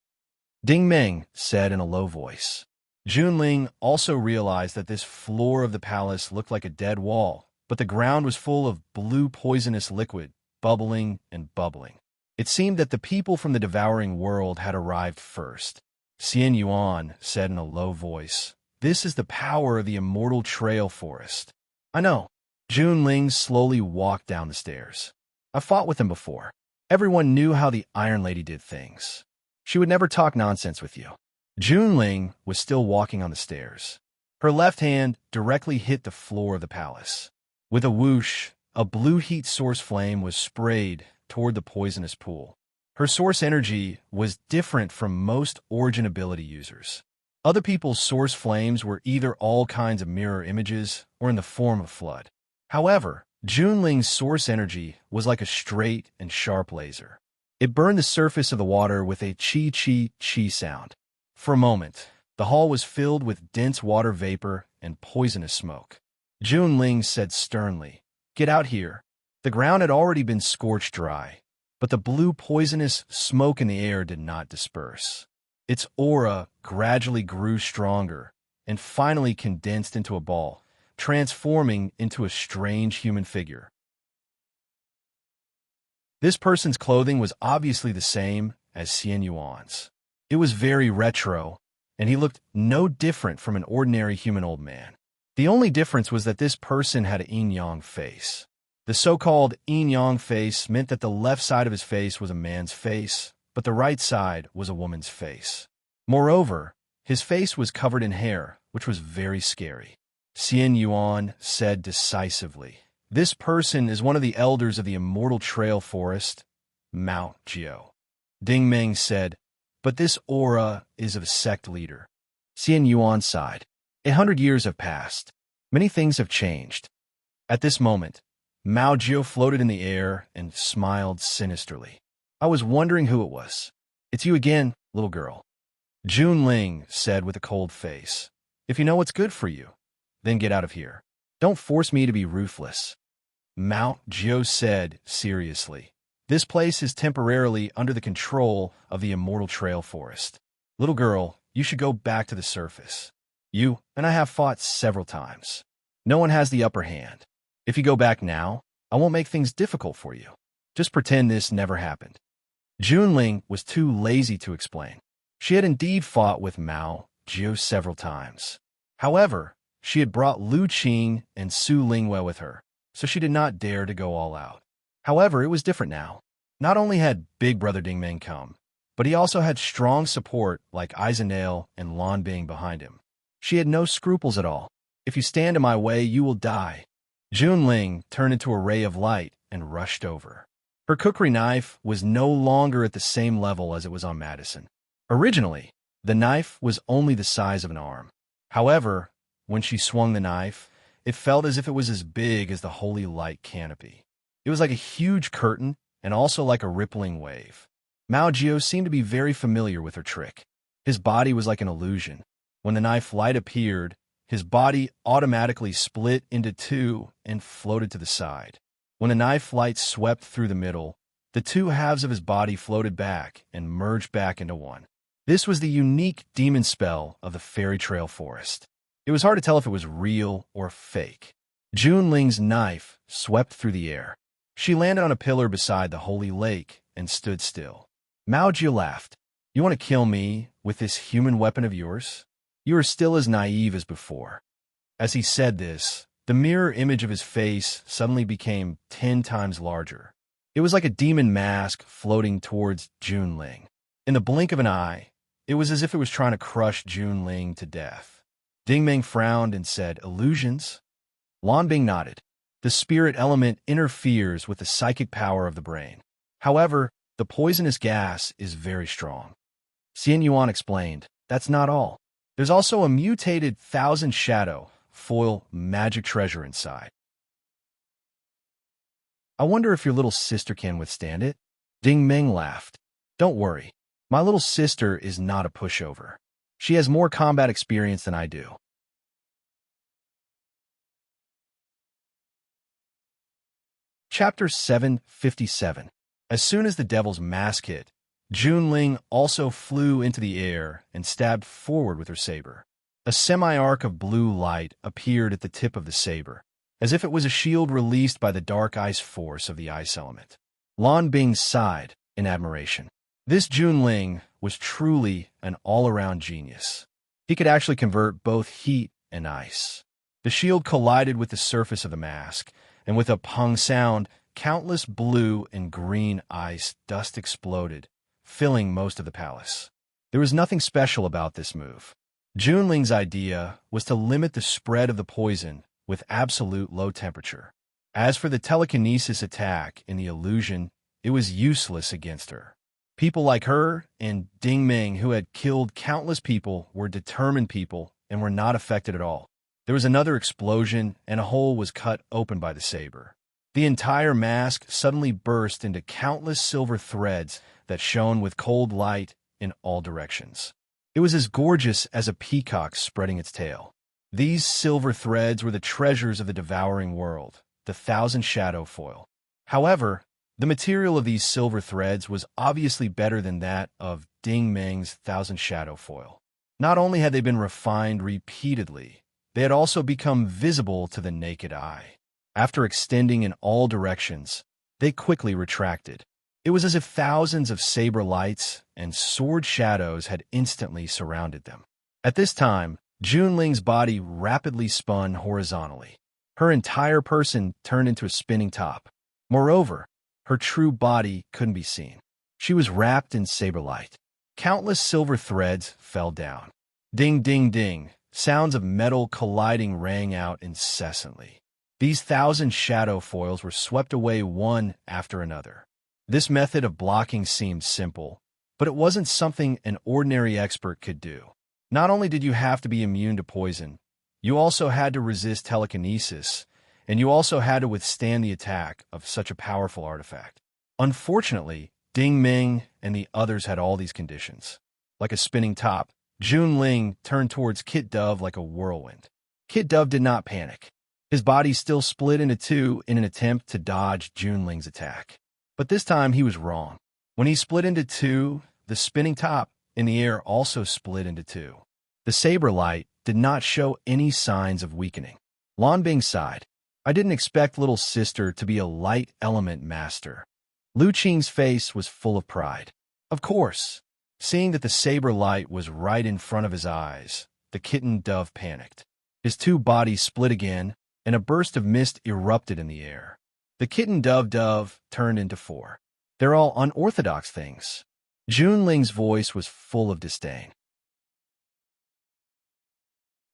Ding Ming said in a low voice. Jun Ling also realized that this floor of the palace looked like a dead wall, but the ground was full of blue poisonous liquid, bubbling and bubbling. It seemed that the people from the devouring world had arrived first. Xian Yuan said in a low voice, "This is the power of the immortal trail forest." "I know." Jun Ling slowly walked down the stairs. "I fought with him before. Everyone knew how the Iron Lady did things. She would never talk nonsense with you." Jun Ling was still walking on the stairs. Her left hand directly hit the floor of the palace. With a whoosh, a blue heat source flame was sprayed toward the poisonous pool. Her source energy was different from most origin ability users. Other people's source flames were either all kinds of mirror images or in the form of flood. However, Jun Ling's source energy was like a straight and sharp laser. It burned the surface of the water with a chi-chi-chi sound. For a moment, the hall was filled with dense water vapor and poisonous smoke. Jun Ling said sternly, "Get out here." The ground had already been scorched dry, but the blue poisonous smoke in the air did not disperse. Its aura gradually grew stronger and finally condensed into a ball, transforming into a strange human figure. This person's clothing was obviously the same as Xian Yuan's. It was very retro, and he looked no different from an ordinary human old man. The only difference was that this person had a yin-yang face. The so-called yin-yang face meant that the left side of his face was a man's face, but the right side was a woman's face. Moreover, his face was covered in hair, which was very scary. Xian Yuan said decisively, "This person is one of the elders of the Immortal Trail Forest, Mao Jiao." Ding Ming said, "But this aura is of a sect leader." Xian Yuan sighed. 100 years have passed. Many things have changed. At this moment, Mao Jiao floated in the air and smiled sinisterly. "I was wondering who it was." "It's you again, little girl." Jun Ling said with a cold face, "If you know what's good for you, then get out of here. Don't force me to be ruthless." Mao Jiao said seriously, "This place is temporarily under the control of the Immortal Trail Forest. Little girl, you should go back to the surface. You and I have fought several times. No one has the upper hand. If you go back now, I won't make things difficult for you. Just pretend this never happened." Junling was too lazy to explain. She had indeed fought with Mao Jiao several times. However, she had brought Lu Qing and Su Lingwei with her, so she did not dare to go all out. However, it was different now. Not only had Big Brother Ding Meng come, but he also had strong support like Eisenale and Lan Bing behind him. She had no scruples at all. "If you stand in my way, you will die." Junling turned into a ray of light and rushed over. Her cookery knife was no longer at the same level as it was on Madison. Originally, the knife was only the size of an arm. However, when she swung the knife, it felt as if it was as big as the holy light canopy. It was like a huge curtain and also like a rippling wave. Mao Jiao seemed to be very familiar with her trick. His body was like an illusion. When the knife light appeared, his body automatically split into two and floated to the side. When the knife light swept through the middle, the two halves of his body floated back and merged back into one. This was the unique demon spell of the fairy trail forest. It was hard to tell if it was real or fake. Junling's knife swept through the air. She landed on a pillar beside the holy lake and stood still. Mao Jiao laughed. "You want to kill me with this human weapon of yours? You are still as naive as before." As he said this, the mirror image of his face suddenly became 10 times larger. It was like a demon mask floating towards Junling. In the blink of an eye, it was as if it was trying to crush Junling to death. Ding Meng frowned and said, "Illusions?" Lan Bing nodded. The spirit element interferes with the psychic power of the brain. However, the poisonous gas is very strong. Xian Yuan explained, "That's not all. There's also a mutated thousand shadow foil magic treasure inside. I wonder if your little sister can withstand it." Ding Meng laughed. "Don't worry. My little sister is not a pushover. She has more combat experience than I do." Chapter 757. As soon as the devil's mask hit, Junling also flew into the air and stabbed forward with her saber. A semi-arc of blue light appeared at the tip of the saber, as if it was a shield released by the dark ice force of the ice element. Lan Bing sighed in admiration. This Junling was truly an all-around genius. He could actually convert both heat and ice. The shield collided with the surface of the mask, and with a pung sound, countless blue and green ice dust exploded, filling most of the palace. There was nothing special about this move. Junling's idea was to limit the spread of the poison with absolute low temperature. As for the telekinesis attack in the illusion, it was useless against her. People like her and Ding Meng, who had killed countless people, were determined people and were not affected at all. There was another explosion, and a hole was cut open by the saber. The entire mask suddenly burst into countless silver threads that shone with cold light in all directions. It was as gorgeous as a peacock spreading its tail. These silver threads were the treasures of the devouring world, the thousand shadow foil. However, the material of these silver threads was obviously better than that of Ding Meng's thousand shadow foil. Not only had they been refined repeatedly, they had also become visible to the naked eye. After extending in all directions, they quickly retracted. It was as if thousands of saber lights and sword shadows had instantly surrounded them. At this time, Junling's body rapidly spun horizontally. Her entire person turned into a spinning top. Moreover, her true body couldn't be seen. She was wrapped in saber light. Countless silver threads fell down. Ding, ding, ding. Sounds of metal colliding rang out incessantly. These thousand shadow foils were swept away one after another. This method of blocking seemed simple, but it wasn't something an ordinary expert could do. Not only did you have to be immune to poison, you also had to resist telekinesis, and you also had to withstand the attack of such a powerful artifact. Unfortunately, Ding Meng and the others had all these conditions. Like a spinning top, Junling turned towards Kit Dove like a whirlwind. Kit Dove did not panic. His body still split into two in an attempt to dodge Junling's attack. But this time he was wrong. When he split into two, the spinning top in the air also split into two. The saber light did not show any signs of weakening. Lan Bing sighed. I didn't expect little sister to be a light element master. Lu Qing's face was full of pride. Of course. Seeing that the saber light was right in front of his eyes, the kitten dove panicked. His two bodies split again, and a burst of mist erupted in the air. The kitten dove turned into four. They're all unorthodox things. Junling's voice was full of disdain.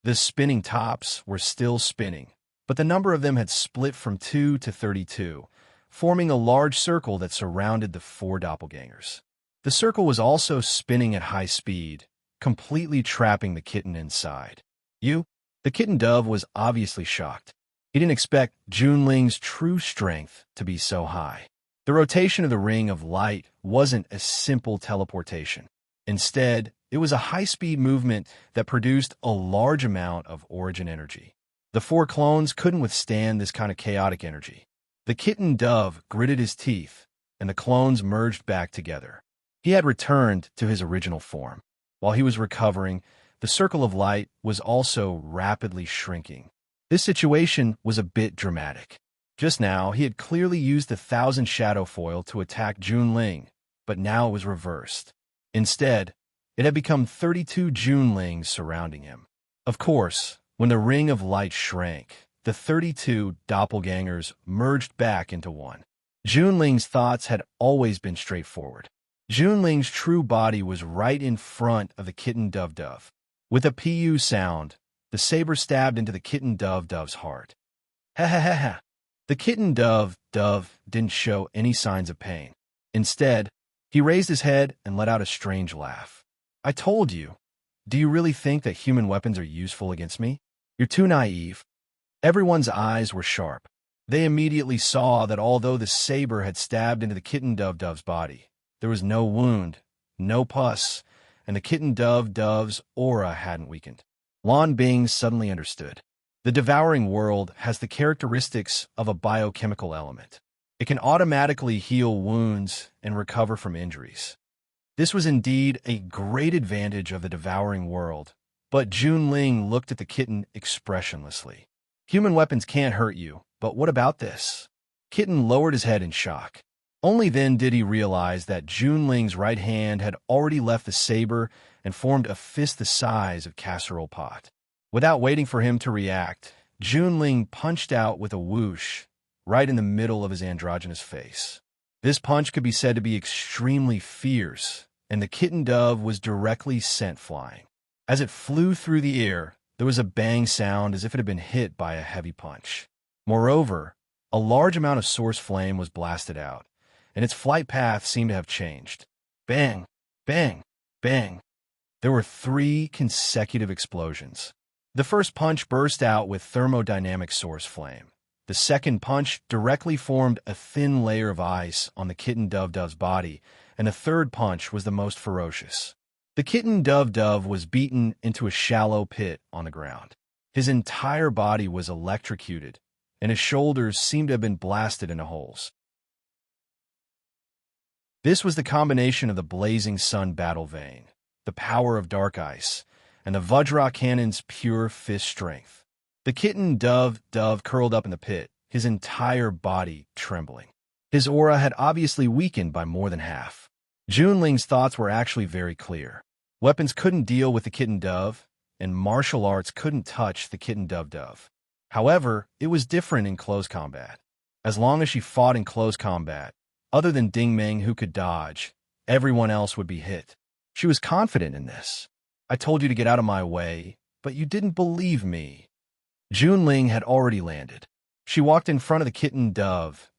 The spinning tops were still spinning, but the number of them had split from 2 to 32, forming a large circle that surrounded the four doppelgangers. The circle was also spinning at high speed, completely trapping the kitten inside. The kitten dove was obviously shocked. He didn't expect Junling's true strength to be so high. The rotation of the ring of light wasn't a simple teleportation. Instead, it was a high-speed movement that produced a large amount of origin energy. The four clones couldn't withstand this kind of chaotic energy. The kitten dove gritted his teeth, and the clones merged back together. He had returned to his original form. While he was recovering, the circle of light was also rapidly shrinking. This situation was a bit dramatic. Just now, he had clearly used the 1,000 shadow foil to attack Junling, but now it was reversed. Instead, it had become 32 Junlings surrounding him. Of course, when the ring of light shrank, the 32 doppelgangers merged back into one. Junling's thoughts had always been straightforward. Junling's true body was right in front of the kitten dove. With a pu sound, the saber stabbed into the kitten dove's heart. Ha ha ha ha. The kitten dove didn't show any signs of pain. Instead, he raised his head and let out a strange laugh. I told you. Do you really think that human weapons are useful against me? You're too naive. Everyone's eyes were sharp. They immediately saw that although the saber had stabbed into the kitten dove's body, there was no wound, no pus, and the kitten dove's aura hadn't weakened. Lan Bing suddenly understood. The devouring world has the characteristics of a biochemical element. It can automatically heal wounds and recover from injuries. This was indeed a great advantage of the devouring world, but Junling looked at the kitten expressionlessly. Human weapons can't hurt you, but what about this? Kitten lowered his head in shock. Only then did he realize that Junling's right hand had already left the saber and formed a fist the size of casserole pot. Without waiting for him to react, Junling punched out with a whoosh right in the middle of his androgynous face. This punch could be said to be extremely fierce, and the kitten dove was directly sent flying. As it flew through the air, there was a bang sound as if it had been hit by a heavy punch. Moreover, a large amount of source flame was blasted out, and its flight path seemed to have changed. Bang, bang, bang. There were 3 consecutive explosions. The first punch burst out with thermodynamic source flame. The second punch directly formed a thin layer of ice on the kitten dove's body, and the third punch was the most ferocious. The kitten dove was beaten into a shallow pit on the ground. His entire body was electrocuted, and his shoulders seemed to have been blasted into holes. This was the combination of the blazing sun battle vein, the power of dark ice, and the Vajra cannon's pure fist strength. The kitten dove curled up in the pit, his entire body trembling. His aura had obviously weakened by more than half. Junling's thoughts were actually very clear. Weapons couldn't deal with the kitten dove, and martial arts couldn't touch the kitten dove. However, it was different in close combat. As long as she fought in close combat, other than Ding Meng who could dodge, everyone else would be hit. She was confident in this. I told you to get out of my way, but you didn't believe me. Junling had already landed. She walked in front of the kitten dove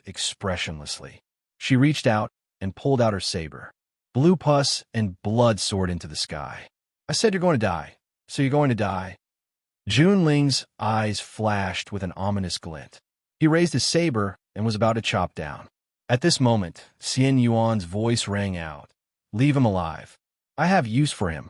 expressionlessly. She reached out and pulled out her saber. Blue pus and blood soared into the sky. I said you're going to die, so you're going to die. Junling's eyes flashed with an ominous glint. He raised his saber and was about to chop down. At this moment, Xian Yuan's voice rang out. Leave him alive. I have use for him.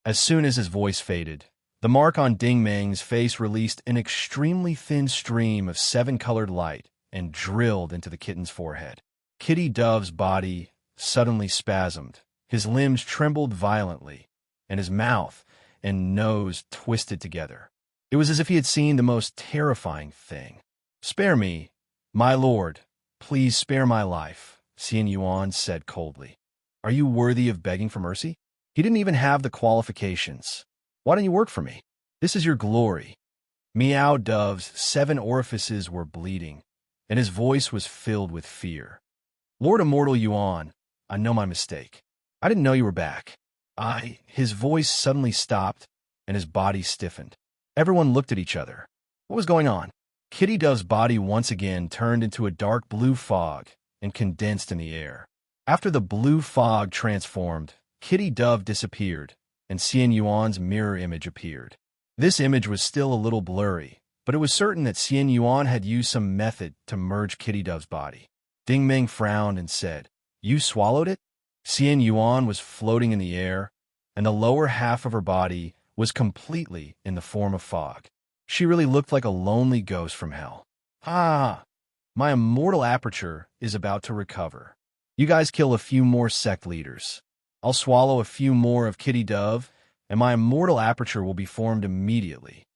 As soon as his voice faded, the mark on Ding Meng's face released an extremely thin stream of 7-colored light and drilled into the kitten's forehead. Kitty Dove's body suddenly spasmed, His limbs trembled violently, and his mouth and nose twisted together. It was as if he had seen the most terrifying thing. "Spare me, my lord. Please spare my life," Xian Yuan said coldly. "Are you worthy of begging for mercy?" He didn't even have the qualifications. "Why don't you work for me? This is your glory." Meow Dove's 7 orifices were bleeding, and his voice was filled with fear. "Lord Immortal Yuan, I know my mistake. I didn't know you were back." His voice suddenly stopped, and his body stiffened. Everyone looked at each other. What was going on? Kitty Dove's body once again turned into a dark blue fog and condensed in the air. After the blue fog transformed, Kitty Dove disappeared, and Xian Yuan's mirror image appeared. This image was still a little blurry, but it was certain that Xian Yuan had used some method to merge Kitty Dove's body. Ding Meng frowned and said, "You swallowed it?" Xian Yuan was floating in the air, and the lower half of her body was completely in the form of fog. She really looked like a lonely ghost from hell. My immortal aperture is about to recover. You guys kill a few more sect leaders. I'll swallow a few more of Kitty Dove, and my immortal aperture will be formed immediately."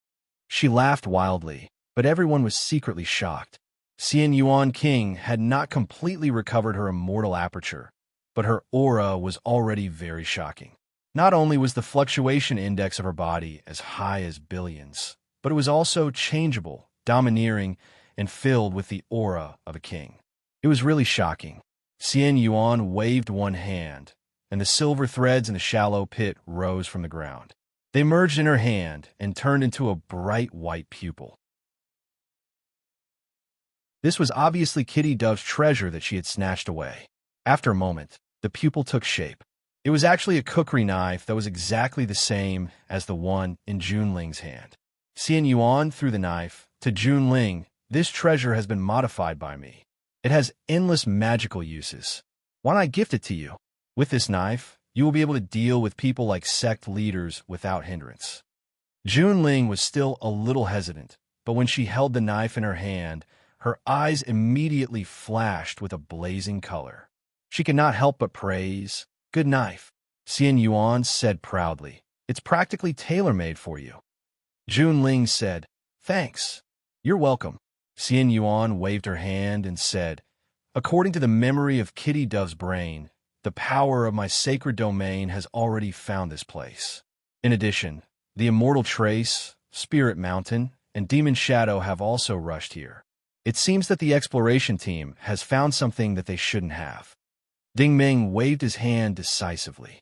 She laughed wildly, but everyone was secretly shocked. Xian Yuan King had not completely recovered her immortal aperture, but her aura was already very shocking. Not only was the fluctuation index of her body as high as billions, but it was also changeable, domineering, and filled with the aura of a king. It was really shocking. Xian Yuan waved one hand, and the silver threads in the shallow pit rose from the ground. They merged in her hand and turned into a bright white pupil. This was obviously Kitty Dove's treasure that she had snatched away. After a moment, the pupil took shape. It was actually a cookery knife that was exactly the same as the one in Junling's hand. Xian Yuan threw the knife to Junling. "This treasure has been modified by me. It has endless magical uses. Why not gift it to you? With this knife, you will be able to deal with people like sect leaders without hindrance." Junling was still a little hesitant, but when she held the knife in her hand, her eyes immediately flashed with a blazing color. She could not help but praise. "Good knife," Xian Yuan said proudly. "It's practically tailor-made for you." Junling said, "Thanks. You're welcome." Xian Yuan waved her hand and said, "According to the memory of Kitty Dove's brain, the power of my sacred domain has already found this place. In addition, the Immortal Trace, Spirit Mountain, and Demon Shadow have also rushed here. It seems that the exploration team has found something that they shouldn't have." Ding Meng waved his hand decisively.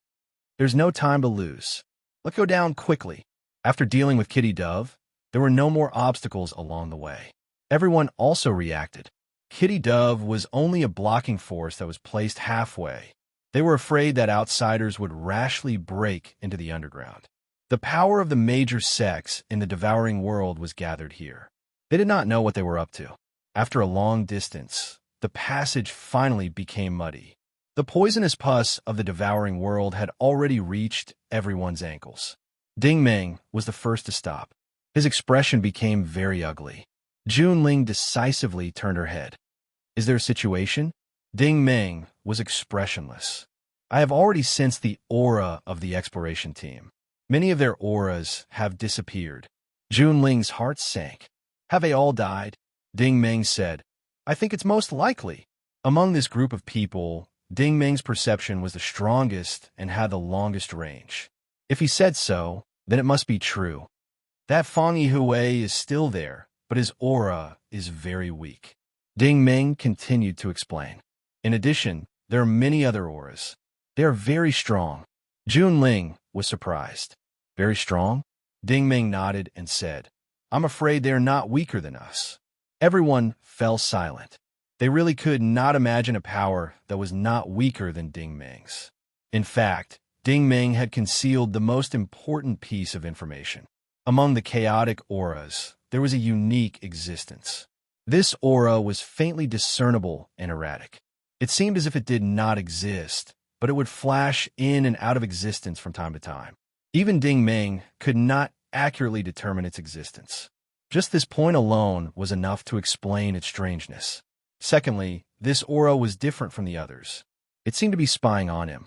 "There's no time to lose. Let's go down quickly." After dealing with Kitty Dove, there were no more obstacles along the way. Everyone also reacted. Kitty Dove was only a blocking force that was placed halfway. They were afraid that outsiders would rashly break into the underground. The power of the major sects in the devouring world was gathered here. They did not know what they were up to. After a long distance, the passage finally became muddy. The poisonous pus of the devouring world had already reached everyone's ankles. Ding Meng was the first to stop. His expression became very ugly. Junling decisively turned her head. "Is there a situation?" Ding Meng was expressionless. "I have already sensed the aura of the exploration team. Many of their auras have disappeared." Junling's heart sank. "Have they all died?" Ding Meng said, "I think it's most likely." Among this group of people, Ding Meng's perception was the strongest and had the longest range. If he said so, then it must be true. That Fang Yihui is still there, but his aura is very weak. Ding Meng continued to explain. "In addition, there are many other auras. They are very strong." Junling was surprised. "Very strong?" Ding Meng nodded and said, "I'm afraid they are not weaker than us." Everyone fell silent. They really could not imagine a power that was not weaker than Ding Meng's. In fact, Ding Meng had concealed the most important piece of information. Among the chaotic auras, there was a unique existence. This aura was faintly discernible and erratic. It seemed as if it did not exist, but it would flash in and out of existence from time to time. Even Ding Meng could not accurately determine its existence. Just this point alone was enough to explain its strangeness. Secondly, this aura was different from the others. It seemed to be spying on him.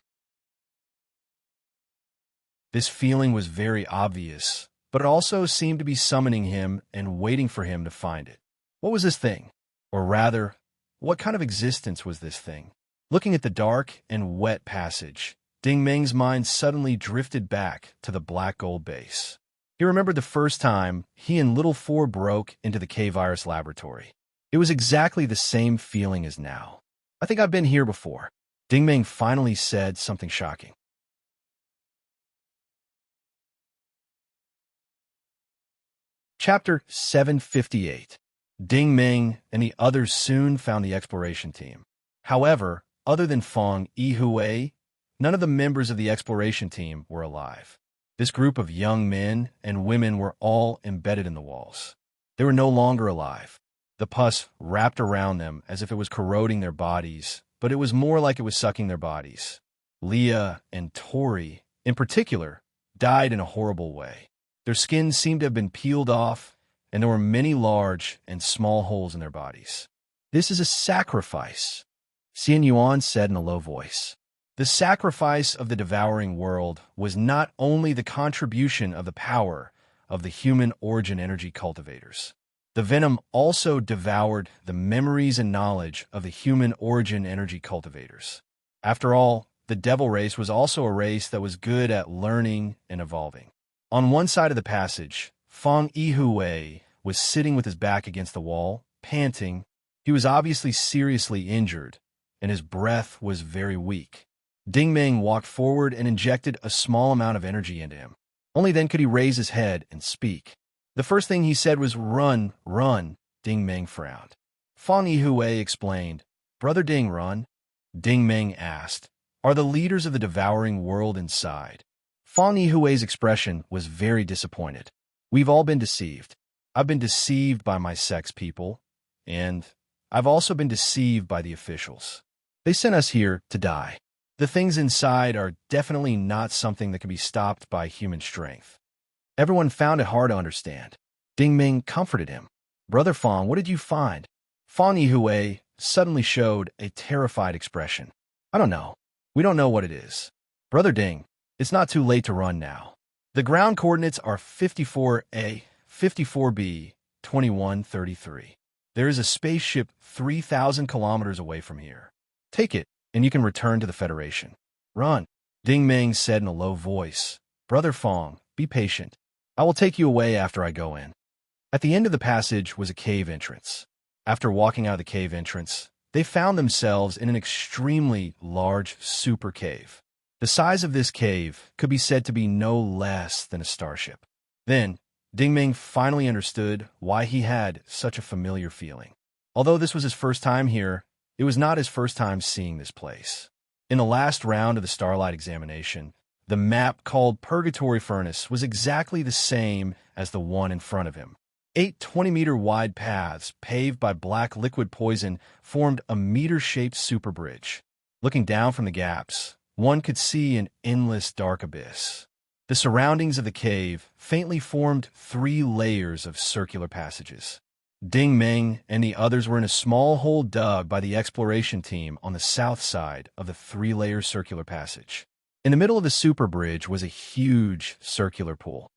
This feeling was very obvious, but it also seemed to be summoning him and waiting for him to find it. What was this thing? Or rather, what kind of existence was this thing? Looking at the dark and wet passage, Ding Meng's mind suddenly drifted back to the black gold base. He remembered the first time he and Little Four broke into the K-Virus laboratory. It was exactly the same feeling as now. I think I've been here before. Ding Meng finally said something shocking. Chapter 758. Ding Meng and the others soon found the exploration team. However, other than Feng Yihui, none of the members of the exploration team were alive. This group of young men and women were all embedded in the walls. They were no longer alive. The pus wrapped around them as if it was corroding their bodies, but it was more like it was sucking their bodies. Leah and Tori, in particular, died in a horrible way. Their skin seemed to have been peeled off, and there were many large and small holes in their bodies. "This is a sacrifice," Xian Yuan said in a low voice. The sacrifice of the devouring world was not only the contribution of the power of the human origin energy cultivators. The venom also devoured the memories and knowledge of the human origin energy cultivators. After all, the devil race was also a race that was good at learning and evolving. On one side of the passage, Feng Yihui was sitting with his back against the wall, panting. He was obviously seriously injured, and his breath was very weak. Ding Meng walked forward and injected a small amount of energy into him. Only then could he raise his head and speak. The first thing he said was, "Run, run." Ding Meng frowned. Feng Yihui explained, "Brother Ding, run." Ding Meng asked, "Are the leaders of the devouring world inside?" Feng Yihui's expression was very disappointed. "We've all been deceived. I've been deceived by my sex people, and I've also been deceived by the officials. They sent us here to die. The things inside are definitely not something that can be stopped by human strength." Everyone found it hard to understand. Ding Meng comforted him. "Brother Feng, what did you find?" Feng Yihui suddenly showed a terrified expression. "I don't know. We don't know what it is. Brother Ding, it's not too late to run now. The ground coordinates are 54A, 54B, 2133. There is a spaceship 3,000 kilometers away from here. Take it, and you can return to the Federation. Run." Ding Meng said in a low voice, "Brother Feng, be patient. I will take you away after I go in." At the end of the passage was a cave entrance. After walking out of the cave entrance, they found themselves in an extremely large super cave. The size of this cave could be said to be no less than a starship. Then, Ding Meng finally understood why he had such a familiar feeling. Although this was his first time here, it was not his first time seeing this place. In the last round of the Starlight examination, the map called Purgatory Furnace was exactly the same as the one in front of him. 8 20-meter-wide paths paved by black liquid poison formed a meter-shaped super bridge. Looking down from the gaps, one could see an endless dark abyss. The surroundings of the cave faintly formed 3 layers of circular passages. Ding Meng and the others were in a small hole dug by the exploration team on the south side of the 3-layer circular passage. In the middle of the super bridge was a huge circular pool.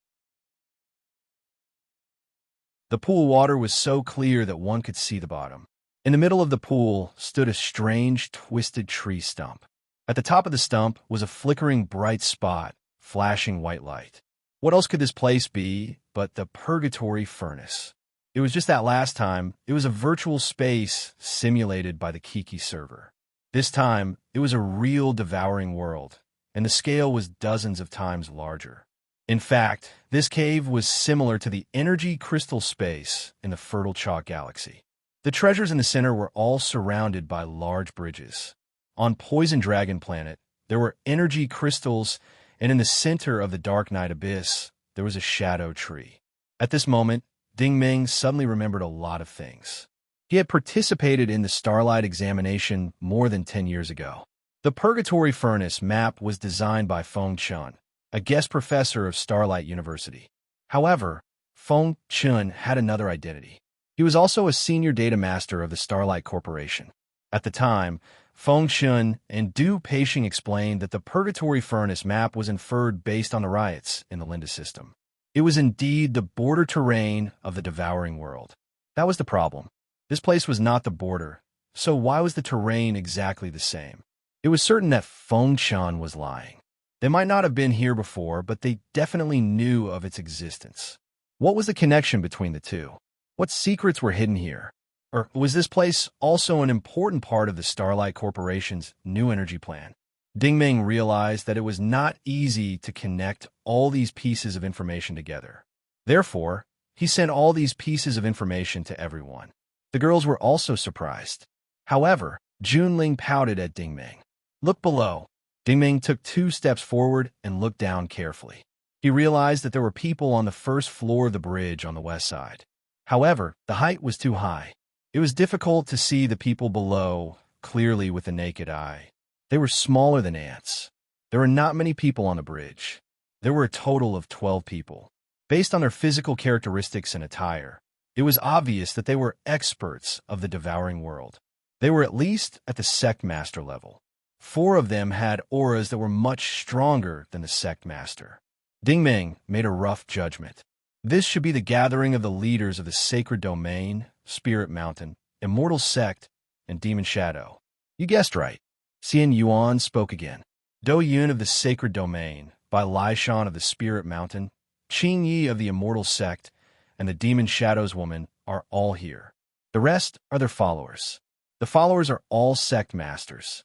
The pool water was so clear that one could see the bottom. In the middle of the pool stood a strange, twisted tree stump. At the top of the stump was a flickering bright spot, flashing white light. What else could this place be but the Purgatory Furnace? It was just that last time, it was a virtual space simulated by the Kiki server. This time, it was a real devouring world, and the scale was dozens of times larger. In fact, this cave was similar to the energy crystal space in the Fertile Chalk Galaxy. The treasures in the center were all surrounded by large bridges. On Poison Dragon Planet, there were energy crystals, and in the center of the Dark Night Abyss, there was a shadow tree. At this moment, Ding Meng suddenly remembered a lot of things. He had participated in the Starlight examination more than 10 years ago. The Purgatory Furnace map was designed by Feng Chun, a guest professor of Starlight University. However, Feng Chun had another identity. He was also a senior data master of the Starlight Corporation. At the time, Feng Shun and Du Peixing explained that the purgatory furnace map was inferred based on the riots in the Linda system. It was indeed the border terrain of the devouring world. That was the problem. This place was not the border, so why was the terrain exactly the same? It was certain that Feng Shun was lying. They might not have been here before, but they definitely knew of its existence. What was the connection between the two? What secrets were hidden here? Or was this place also an important part of the Starlight Corporation's new energy plan? Ding Ming realized that it was not easy to connect all these pieces of information together. Therefore, he sent all these pieces of information to everyone. The girls were also surprised. However, Junling pouted at Ding Ming. "Look below." Ding Ming took 2 steps forward and looked down carefully. He realized that there were people on the first floor of the bridge on the west side. However, the height was too high. It was difficult to see the people below clearly with the naked eye. They were smaller than ants. There were not many people on the bridge. There were a total of 12 people. Based on their physical characteristics and attire, it was obvious that they were experts of the devouring world. They were at least at the sect master level. 4 of them had auras that were much stronger than the sect master. Ding Ming made a rough judgment. This should be the gathering of the leaders of the Sacred Domain, Spirit Mountain, Immortal Sect, and Demon Shadow. You guessed right. Xian Yuan spoke again. Do Yun of the Sacred Domain, Bai Laishan of the Spirit Mountain, Qing Yi of the Immortal Sect, and the Demon Shadows woman are all here. The rest are their followers. The followers are all sect masters.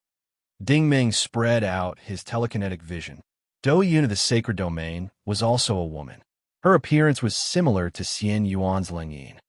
Ding Ming spread out his telekinetic vision. Do Yun of the Sacred Domain was also a woman. Her appearance was similar to Xian Yuan's Ling Yin.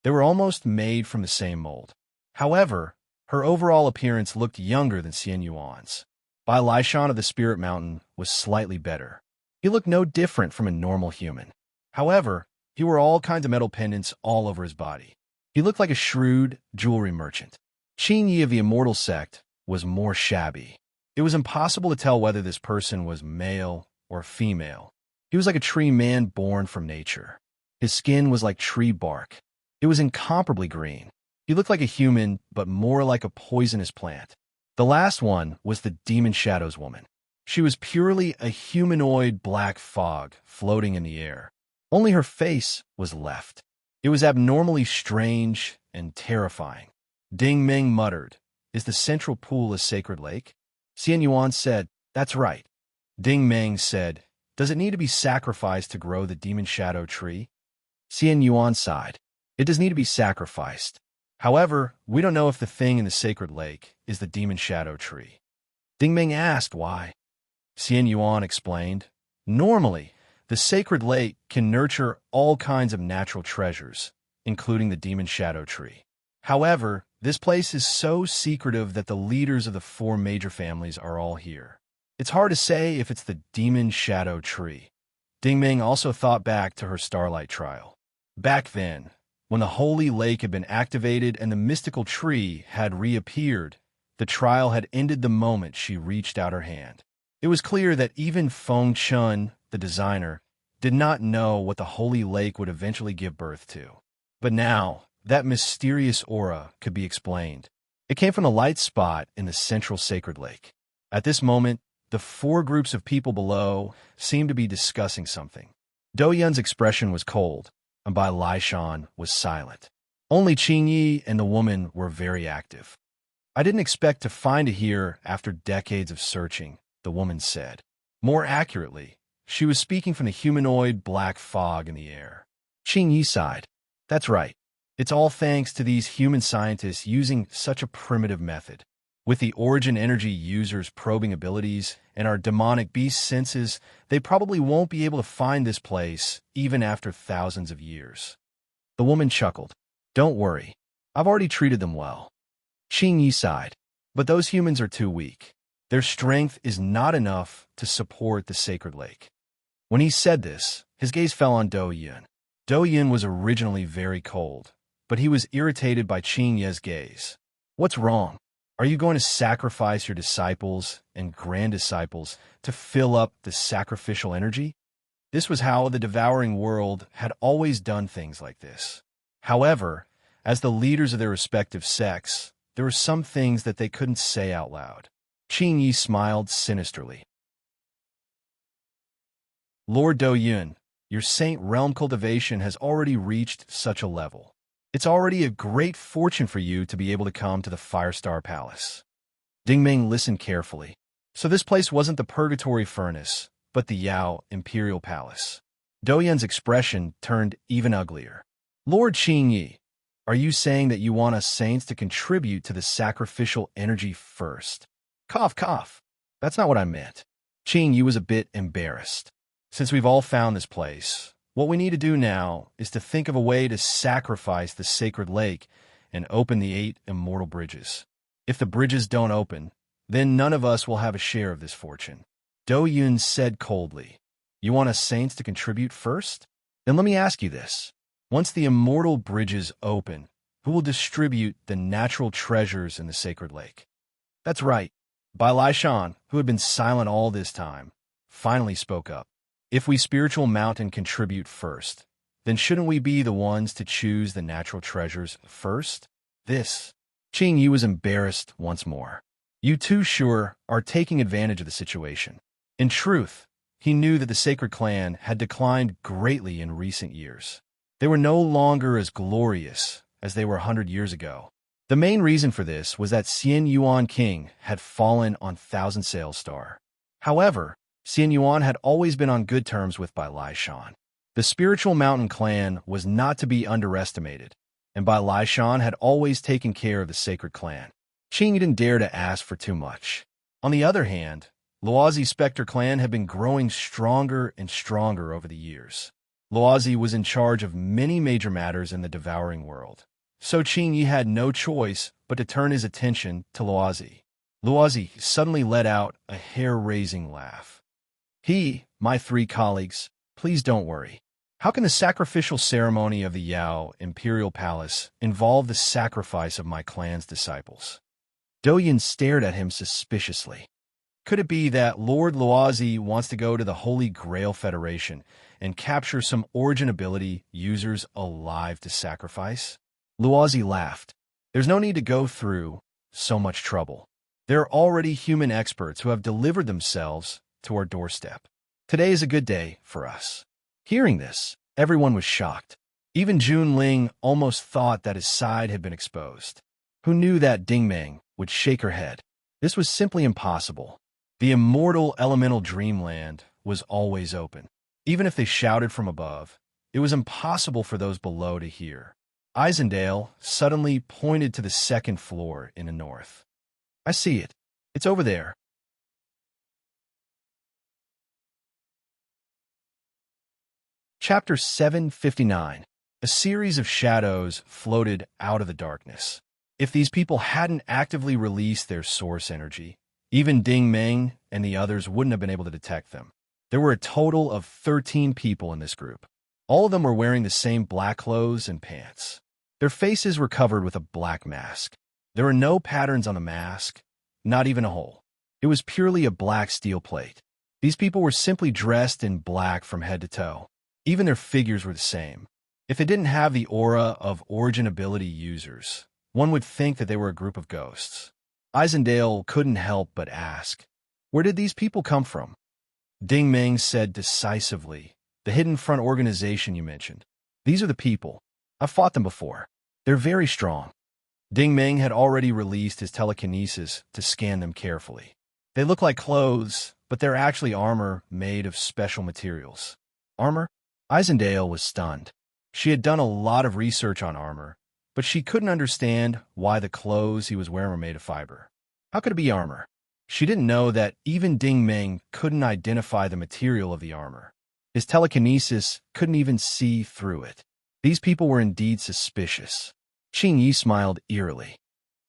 They were almost made from the same mold. However, her overall appearance looked younger than Xian Yuan's. Bai Laishan of the Spirit Mountain was slightly better. He looked no different from a normal human. However, he wore all kinds of metal pendants all over his body. He looked like a shrewd jewelry merchant. Qing Yi of the Immortal Sect was more shabby. It was impossible to tell whether this person was male or female. He was like a tree man born from nature. His skin was like tree bark. It was incomparably green. He looked like a human, but more like a poisonous plant. The last one was the Demon Shadows woman. She was purely a humanoid black fog floating in the air. Only her face was left. It was abnormally strange and terrifying. Ding Ming muttered, "Is the central pool a sacred lake?" Xian Yuan said, "That's right." Ding Ming said, "Does it need to be sacrificed to grow the Demon Shadow tree?" Xian Yuan sighed. "It does need to be sacrificed. However, we don't know if the thing in the sacred lake is the Demon Shadow tree." Ding Ming asked why. Xian Yuan explained, "Normally, the sacred lake can nurture all kinds of natural treasures, including the Demon Shadow tree. However, this place is so secretive that the leaders of the 4 major families are all here. It's hard to say if it's the Demon Shadow tree." Ding Ming also thought back to her Starlight trial. Back then, when the Holy Lake had been activated and the mystical tree had reappeared, the trial had ended the moment she reached out her hand. It was clear that even Feng Shun, the designer, did not know what the Holy Lake would eventually give birth to. But now, that mysterious aura could be explained. It came from the light spot in the central sacred lake. At this moment, the 4 groups of people below seemed to be discussing something. Do Yun's expression was cold, and Bai Laishan was silent. Only Qing Yi and the woman were very active. "I didn't expect to find it here after decades of searching," the woman said. More accurately, she was speaking from the humanoid black fog in the air. Qing Yi sighed. "That's right. It's all thanks to these human scientists using such a primitive method. With the origin energy users' probing abilities and our demonic beast senses, they probably won't be able to find this place even after thousands of years." The woman chuckled. "Don't worry. I've already treated them well." Qing Yi sighed. "But those humans are too weak. Their strength is not enough to support the sacred lake." When he said this, his gaze fell on Do Yun. Do Yun was originally very cold, but he was irritated by Qing Yi's gaze. "What's wrong? Are you going to sacrifice your disciples and grand-disciples to fill up the sacrificial energy?" This was how the devouring world had always done things like this. However, As the leaders of their respective sects, there were some things that they couldn't say out loud. Qing Yi smiled sinisterly. Lord Do Yun, your Saint Realm cultivation has already reached such a level. It's already a great fortune for you to be able to come to the Firestar Palace. Dingming listened carefully. So this place wasn't the Purgatory Furnace, but the Yao Imperial Palace. Do Yun's expression turned even uglier. Lord Qing Yi, are you saying that you want us saints to contribute to the sacrificial energy first? Cough, cough. That's not what I meant. Qing Yi was a bit embarrassed. Since we've all found this place, what we need to do now is to think of a way to sacrifice the sacred lake and open the 8 immortal bridges. If the bridges don't open, then none of us will have a share of this fortune. Do Yun said coldly, you want us saints to contribute first? Then let me ask you this. Once the immortal bridges open, who will distribute the natural treasures in the sacred lake? That's right. Bai Lai Shan, who had been silent all this time, finally spoke up. If we spiritual mountain contribute first, then shouldn't we be the ones to choose the natural treasures first? Qing Yi was embarrassed once more. You too sure are taking advantage of the situation. In truth, he knew that the sacred clan had declined greatly in recent years. They were no longer as glorious as they were 100 years ago. The main reason for this was that Xian Yuan King had fallen on Thousand Sail Star. However, Xian Yuan had always been on good terms with Bai Lai Shan. The spiritual mountain clan was not to be underestimated, and Bai Lai Shan had always taken care of the sacred clan. Qing didn't dare to ask for too much. On the other hand, Luozi Spectre clan had been growing stronger and stronger over the years. Luozi was in charge of many major matters in the devouring world, so Qing Yi had no choice but to turn his attention to Luozi. Luozi suddenly let out a hair-raising laugh. My 3 colleagues, please don't worry. How can the sacrificial ceremony of the Yao Imperial Palace involve the sacrifice of my clan's disciples? Do Yun stared at him suspiciously. Could it be that Lord Luozi wants to go to the Holy Grail Federation and capture some origin ability users alive to sacrifice? Luozi laughed. There's no need to go through so much trouble. There are already human experts who have delivered themselves to our doorstep. Today is a good day for us. Hearing this, everyone was shocked. Even Jun Ling almost thought that his side had been exposed. Who knew that Dingmeng would shake her head? This was simply impossible. The immortal elemental dreamland was always open. Even if they shouted from above, it was impossible for those below to hear. Isendale suddenly pointed to the 2nd floor in the north. I see it. It's over there. Chapter 759. A series of shadows floated out of the darkness. If these people hadn't actively released their source energy, even Ding Meng and the others wouldn't have been able to detect them. There were a total of 13 people in this group. All of them were wearing the same black clothes and pants. Their faces were covered with a black mask. There were no patterns on the mask, not even a hole. It was purely a black steel plate. These people were simply dressed in black from head to toe. Even their figures were the same. If they didn't have the aura of origin ability users, one would think that they were a group of ghosts. Isendale couldn't help but ask, where did these people come from? Ding Meng said decisively, the Hidden Front organization you mentioned. These are the people. I've fought them before. They're very strong. Ding Meng had already released his telekinesis to scan them carefully. They look like clothes, but they're actually armor made of special materials. Armor? Isendale was stunned. She had done a lot of research on armor, but she couldn't understand why the clothes he was wearing were made of fiber. How could it be armor? She didn't know that even Ding Meng couldn't identify the material of the armor. His telekinesis couldn't even see through it. These people were indeed suspicious. Qing Yi smiled eerily.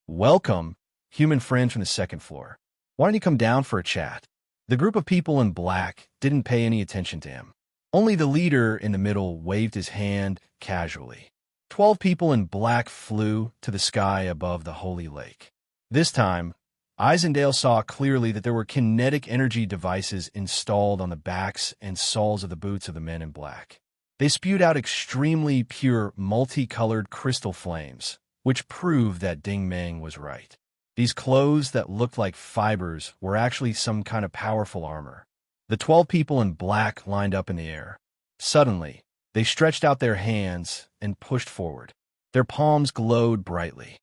Welcome, human friends from the 2nd floor. Why don't you come down for a chat? The group of people in black didn't pay any attention to him. Only the leader in the middle waved his hand casually. 12 people in black flew to the sky above the holy lake. This time, Isendale saw clearly that there were kinetic energy devices installed on the backs and soles of the boots of the men in black. They spewed out extremely pure, multicolored crystal flames, which proved that Ding Meng was right. These clothes that looked like fibers were actually some kind of powerful armor. The 12 people in black lined up in the air. Suddenly, they stretched out their hands and pushed forward. Their palms glowed brightly.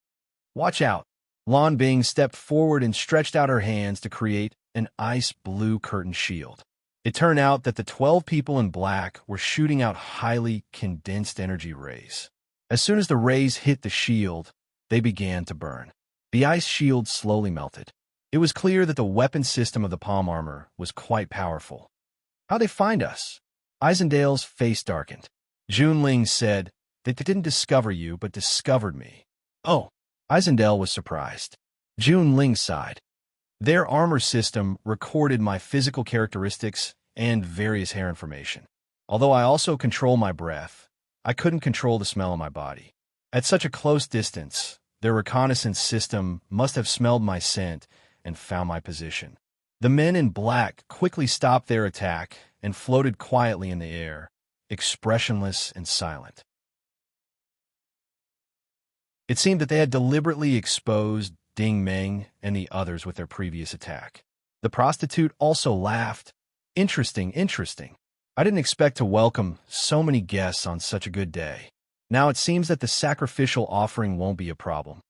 "Watch out!" Lan Bing stepped forward and stretched out her hands to create an ice-blue curtain shield. It turned out that the 12 people in black were shooting out highly condensed energy rays. As soon as the rays hit the shield, they began to burn. The ice shield slowly melted. It was clear that the weapon system of the palm armor was quite powerful. "How'd they find us?" Isendale's face darkened. Junling said that they didn't discover you, but discovered me. "Oh." Isendale was surprised. Junling sighed. "Their armor system recorded my physical characteristics and various hair information. Although I also control my breath, I couldn't control the smell of my body. At such a close distance, their reconnaissance system must have smelled my scent and found my position." The men in black quickly stopped their attack and floated quietly in the air, expressionless and silent. It seemed that they had deliberately exposed Ding Meng and the others with their previous attack. The prostitute also laughed. Interesting. I didn't expect to welcome so many guests on such a good day. Now it seems that the sacrificial offering won't be a problem."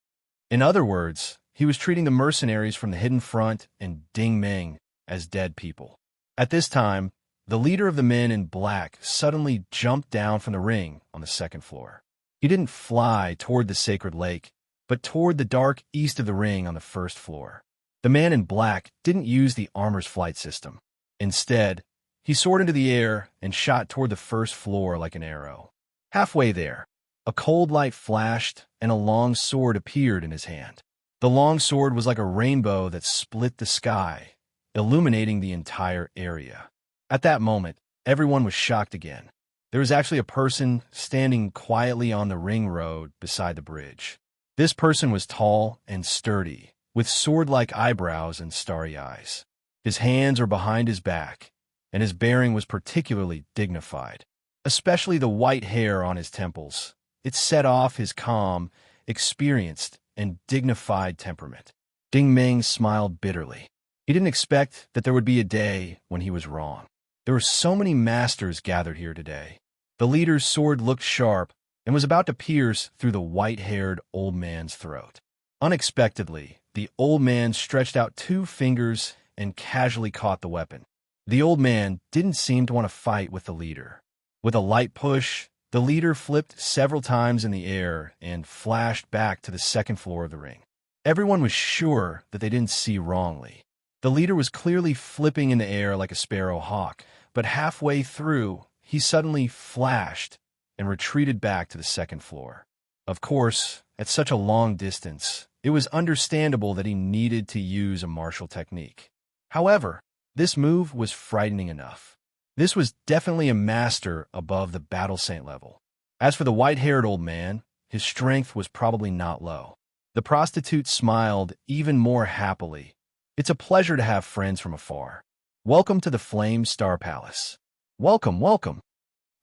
In other words, he was treating the mercenaries from the Hidden Front and Ding Meng as dead people. At this time, the leader of the men in black suddenly jumped down from the ring on the second floor. He didn't fly toward the sacred lake, but toward the dark east of the ring on the first floor. The man in black didn't use the armor's flight system. Instead, he soared into the air and shot toward the first floor like an arrow. Halfway there, a cold light flashed and a long sword appeared in his hand. The long sword was like a rainbow that split the sky, illuminating the entire area. At that moment, everyone was shocked again. There was actually a person standing quietly on the ring road beside the bridge. This person was tall and sturdy, with sword-like eyebrows and starry eyes. His hands were behind his back, and his bearing was particularly dignified, especially the white hair on his temples. It set off his calm, experienced, and dignified temperament. Ding Meng smiled bitterly. He didn't expect that there would be a day when he was wrong. There were so many masters gathered here today. The leader's sword looked sharp and was about to pierce through the white-haired old man's throat. Unexpectedly, the old man stretched out 2 fingers and casually caught the weapon. The old man didn't seem to want to fight with the leader. With a light push, the leader flipped several times in the air and flashed back to the second floor of the ring. Everyone was sure that they didn't see wrongly. The leader was clearly flipping in the air like a sparrow hawk, but halfway through, he suddenly flashed and retreated back to the second floor. Of course, at such a long distance, it was understandable that he needed to use a martial technique. However, this move was frightening enough. This was definitely a master above the battle saint level. As for the white-haired old man, his strength was probably not low. The prostitute smiled even more happily. "It's a pleasure to have friends from afar. Welcome to the Flame Star Palace." Welcome.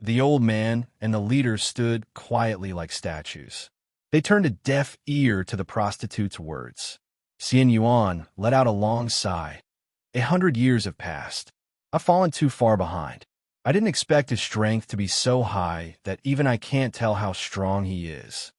The old man and the leader stood quietly like statues. They turned a deaf ear to the prostitute's words. Xian Yuan let out a long sigh. 100 years have passed. I've fallen too far behind. I didn't expect his strength to be so high that even I can't tell how strong he is.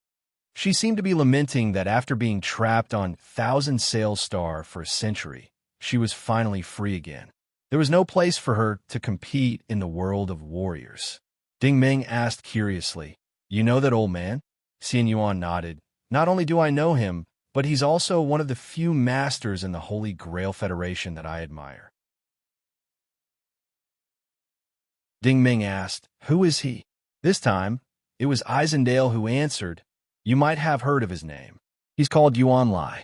She seemed to be lamenting that after being trapped on Thousand Sail Star for a century, she was finally free again. There was no place for her to compete in the world of warriors. Ding Meng asked curiously, "You know that old man?" Xian Yuan nodded. "Not only do I know him, but he's also one of the few masters in the Holy Grail Federation that I admire." Ding Meng asked, "Who is he?" This time, it was Isendale who answered. "You might have heard of his name. He's called Yuan Lai."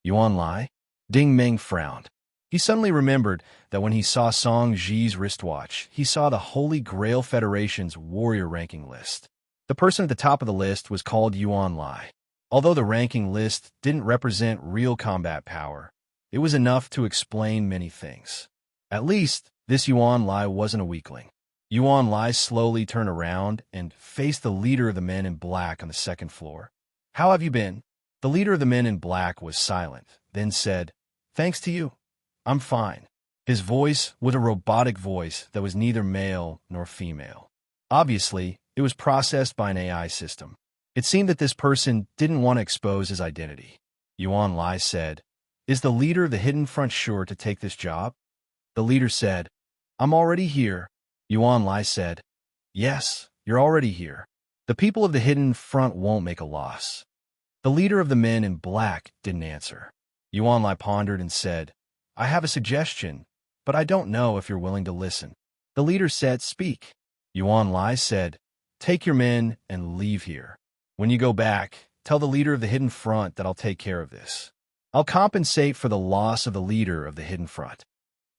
Yuan Lai? Ding Meng frowned. He suddenly remembered that when he saw Song Ji's wristwatch, he saw the Holy Grail Federation's warrior ranking list. The person at the top of the list was called Yuan Lai. Although the ranking list didn't represent real combat power, it was enough to explain many things. At least, this Yuan Lai wasn't a weakling. Yuan Lai slowly turned around and faced the leader of the men in black on the second floor. How have you been? The leader of the men in black was silent, then said, Thanks to you. I'm fine. His voice was a robotic voice that was neither male nor female. Obviously, it was processed by an AI system. It seemed that this person didn't want to expose his identity. Yuan Lai said, Is the leader of the Hidden Front sure to take this job? The leader said, I'm already here. Yuan Lai said, Yes, you're already here. The people of the Hidden Front won't make a loss. The leader of the men in black didn't answer. Yuan Lai pondered and said, I have a suggestion, but I don't know if you're willing to listen. The leader said, Speak. Yuan Lai said, Take your men and leave here. When you go back, tell the leader of the Hidden Front that I'll take care of this. I'll compensate for the loss of the leader of the Hidden Front.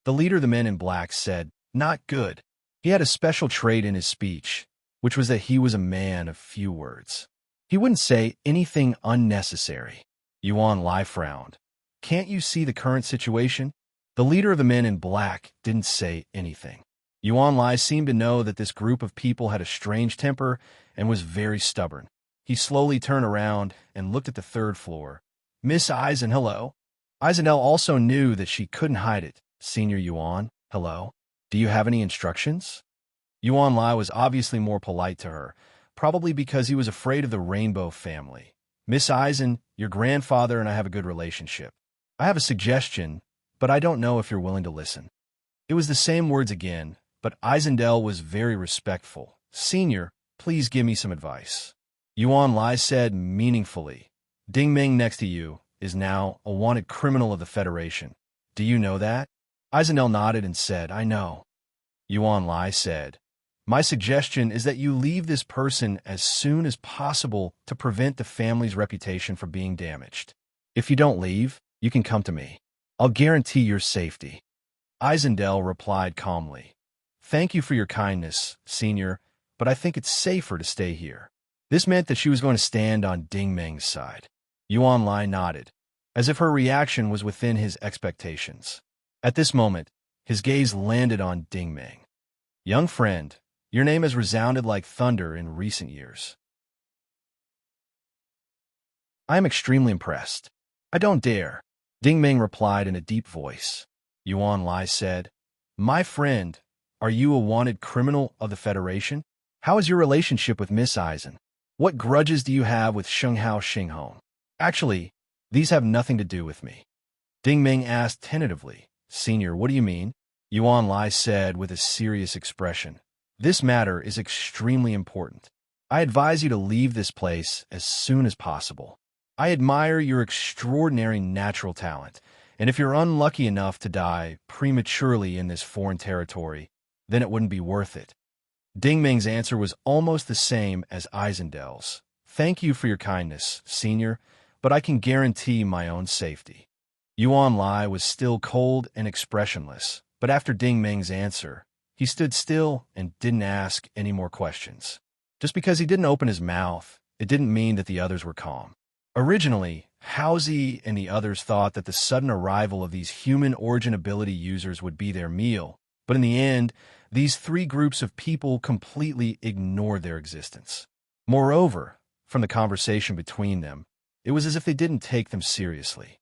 The leader of the men in black said, Not good. He had a special trait in his speech, which was that he was a man of few words. He wouldn't say anything unnecessary. Yuan Lai frowned. Can't you see the current situation? The leader of the men in black didn't say anything. Yuan Lai seemed to know that this group of people had a strange temper and was very stubborn. He slowly turned around and looked at the third floor. Miss Eisen, hello. Eisendel also knew that she couldn't hide it. Senior Yuan, hello. Do you have any instructions? Yuan Lai was obviously more polite to her, probably because he was afraid of the Rainbow family. Miss Eisen, your grandfather and I have a good relationship. I have a suggestion, but I don't know if you're willing to listen. It was the same words again, but Eisendel was very respectful. Senior, please give me some advice. Yuan Lai said meaningfully, Ding Ming next to you is now a wanted criminal of the Federation. Do you know that? Eisendel nodded and said, I know. Yuan Lai said, My suggestion is that you leave this person as soon as possible to prevent the family's reputation from being damaged. If you don't leave, you can come to me. I'll guarantee your safety. Eisendel replied calmly, Thank you for your kindness, Senior, but I think it's safer to stay here. This meant that she was going to stand on Ding Meng's side. Yuan Lai nodded, as if her reaction was within his expectations. At this moment, his gaze landed on Ding Meng. Young friend, your name has resounded like thunder in recent years. I am extremely impressed. I don't dare. Ding Meng replied in a deep voice. Yuan Lai said, My friend, are you a wanted criminal of the Federation? How is your relationship with Miss Eisen? What grudges do you have with Shenghao Xinghong? Actually, these have nothing to do with me. Ding Meng asked tentatively, Senior, what do you mean? Yuan Lai said with a serious expression, This matter is extremely important. I advise you to leave this place as soon as possible. I admire your extraordinary natural talent, and if you're unlucky enough to die prematurely in this foreign territory, then it wouldn't be worth it. Ding Meng's answer was almost the same as Eisendel's. Thank you for your kindness, Senior, but I can guarantee my own safety. Yuan Lai was still cold and expressionless, but after Ding Meng's answer, he stood still and didn't ask any more questions. Just because he didn't open his mouth, it didn't mean that the others were calm. Originally, Housie and the others thought that the sudden arrival of these human origin ability users would be their meal, but in the end, these three groups of people completely ignored their existence. Moreover, from the conversation between them, it was as if they didn't take them seriously.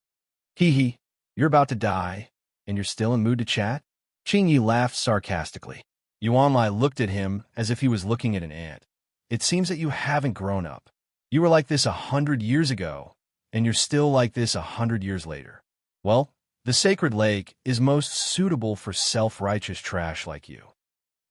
Hee, you're about to die, and you're still in mood to chat? Qing Yi laughed sarcastically. Yuan Lai looked at him as if he was looking at an ant. It seems that you haven't grown up. You were like this 100 years ago, and you're still like this 100 years later. Well, the sacred lake is most suitable for self-righteous trash like you.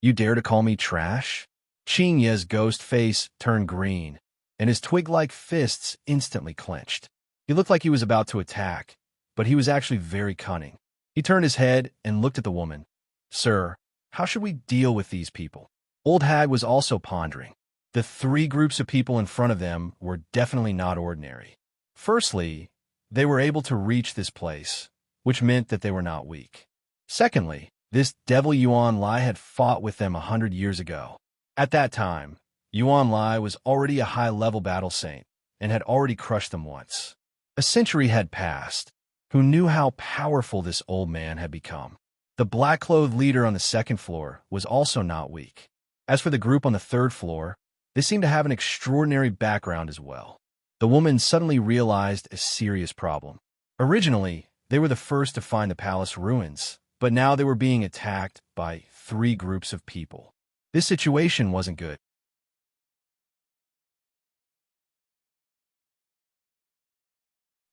You dare to call me trash? Qing Ye's ghost face turned green, and his twig-like fists instantly clenched. He looked like he was about to attack, but he was actually very cunning. He turned his head and looked at the woman. Sir, how should we deal with these people? Old Hag was also pondering. The three groups of people in front of them were definitely not ordinary. Firstly, they were able to reach this place, which meant that they were not weak. Secondly, this devil Yuan Lai had fought with them 100 years ago. At that time, Yuan Lai was already a high-level battle saint and had already crushed them once. A century had passed. Who knew how powerful this old man had become? The black-clothed leader on the second floor was also not weak. As for the group on the third floor, they seemed to have an extraordinary background as well. The woman suddenly realized a serious problem. Originally, they were the first to find the palace ruins, but now they were being attacked by 3 groups of people. This situation wasn't good.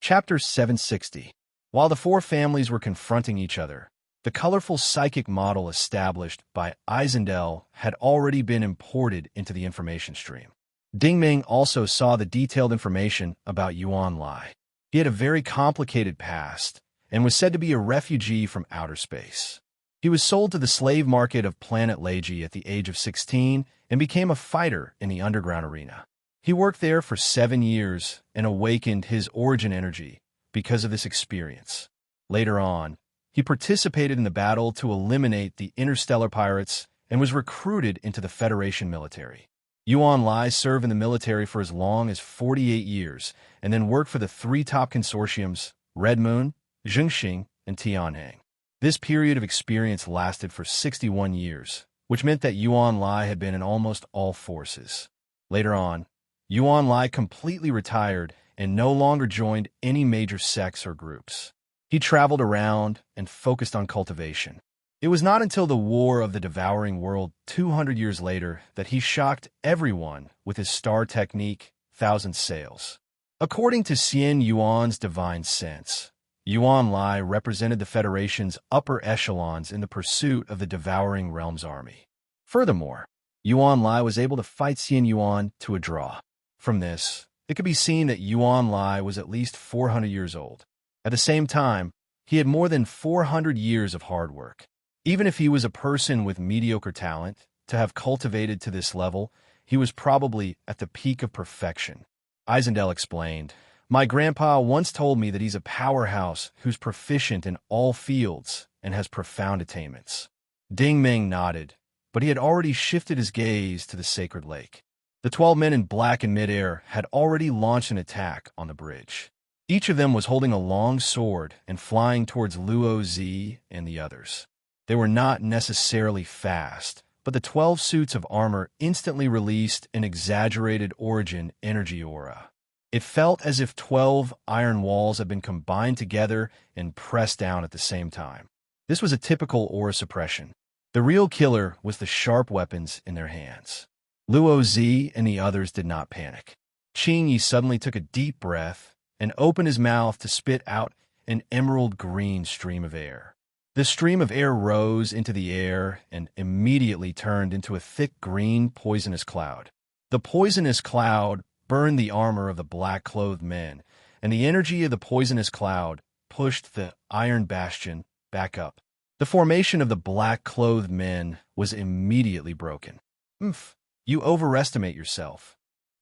Chapter 760. While the 4 families were confronting each other, the colorful psychic model established by Eisendel had already been imported into the information stream. Ding Ming also saw the detailed information about Yuan Lai. He had a very complicated past and was said to be a refugee from outer space. He was sold to the slave market of planet Leiji at the age of 16 and became a fighter in the underground arena. He worked there for 7 years and awakened his origin energy because of this experience. Later on, he participated in the battle to eliminate the interstellar pirates and was recruited into the Federation military. Yuan Lai served in the military for as long as 48 years and then worked for the 3 top consortiums, Red Moon, Zhengxing, and Tianheng. This period of experience lasted for 61 years, which meant that Yuan Lai had been in almost all forces. Later on, Yuan Lai completely retired and no longer joined any major sects or groups. He traveled around and focused on cultivation. It was not until the War of the Devouring World 200 years later that he shocked everyone with his star technique, Thousand Sails. According to Xian Yuan's divine sense, Yuan Lai represented the Federation's upper echelons in the pursuit of the Devouring Realms army. Furthermore, Yuan Lai was able to fight Xian Yuan to a draw. From this, it could be seen that Yuan Lai was at least 400 years old. At the same time, he had more than 400 years of hard work. Even if he was a person with mediocre talent, to have cultivated to this level, he was probably at the peak of perfection. Eisendel explained, "My grandpa once told me that he's a powerhouse who's proficient in all fields and has profound attainments." Ding Ming nodded, but he had already shifted his gaze to the sacred lake. The 12 men in black in midair had already launched an attack on the bridge. Each of them was holding a long sword and flying towards Luo Zi and the others. They were not necessarily fast, but the 12 suits of armor instantly released an exaggerated origin energy aura. It felt as if 12 iron walls had been combined together and pressed down at the same time. This was a typical aura suppression. The real killer was the sharp weapons in their hands. Luo Zi and the others did not panic. Qing Yi suddenly took a deep breath and opened his mouth to spit out an emerald green stream of air. The stream of air rose into the air and immediately turned into a thick green poisonous cloud. The poisonous cloud burned the armor of the black-clothed men, and the energy of the poisonous cloud pushed the iron bastion back up. The formation of the black-clothed men was immediately broken. "Oomph, you overestimate yourself."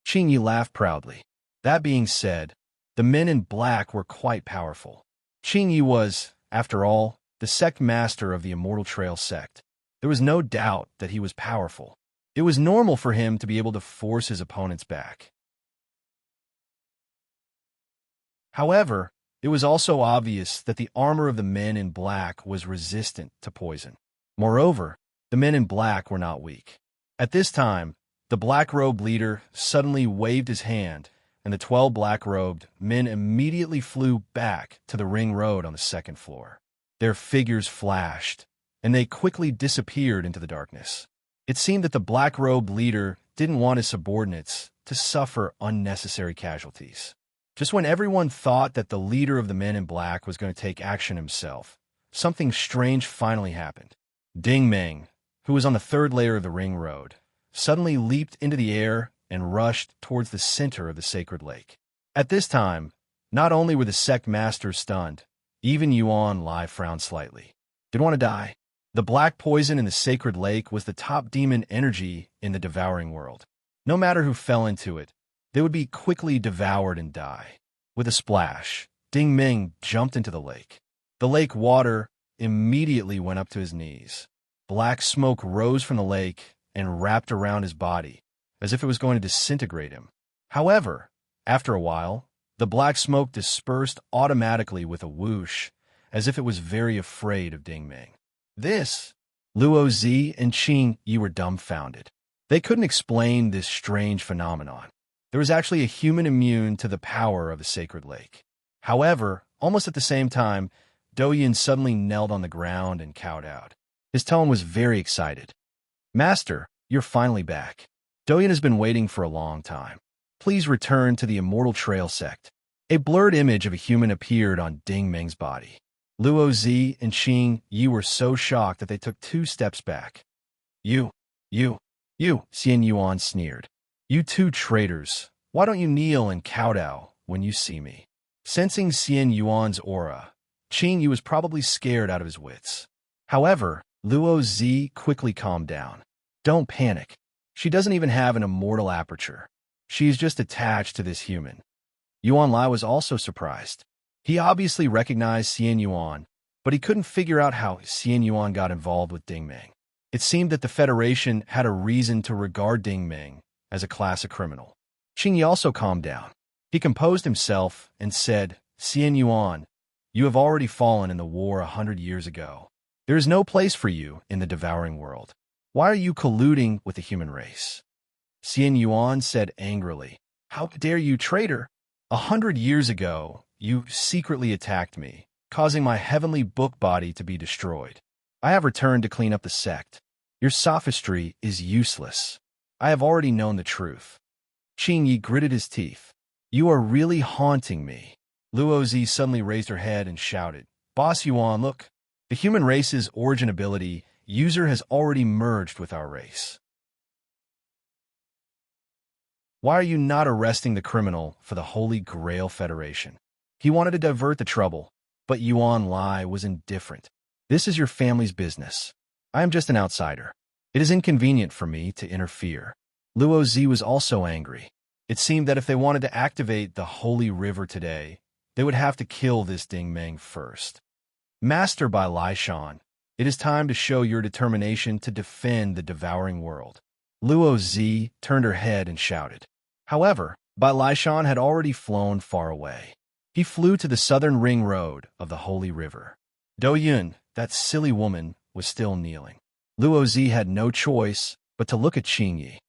Qing Yi laughed proudly. That being said, the men in black were quite powerful. Qing Yi was, after all, the sect master of the Immortal Trail sect. There was no doubt that he was powerful. It was normal for him to be able to force his opponents back. However, it was also obvious that the armor of the men in black was resistant to poison. Moreover, the men in black were not weak. At this time, the black-robed leader suddenly waved his hand, and the 12 black-robed men immediately flew back to the ring road on the second floor. Their figures flashed, and they quickly disappeared into the darkness. It seemed that the black-robed leader didn't want his subordinates to suffer unnecessary casualties. Just when everyone thought that the leader of the men in black was going to take action himself, something strange finally happened. Ding Ming, who was on the 3rd layer of the ring road, suddenly leaped into the air and rushed towards the center of the sacred lake. At this time, not only were the sect masters stunned, even Yuan Lai frowned slightly. Didn't want to die. The black poison in the sacred lake was the top demon energy in the devouring world. No matter who fell into it, they would be quickly devoured and die. With a splash, Ding Ming jumped into the lake. The lake water immediately went up to his knees. Black smoke rose from the lake and wrapped around his body, as if it was going to disintegrate him. However, after a while, the black smoke dispersed automatically with a whoosh, as if it was very afraid of Ding Ming. This, Luo Zi and Qing Yi were dumbfounded. They couldn't explain this strange phenomenon. There was actually a human immune to the power of a sacred lake. However, almost at the same time, Douyin suddenly knelt on the ground and cowed out. His tone was very excited. Master, you're finally back. Douyin has been waiting for a long time. Please return to the Immortal Trail sect. A blurred image of a human appeared on Ding Meng's body. Luo Zi and Qing Yi were so shocked that they took 2 steps back. You, Xian Yuan sneered. You 2 traitors, why don't you kneel and kowtow when you see me? Sensing Xian Yuan's aura, Qing Yi was probably scared out of his wits. However, Luo Zi quickly calmed down. Don't panic. She doesn't even have an immortal aperture. She is just attached to this human. Yuan Lai was also surprised. He obviously recognized Xian Yuan, but he couldn't figure out how Xian Yuan got involved with Ding Meng. It seemed that the Federation had a reason to regard Ding Meng as a class of criminal. Qing Yi also calmed down. He composed himself and said, Xian Yuan, you have already fallen in the war 100 years ago. There is no place for you in the devouring world. Why are you colluding with the human race? Xian Yuan said angrily, How dare you, traitor? 100 years ago, you secretly attacked me, causing my heavenly book body to be destroyed. I have returned to clean up the sect. Your sophistry is useless. I have already known the truth. Qing Yi gritted his teeth. You are really haunting me. Luo Zi suddenly raised her head and shouted, Boss Yuan, look. The human race's origin ability user has already merged with our race. Why are you not arresting the criminal for the Holy Grail Federation? He wanted to divert the trouble, but Yuan Lai was indifferent. This is your family's business. I am just an outsider. It is inconvenient for me to interfere. Luo Zi was also angry. It seemed that if they wanted to activate the Holy River today, they would have to kill this Ding Meng first. Master Bai Lai Shan, it is time to show your determination to defend the devouring world. Luo Zi turned her head and shouted. However, Bai Lai Shan had already flown far away. He flew to the southern ring road of the Holy River. Douyin, that silly woman, was still kneeling. Luo Zi had no choice but to look at Qing Yi.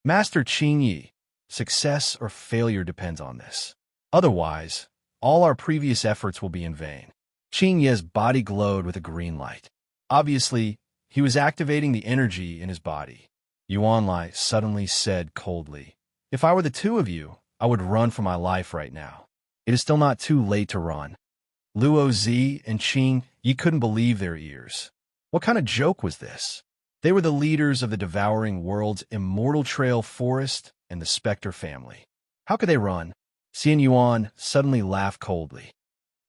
Master Qing Yi, success or failure depends on this. Otherwise, all our previous efforts will be in vain. Qing Yi's body glowed with a green light. Obviously, he was activating the energy in his body. Yuan Lai suddenly said coldly, If I were the 2 of you, I would run for my life right now. It is still not too late to run. Luo Zi and Qing Yi couldn't believe their ears. What kind of joke was this? They were the leaders of the devouring world's Immortal Trail Forest and the Spectre family. How could they run? Xian Yuan suddenly laughed coldly.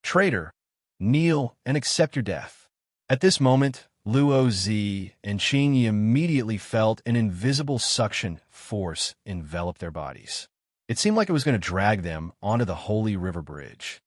Traitor, kneel and accept your death. At this moment, Luo Zi and Qing Yi immediately felt an invisible suction force envelop their bodies. It seemed like it was going to drag them onto the Holy River Bridge.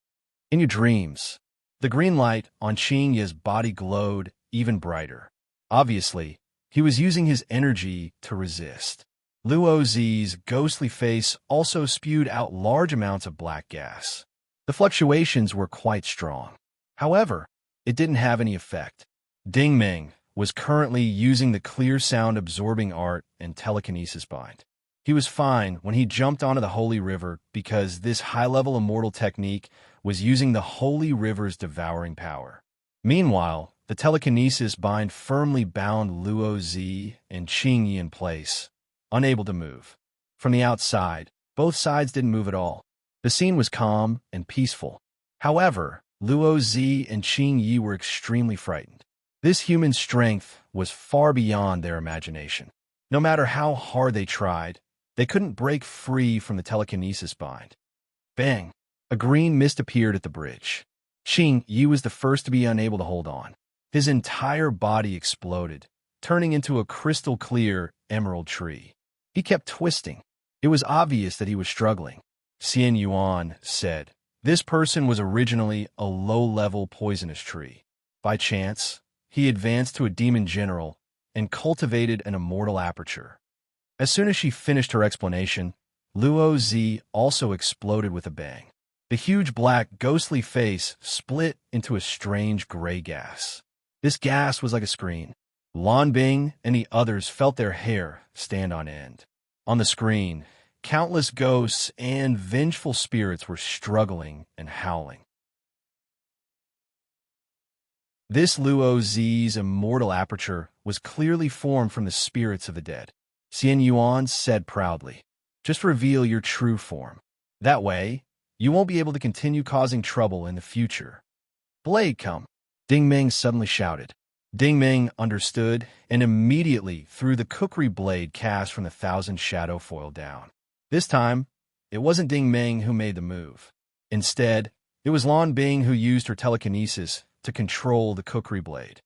In your dreams, the green light on Qing Yi's body glowed even brighter. Obviously, he was using his energy to resist. Luo Zi's ghostly face also spewed out large amounts of black gas. The fluctuations were quite strong. However, it didn't have any effect. Ding Meng was currently using the clear sound absorbing art and telekinesis bind. He was fine when he jumped onto the Holy River because this high-level immortal technique was using the Holy River's devouring power. Meanwhile, the telekinesis bind firmly bound Luo Zi and Qing Yi in place, unable to move. From the outside, both sides didn't move at all. The scene was calm and peaceful. However, Luo Zi and Qing Yi were extremely frightened. This human strength was far beyond their imagination. No matter how hard they tried, they couldn't break free from the telekinesis bind. Bang! A green mist appeared at the bridge. Qing Yi was the first to be unable to hold on. His entire body exploded, turning into a crystal-clear emerald tree. He kept twisting. It was obvious that he was struggling. Xian Yuan said, This person was originally a low-level poisonous tree. By chance, he advanced to a demon general and cultivated an immortal aperture. As soon as she finished her explanation, Luo Zi also exploded with a bang. The huge black, ghostly face split into a strange gray gas. This gas was like a screen. Lan Bing and the others felt their hair stand on end. On the screen, countless ghosts and vengeful spirits were struggling and howling. This Luo Z's immortal aperture was clearly formed from the spirits of the dead. Xian Yuan said proudly, "Just reveal your true form. That way, you won't be able to continue causing trouble in the future." "Blade, come!" Ding Ming suddenly shouted. Ding Ming understood and immediately threw the kukri blade cast from the thousand shadow foil down. This time, it wasn't Ding Ming who made the move. Instead, it was Lan Bing who used her telekinesis to control the kukri blade.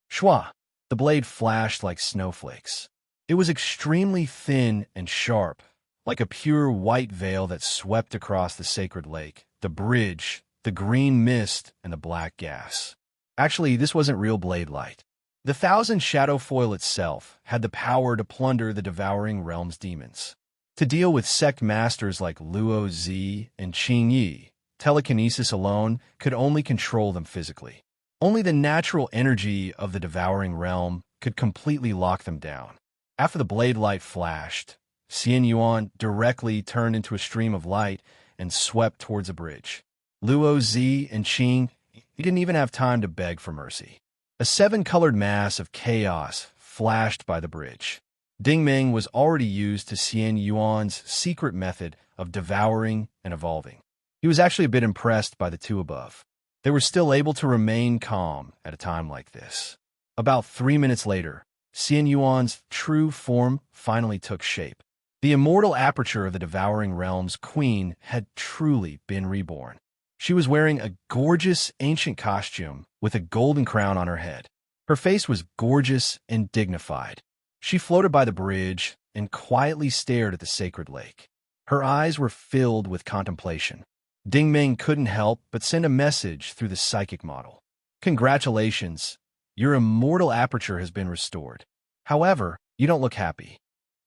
Shwa! The blade flashed like snowflakes. It was extremely thin and sharp, like a pure white veil that swept across the sacred lake, the bridge, the green mist, and the black gas. Actually, this wasn't real blade light. The thousand shadow foil itself had the power to plunder the devouring realm's demons. To deal with sect masters like Luo Zi and Qing Yi, telekinesis alone could only control them physically. Only the natural energy of the devouring realm could completely lock them down. After the blade light flashed, Xian Yuan directly turned into a stream of light and swept towards a bridge. Luo Zi and Qing, he didn't even have time to beg for mercy. A seven-colored mass of chaos flashed by the bridge. Ding Ming was already used to Xian Yuan's secret method of devouring and evolving. He was actually a bit impressed by the two above. They were still able to remain calm at a time like this. About 3 minutes later, Xian Yuan's true form finally took shape. The immortal aperture of the devouring realm's queen had truly been reborn. She was wearing a gorgeous ancient costume with a golden crown on her head. Her face was gorgeous and dignified. She floated by the bridge and quietly stared at the sacred lake. Her eyes were filled with contemplation. Ding Ming couldn't help but send a message through the psychic model. "Congratulations, your immortal aperture has been restored. However, you don't look happy."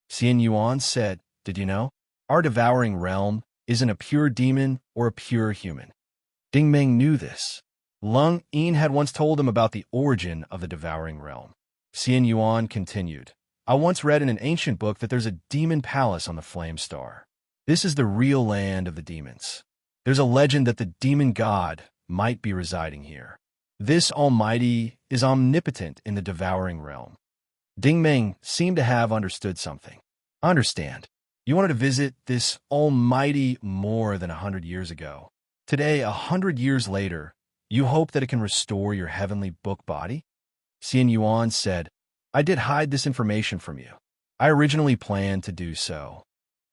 Xian Yuan said, "Did you know? Our devouring realm isn't a pure demon or a pure human." Ding Ming knew this. Lung Yin had once told him about the origin of the devouring realm. Xian Yuan continued, "I once read in an ancient book that there's a demon palace on the Flame Star. This is the real land of the demons. There's a legend that the demon god might be residing here. This Almighty is omnipotent in the devouring realm." Ding Ming seemed to have understood something. "I understand. You wanted to visit this Almighty more than 100 years ago. Today, 100 years later, you hope that it can restore your heavenly book body?" Xian Yuan said, "I did hide this information from you. I originally planned to do so."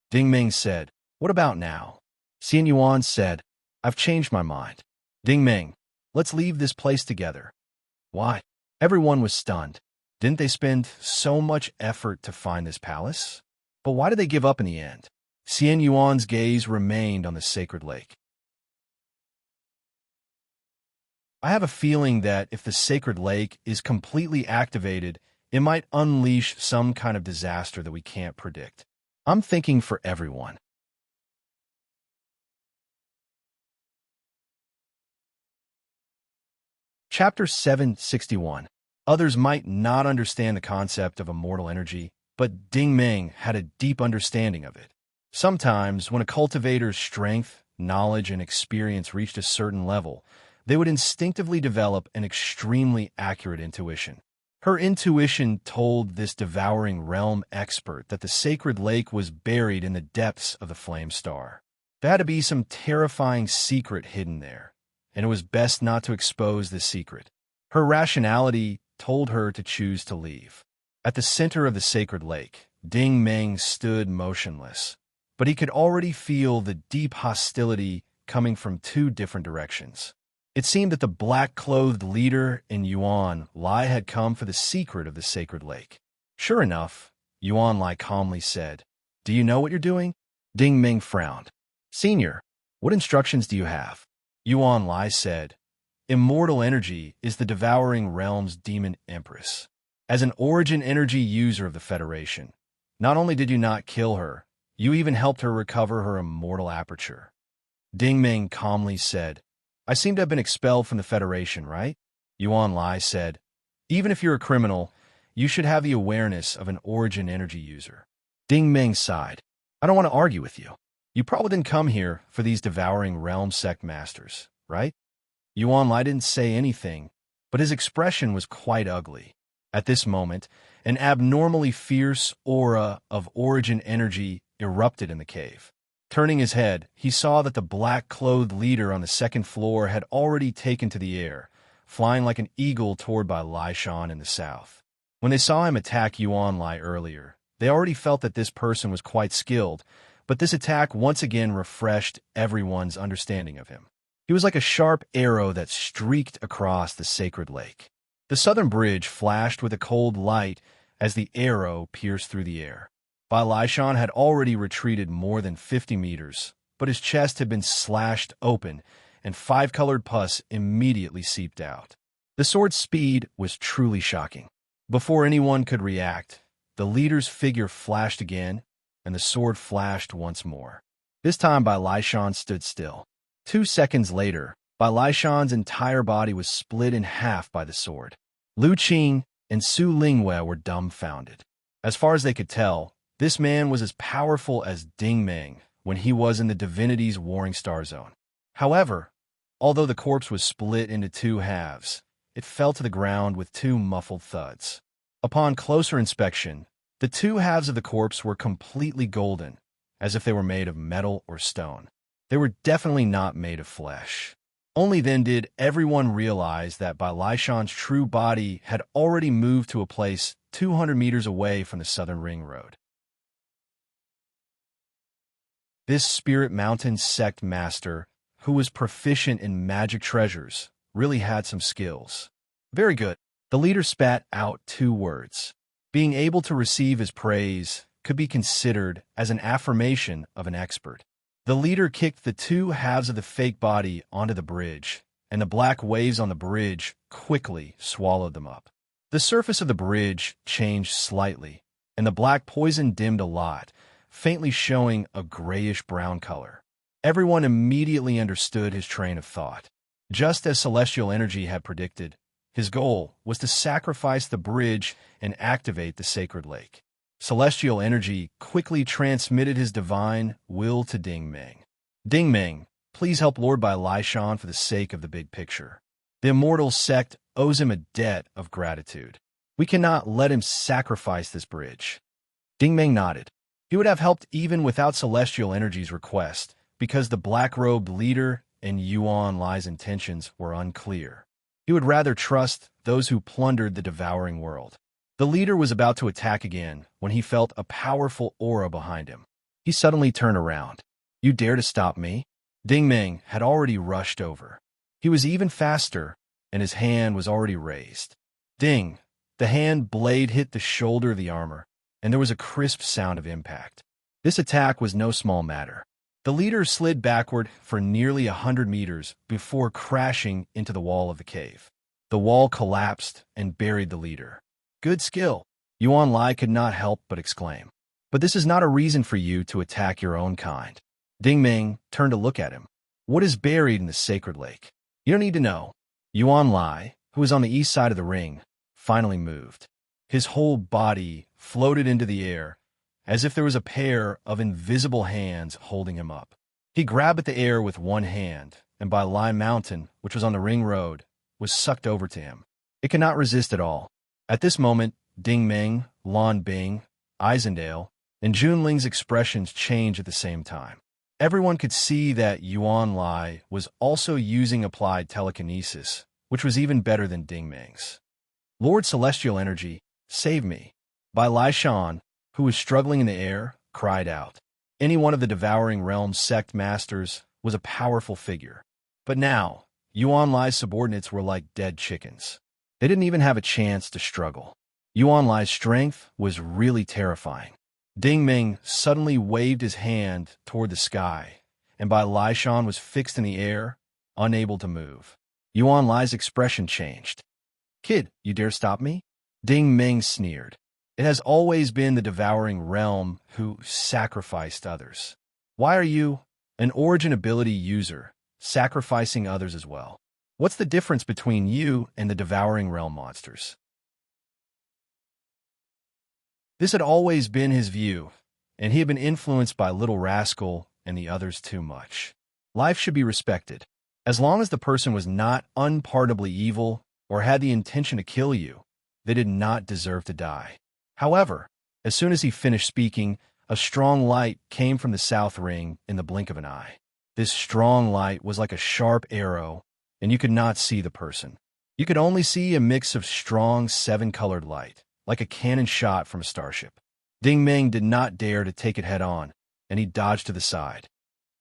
Ding Ming said, "What about now?" Xian Yuan said, "I've changed my mind. Ding Ming, let's leave this place together." "Why?" Everyone was stunned. Didn't they spend so much effort to find this palace? But why did they give up in the end? Xian Yuan's gaze remained on the sacred lake. "I have a feeling that if the sacred lake is completely activated, it might unleash some kind of disaster that we can't predict. I'm thinking for everyone." Chapter 761. Others might not understand the concept of immortal energy, but Ding Ming had a deep understanding of it. Sometimes, when a cultivator's strength, knowledge, and experience reached a certain level, they would instinctively develop an extremely accurate intuition. Her intuition told this devouring realm expert that the sacred lake was buried in the depths of the Flame Star. There had to be some terrifying secret hidden there, and it was best not to expose this secret. Her rationality told her to choose to leave. At the center of the sacred lake, Ding Ming stood motionless, but he could already feel the deep hostility coming from two different directions. It seemed that the black-clothed leader in Yuan Lai had come for the secret of the sacred lake. Sure enough, Yuan Lai calmly said, "Do you know what you're doing?" Ding Ming frowned. "Senior, what instructions do you have?" Yuan Lai said, "Immortal energy is the devouring realm's demon empress. As an origin energy user of the Federation, not only did you not kill her, you even helped her recover her immortal aperture." Ding Ming calmly said, "I seem to have been expelled from the Federation, right?" Yuan Lai said, "Even if you're a criminal, you should have the awareness of an origin energy user. Ding Ming sighed. I don't want to argue with you. You probably didn't come here for these devouring realm sect masters, right? Yuan Lai didn't say anything, but his expression was quite ugly. At this moment, an abnormally fierce aura of origin energy erupted in the cave. Turning his head, he saw that the black-clothed leader on the second floor had already taken to the air, flying like an eagle toward Bai Lai Shan in the south. When they saw him attack Yuan Lai earlier, they already felt that this person was quite skilled, but this attack once again refreshed everyone's understanding of him. He was like a sharp arrow that streaked across the sacred lake. The southern bridge flashed with a cold light as the arrow pierced through the air. Bai Lai Shan had already retreated more than 50 meters, but his chest had been slashed open, and five-colored pus immediately seeped out. The sword's speed was truly shocking. Before anyone could react, the leader's figure flashed again, and the sword flashed once more. This time Bai Lai Shan stood still. 2 seconds later, Bai Lai Shan's entire body was split in half by the sword. Lu Qing and Su Lingwei were dumbfounded. As far as they could tell, this man was as powerful as Ding Ming when he was in the divinity's warring star zone. However, although the corpse was split into 2 halves, it fell to the ground with 2 muffled thuds. Upon closer inspection, the 2 halves of the corpse were completely golden, as if they were made of metal or stone. They were definitely not made of flesh. Only then did everyone realize that Bai Lai Shan's true body had already moved to a place 200 meters away from the southern ring road. This Spirit Mountain sect master, who was proficient in magic treasures, really had some skills. Very good. The leader spat out 2 words. Being able to receive his praise could be considered as an affirmation of an expert. The leader kicked the 2 halves of the fake body onto the bridge, and the black waves on the bridge quickly swallowed them up. The surface of the bridge changed slightly, and the black poison dimmed a lot, faintly showing a grayish-brown color. Everyone immediately understood his train of thought. Just as celestial energy had predicted, his goal was to sacrifice the bridge and activate the sacred lake. Celestial energy quickly transmitted his divine will to Ding Ming. Ding Ming, please help Lord Bai Lai Shan for the sake of the big picture. The immortal sect owes him a debt of gratitude. We cannot let him sacrifice this bridge. Ding Ming nodded. He would have helped even without celestial energy's request, because the black-robed leader and Yuan Lai's intentions were unclear. He would rather trust those who plundered the devouring world. The leader was about to attack again when he felt a powerful aura behind him. He suddenly turned around. You dare to stop me? Ding Ming had already rushed over. He was even faster, and his hand was already raised. Ding! The hand blade hit the shoulder of the armor, and there was a crisp sound of impact. This attack was no small matter. The leader slid backward for nearly 100 meters before crashing into the wall of the cave. The wall collapsed and buried the leader. Good skill, Yuan Lai could not help but exclaim. But this is not a reason for you to attack your own kind. Ding Ming turned to look at him. What is buried in the sacred lake? You don't need to know. Yuan Lai, who was on the east side of the ring, finally moved. His whole body floated into the air, as if there was a pair of invisible hands holding him up. He grabbed at the air with one hand, and Bai Lai Mountain, which was on the ring road, was sucked over to him. It could not resist at all. At this moment, Ding Ming, Lan Bing, Eisendale, and Junling's expressions changed at the same time. Everyone could see that Yuan Lai was also using applied telekinesis, which was even better than Ding Ming's. Lord Celestial Energy, save me. Bai Lai Shan, who was struggling in the air, cried out. Any one of the Devouring Realms sect masters was a powerful figure. But now, Yuan Lai's subordinates were like dead chickens. They didn't even have a chance to struggle. Yuan Lai's strength was really terrifying. Ding Ming suddenly waved his hand toward the sky, and Bai Lai Shan was fixed in the air, unable to move. Yuan Lai's expression changed. Kid, you dare stop me? Ding Ming sneered. It has always been the Devouring Realm who sacrificed others. Why are you, an origin ability user, sacrificing others as well? What's the difference between you and the Devouring Realm monsters? This had always been his view, and he had been influenced by Little Rascal and the others too much. Life should be respected. As long as the person was not unpardonably evil or had the intention to kill you, they did not deserve to die. However, as soon as he finished speaking, a strong light came from the south ring in the blink of an eye. This strong light was like a sharp arrow, and you could not see the person. You could only see a mix of strong seven-colored light, like a cannon shot from a starship. Ding Ming did not dare to take it head-on, and he dodged to the side.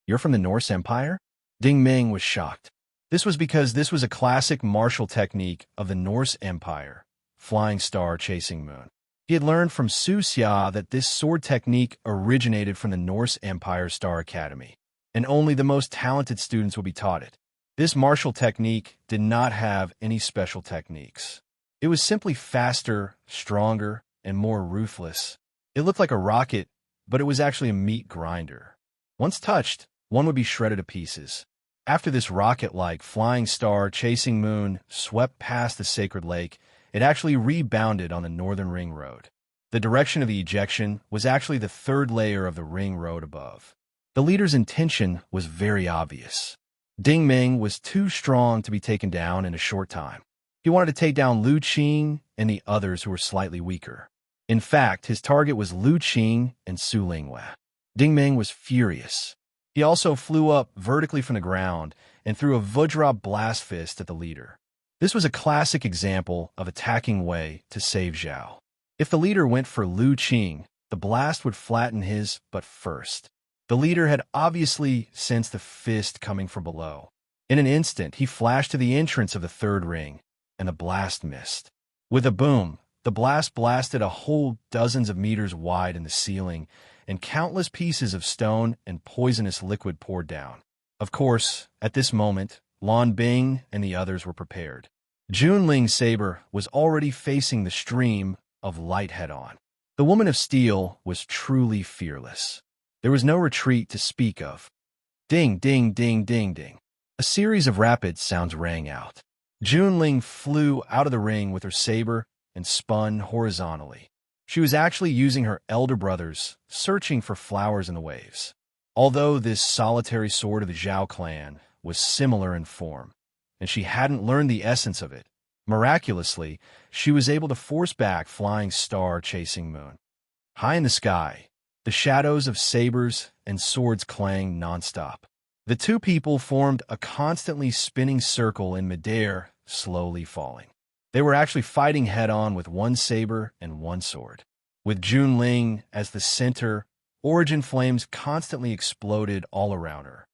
"You're from the Norse Empire?" Ding Ming was shocked. This was because this was a classic martial technique of the Norse Empire, flying star chasing moon. He had learned from Su Xia that this sword technique originated from the Norse Empire Star Academy, and only the most talented students would be taught it. This martial technique did not have any special techniques. It was simply faster, stronger, and more ruthless. It looked like a rocket, but it was actually a meat grinder. Once touched, one would be shredded to pieces. After this rocket-like flying star chasing moon swept past the sacred lake, it actually rebounded on the northern ring road. The direction of the ejection was actually the third layer of the ring road above. The leader's intention was very obvious. Ding Ming was too strong to be taken down in a short time. He wanted to take down Lu Qing and the others who were slightly weaker. In fact, his target was Lu Qing and Su Linghua. Ding Ming was furious. He also flew up vertically from the ground and threw a Vajra blast fist at the leader. This was a classic example of attacking Wei to save Zhao. If the leader went for Lu Qing, the blast would flatten his butt first. The leader had obviously sensed the fist coming from below. In an instant, he flashed to the entrance of the third ring, and the blast missed. With a boom, the blast blasted a whole dozens of meters wide in the ceiling, and countless pieces of stone and poisonous liquid poured down. Of course, at this moment, Lan Bing and the others were prepared. Junling's saber was already facing the stream of light head-on. The woman of steel was truly fearless. There was no retreat to speak of. Ding, ding, ding, ding, ding. A series of rapid sounds rang out. Junling flew out of the ring with her saber and spun horizontally. She was actually using her elder brothers, searching for flowers in the waves. Although this solitary sword of the Zhao clan was similar in form, and she hadn't learned the essence of it, miraculously, she was able to force back flying star chasing moon. High in the sky, the shadows of sabers and swords clanged nonstop. The two people formed a constantly spinning circle in midair, slowly falling. They were actually fighting head-on with one saber and one sword. With Junling as the center, origin flames constantly exploded all around her.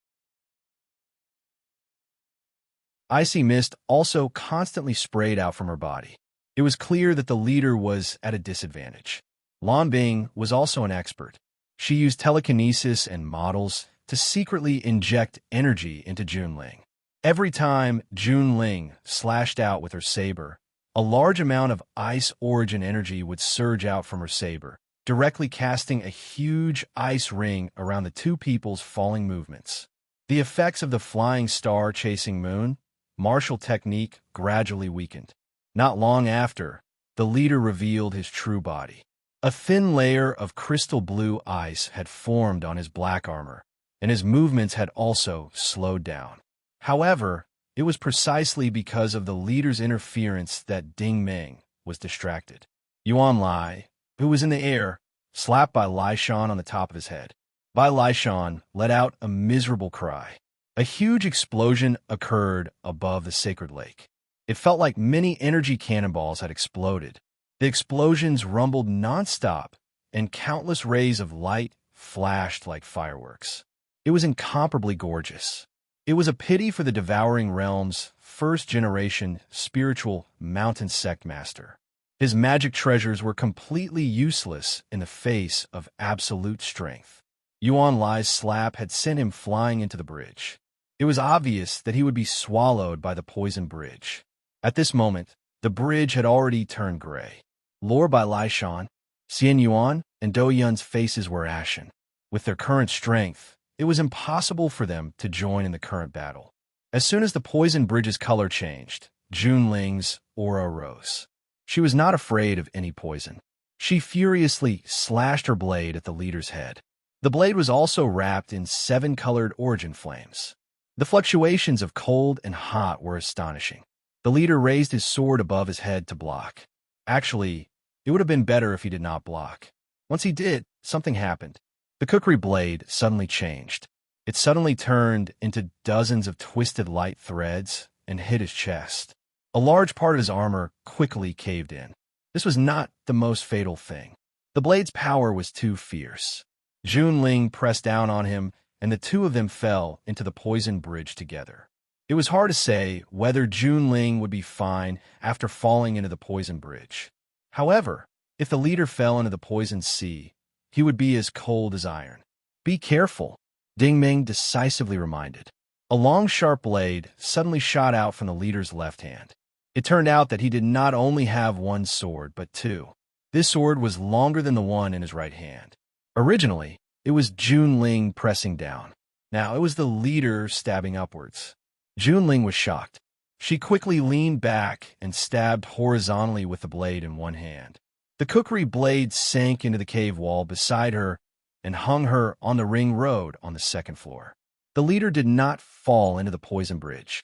Icy mist also constantly sprayed out from her body. It was clear that the leader was at a disadvantage. Lan Bing was also an expert. She used telekinesis and models to secretly inject energy into Junling. Every time Junling slashed out with her saber, a large amount of ice origin energy would surge out from her saber, directly casting a huge ice ring around the two people's falling movements. The effects of the flying star chasing moon martial technique gradually weakened. Not long after, the leader revealed his true body. A thin layer of crystal blue ice had formed on his black armor, and his movements had also slowed down. However, it was precisely because of the leader's interference that Ding Ming was distracted. Yuan Lai, who was in the air, slapped Bai Laishan on the top of his head. Bai Laishan let out a miserable cry. A huge explosion occurred above the sacred lake. It felt like many energy cannonballs had exploded. The explosions rumbled nonstop, and countless rays of light flashed like fireworks. It was incomparably gorgeous. It was a pity for the Devouring Realm's first-generation spiritual mountain sect master. His magic treasures were completely useless in the face of absolute strength. Yuan Lai's slap had sent him flying into the bridge. It was obvious that he would be swallowed by the poison bridge. At this moment, the bridge had already turned gray. Lord Bai Laishan, Xian Yuan, and Do Yun's faces were ashen. With their current strength, it was impossible for them to join in the current battle. As soon as the poison bridge's color changed, Junling's aura rose. She was not afraid of any poison. She furiously slashed her blade at the leader's head. The blade was also wrapped in 7-colored origin flames. The fluctuations of cold and hot were astonishing. The leader raised his sword above his head to block. Actually, it would have been better if he did not block. Once he did, something happened. The kukri blade suddenly changed. It suddenly turned into dozens of twisted light threads and hit his chest. A large part of his armor quickly caved in. This was not the most fatal thing. The blade's power was too fierce. Junling pressed down on him, and the two of them fell into the poison bridge together. It was hard to say whether Junling would be fine after falling into the poison bridge. However, if the leader fell into the poison sea, he would be as cold as iron. Be careful, Dingming decisively reminded. A long, sharp blade suddenly shot out from the leader's left hand. It turned out that he did not only have one sword, but two. This sword was longer than the one in his right hand. Originally, it was Junling pressing down. Now it was the leader stabbing upwards. Junling was shocked. She quickly leaned back and stabbed horizontally with the blade in one hand. The kukri blade sank into the cave wall beside her and hung her on the ring road on the second floor. The leader did not fall into the poison bridge.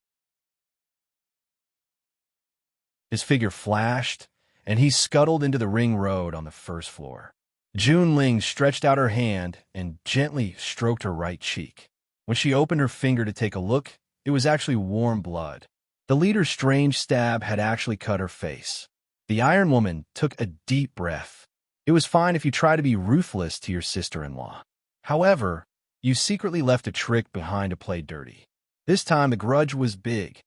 His figure flashed, and he scuttled into the ring road on the first floor. Junling stretched out her hand and gently stroked her right cheek. When she opened her finger to take a look, it was actually warm blood. The leader's strange stab had actually cut her face. The Iron Woman took a deep breath. It was fine if you try to be ruthless to your sister-in-law. However, you secretly left a trick behind to play dirty. This time the grudge was big.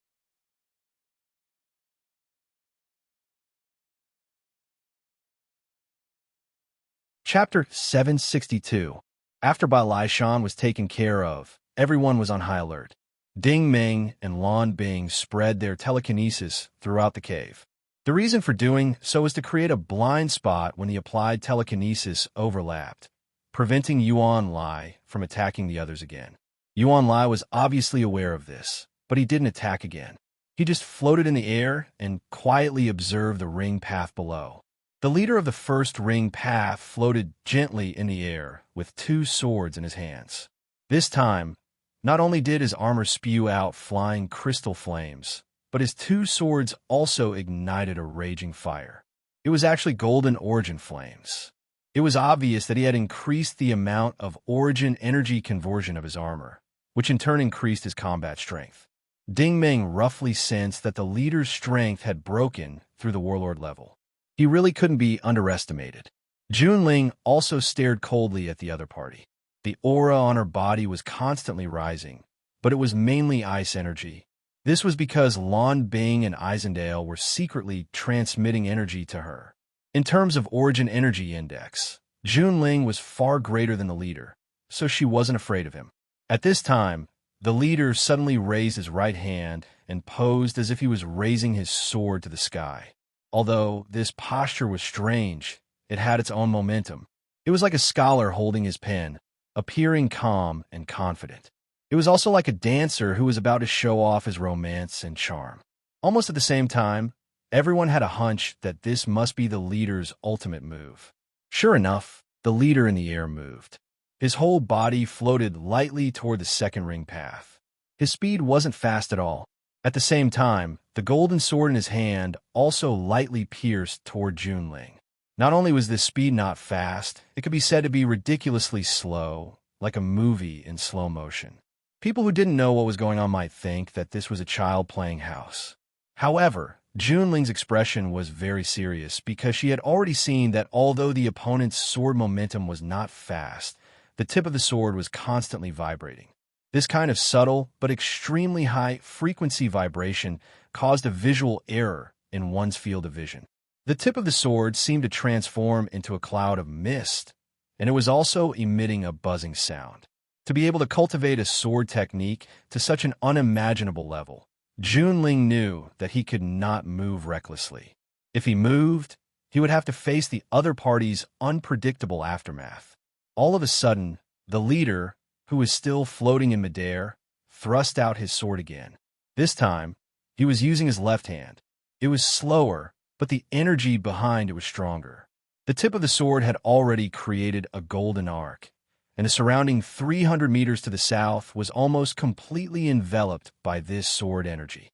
Chapter 762. After Bai Laishan was taken care of, everyone was on high alert. Ding Ming and Lan Bing spread their telekinesis throughout the cave. The reason for doing so was to create a blind spot when the applied telekinesis overlapped, preventing Yuan Lai from attacking the others again. Yuan Lai was obviously aware of this, but he didn't attack again. He just floated in the air and quietly observed the ring path below. The leader of the first ring path floated gently in the air with two swords in his hands. This time, not only did his armor spew out flying crystal flames, but his two swords also ignited a raging fire. It was actually golden origin flames. It was obvious that he had increased the amount of origin energy conversion of his armor, which in turn increased his combat strength. Ding Ming roughly sensed that the leader's strength had broken through the warlord level. He really couldn't be underestimated. Junling also stared coldly at the other party. The aura on her body was constantly rising, but it was mainly ice energy. This was because Lan Bing and Isendale were secretly transmitting energy to her. In terms of origin energy index, Junling was far greater than the leader, so she wasn't afraid of him. At this time, the leader suddenly raised his right hand and posed as if he was raising his sword to the sky. Although this posture was strange, it had its own momentum. It was like a scholar holding his pen, appearing calm and confident. It was also like a dancer who was about to show off his romance and charm. Almost at the same time, everyone had a hunch that this must be the leader's ultimate move. Sure enough, the leader in the air moved. His whole body floated lightly toward the second ring path. His speed wasn't fast at all. At the same time, the golden sword in his hand also lightly pierced toward Junling. Not only was this speed not fast, it could be said to be ridiculously slow, like a movie in slow motion. People who didn't know what was going on might think that this was a child playing house. However, Junling's expression was very serious because she had already seen that although the opponent's sword momentum was not fast, the tip of the sword was constantly vibrating. This kind of subtle but extremely high-frequency vibration caused a visual error in one's field of vision. The tip of the sword seemed to transform into a cloud of mist, and it was also emitting a buzzing sound. To be able to cultivate a sword technique to such an unimaginable level, Junling knew that he could not move recklessly. If he moved, he would have to face the other party's unpredictable aftermath. All of a sudden, the leader, who was still floating in midair, thrust out his sword again. This time, he was using his left hand. It was slower, but the energy behind it was stronger. The tip of the sword had already created a golden arc, and the surrounding 300 meters to the south was almost completely enveloped by this sword energy.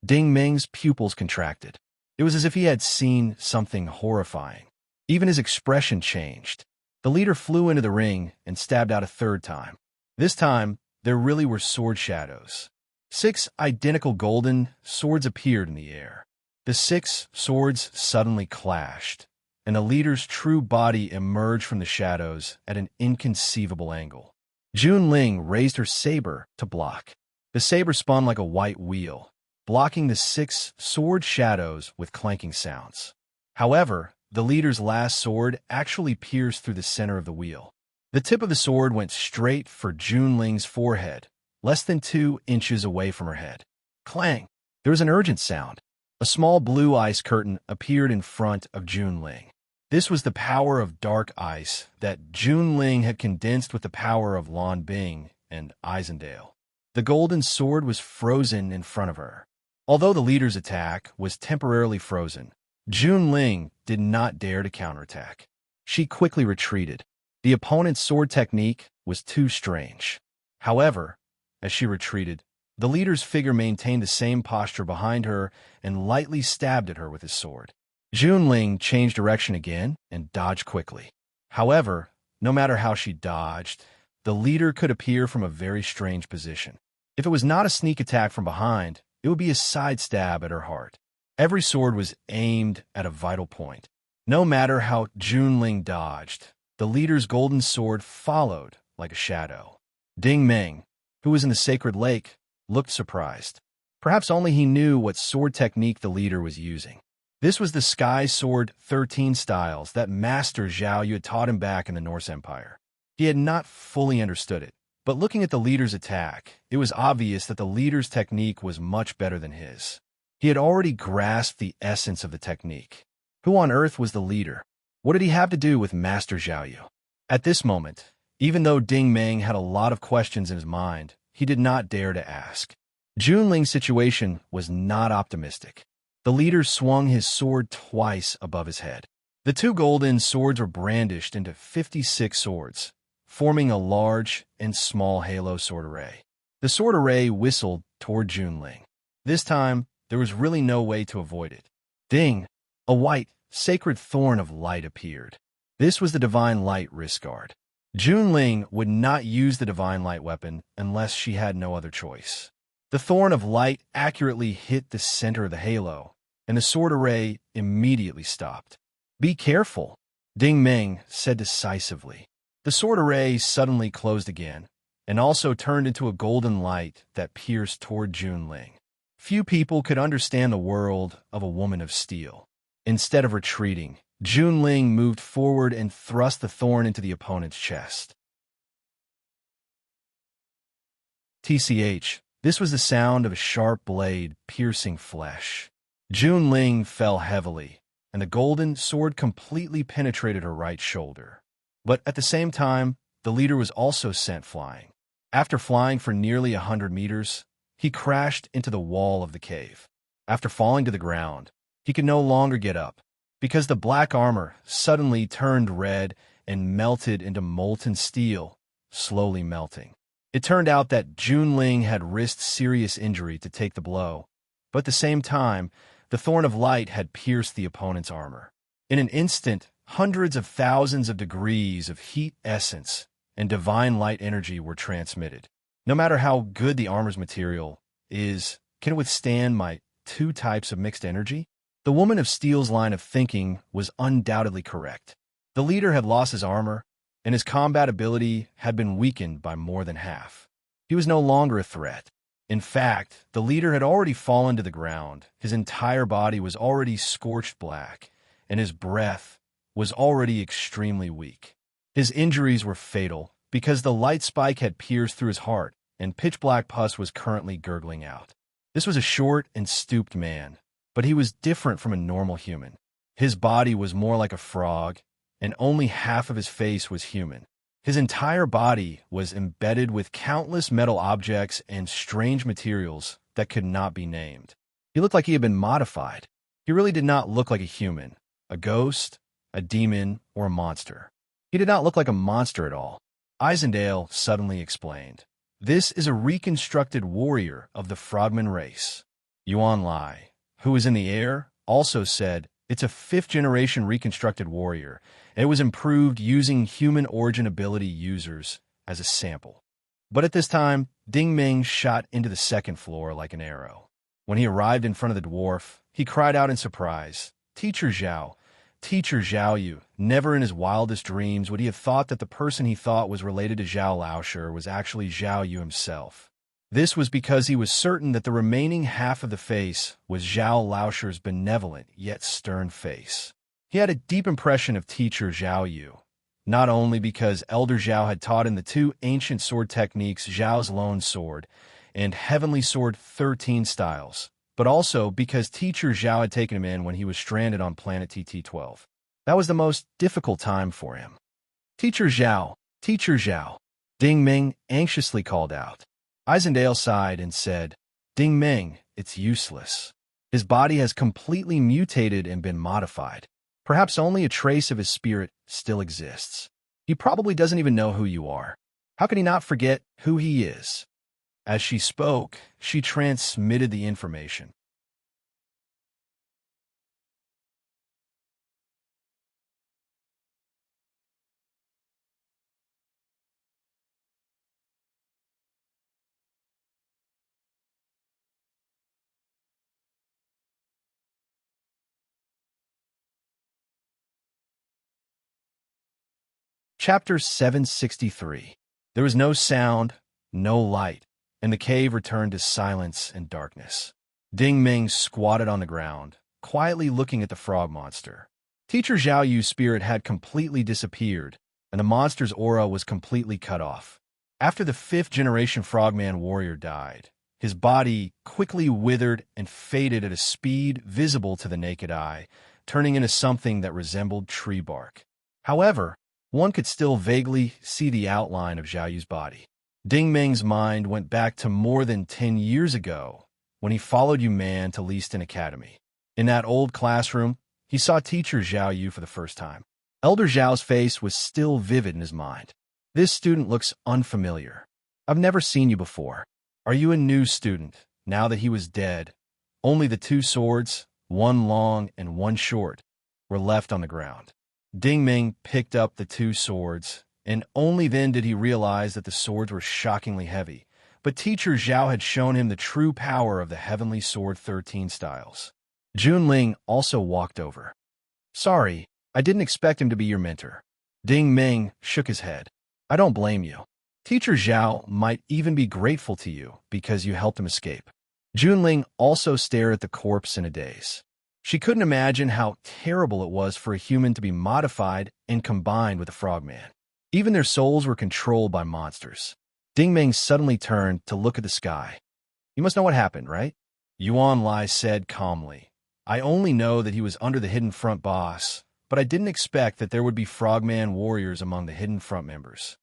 Ding Ming's pupils contracted. It was as if he had seen something horrifying. Even his expression changed. The leader flew into the ring and stabbed out a third time. This time, there really were sword shadows. 6 identical golden swords appeared in the air. The 6 swords suddenly clashed, and the leader's true body emerged from the shadows at an inconceivable angle. Junling raised her saber to block. The saber spun like a white wheel, blocking the 6 sword shadows with clanking sounds. However, the leader's last sword actually pierced through the center of the wheel. The tip of the sword went straight for Junling's forehead, less than 2 inches away from her head. Clang! There was an urgent sound. A small blue ice curtain appeared in front of Junling. This was the power of dark ice that Junling had condensed with the power of Lan Bing and Isendale. The golden sword was frozen in front of her. Although the leader's attack was temporarily frozen, Junling did not dare to counterattack. She quickly retreated. The opponent's sword technique was too strange. However, as she retreated, the leader's figure maintained the same posture behind her and lightly stabbed at her with his sword. Junling changed direction again and dodged quickly. However, no matter how she dodged, the leader could appear from a very strange position. If it was not a sneak attack from behind, it would be a side stab at her heart. Every sword was aimed at a vital point. No matter how Junling dodged, the leader's golden sword followed like a shadow. Ding Ming, who was in the sacred lake, looked surprised. Perhaps only he knew what sword technique the leader was using. This was the Sky Sword 13 styles that Master Zhao Yu had taught him back in the Norse Empire. He had not fully understood it, but looking at the leader's attack, it was obvious that the leader's technique was much better than his. He had already grasped the essence of the technique. Who on earth was the leader? What did he have to do with Master Zhao Yu? At this moment, even though Ding Ming had a lot of questions in his mind, he did not dare to ask. Junling's situation was not optimistic. The leader swung his sword twice above his head. The 2 golden swords were brandished into 56 swords, forming a large and small halo sword array. The sword array whistled toward Junling. This time, there was really no way to avoid it. Ding! A white, sacred thorn of light appeared. This was the divine light wrist guard. Junling would not use the divine light weapon unless she had no other choice. The thorn of light accurately hit the center of the halo, and the sword array immediately stopped. "Be careful," Ding Ming said decisively. The sword array suddenly closed again, and also turned into a golden light that pierced toward Junling. Few people could understand the world of a woman of steel. Instead of retreating, Junling moved forward and thrust the thorn into the opponent's chest. TCH, this was the sound of a sharp blade piercing flesh. Junling fell heavily, and the golden sword completely penetrated her right shoulder. But at the same time, the leader was also sent flying. After flying for nearly 100 meters, he crashed into the wall of the cave. After falling to the ground, he could no longer get up, because the black armor suddenly turned red and melted into molten steel, slowly melting. It turned out that Junling had risked serious injury to take the blow, but at the same time, the thorn of light had pierced the opponent's armor. In an instant, hundreds of thousands of degrees of heat essence and divine light energy were transmitted. No matter how good the armor's material is, can it withstand my 2 types of mixed energy? The woman of steel's line of thinking was undoubtedly correct. The leader had lost his armor, and his combat ability had been weakened by more than half. He was no longer a threat. In fact, the leader had already fallen to the ground. His entire body was already scorched black, and his breath was already extremely weak. His injuries were fatal because the light spike had pierced through his heart, and pitch-black pus was currently gurgling out. This was a short and stooped man, but he was different from a normal human. His body was more like a frog, and only half of his face was human. His entire body was embedded with countless metal objects and strange materials that could not be named. He looked like he had been modified. He really did not look like a human, a ghost, a demon, or a monster. He did not look like a monster at all. Isendale suddenly explained. This is a reconstructed warrior of the Frogman race. Yuan Lai, who was in the air, also said, it's a fifth-generation reconstructed warrior, and it was improved using human origin ability users as a sample. But at this time, Ding Ming shot into the second floor like an arrow. When he arrived in front of the dwarf, he cried out in surprise, Teacher Zhao Yu. Never in his wildest dreams would he have thought that the person he thought was related to Zhao Laoshi was actually Zhao Yu himself. This was because he was certain that the remaining half of the face was Zhao Laoshi's benevolent yet stern face. He had a deep impression of Teacher Zhao Yu, not only because Elder Zhao had taught him the two ancient sword techniques, Zhao's Lone Sword and Heavenly Sword 13 styles, but also because Teacher Zhao had taken him in when he was stranded on planet TT-12. That was the most difficult time for him. Teacher Zhao, Ding Ming anxiously called out. Isendale sighed and said, Ding Ming, it's useless. His body has completely mutated and been modified. Perhaps only a trace of his spirit still exists. He probably doesn't even know who you are. How can he not forget who he is? As she spoke, she transmitted the information. Chapter 763. There was no sound, no light, and the cave returned to silence and darkness. Ding Ming squatted on the ground, quietly looking at the frog monster. Teacher Zhao Yu's spirit had completely disappeared, and the monster's aura was completely cut off. After the fifth-generation frogman warrior died, his body quickly withered and faded at a speed visible to the naked eye, turning into something that resembled tree bark. However, one could still vaguely see the outline of Zhao Yu's body. Ding Ming's mind went back to more than 10 years ago, when he followed Yu Man to Leaston Academy. In that old classroom, he saw Teacher Zhao Yu for the first time. Elder Zhao's face was still vivid in his mind. This student looks unfamiliar. I've never seen you before. Are you a new student, now that he was dead? Only the two swords, one long and one short, were left on the ground. Ding Ming picked up the two swords, and only then did he realize that the swords were shockingly heavy. But Teacher Zhao had shown him the true power of the Heavenly Sword 13 styles. Junling also walked over. Sorry, I didn't expect him to be your mentor. Ding Ming shook his head. I don't blame you. Teacher Zhao might even be grateful to you because you helped him escape. Junling also stared at the corpse in a daze. She couldn't imagine how terrible it was for a human to be modified and combined with a frogman. Even their souls were controlled by monsters. Ding Ming suddenly turned to look at the sky. You must know what happened, right? Yuan Lai said calmly. I only know that he was under the Hidden Front boss, but I didn't expect that there would be frogman warriors among the Hidden Front members.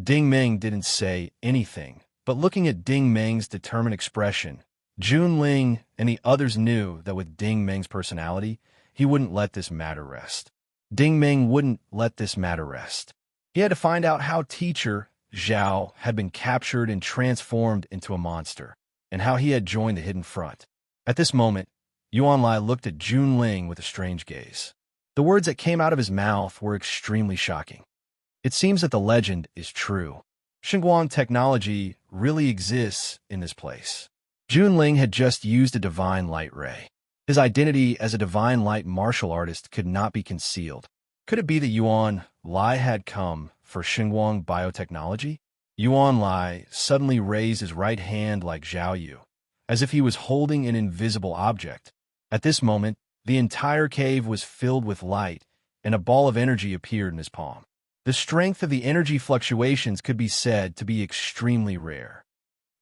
Ding Ming didn't say anything, but looking at Ding Ming's determined expression, Junling and the others knew that with Ding Ming's personality, he wouldn't let this matter rest. Ding Ming wouldn't let this matter rest. He had to find out how Teacher Zhao had been captured and transformed into a monster, and how he had joined the Hidden Front. At this moment, Yuan Lai looked at Junling with a strange gaze. The words that came out of his mouth were extremely shocking. It seems that the legend is true. Xinguang technology really exists in this place. Junling had just used a divine light ray. His identity as a divine light martial artist could not be concealed. Could it be that Yuan Lai had come for Xinguang biotechnology? Yuan Lai suddenly raised his right hand like Zhao Yu, as if he was holding an invisible object. At this moment, the entire cave was filled with light, and a ball of energy appeared in his palm. The strength of the energy fluctuations could be said to be extremely rare.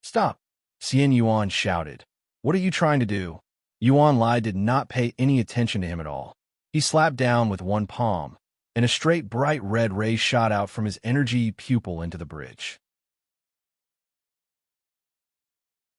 Stop! Xian Yuan shouted. What are you trying to do? Yuan Lai did not pay any attention to him at all. He slapped down with one palm, and a straight bright red ray shot out from his energy pupil into the bridge.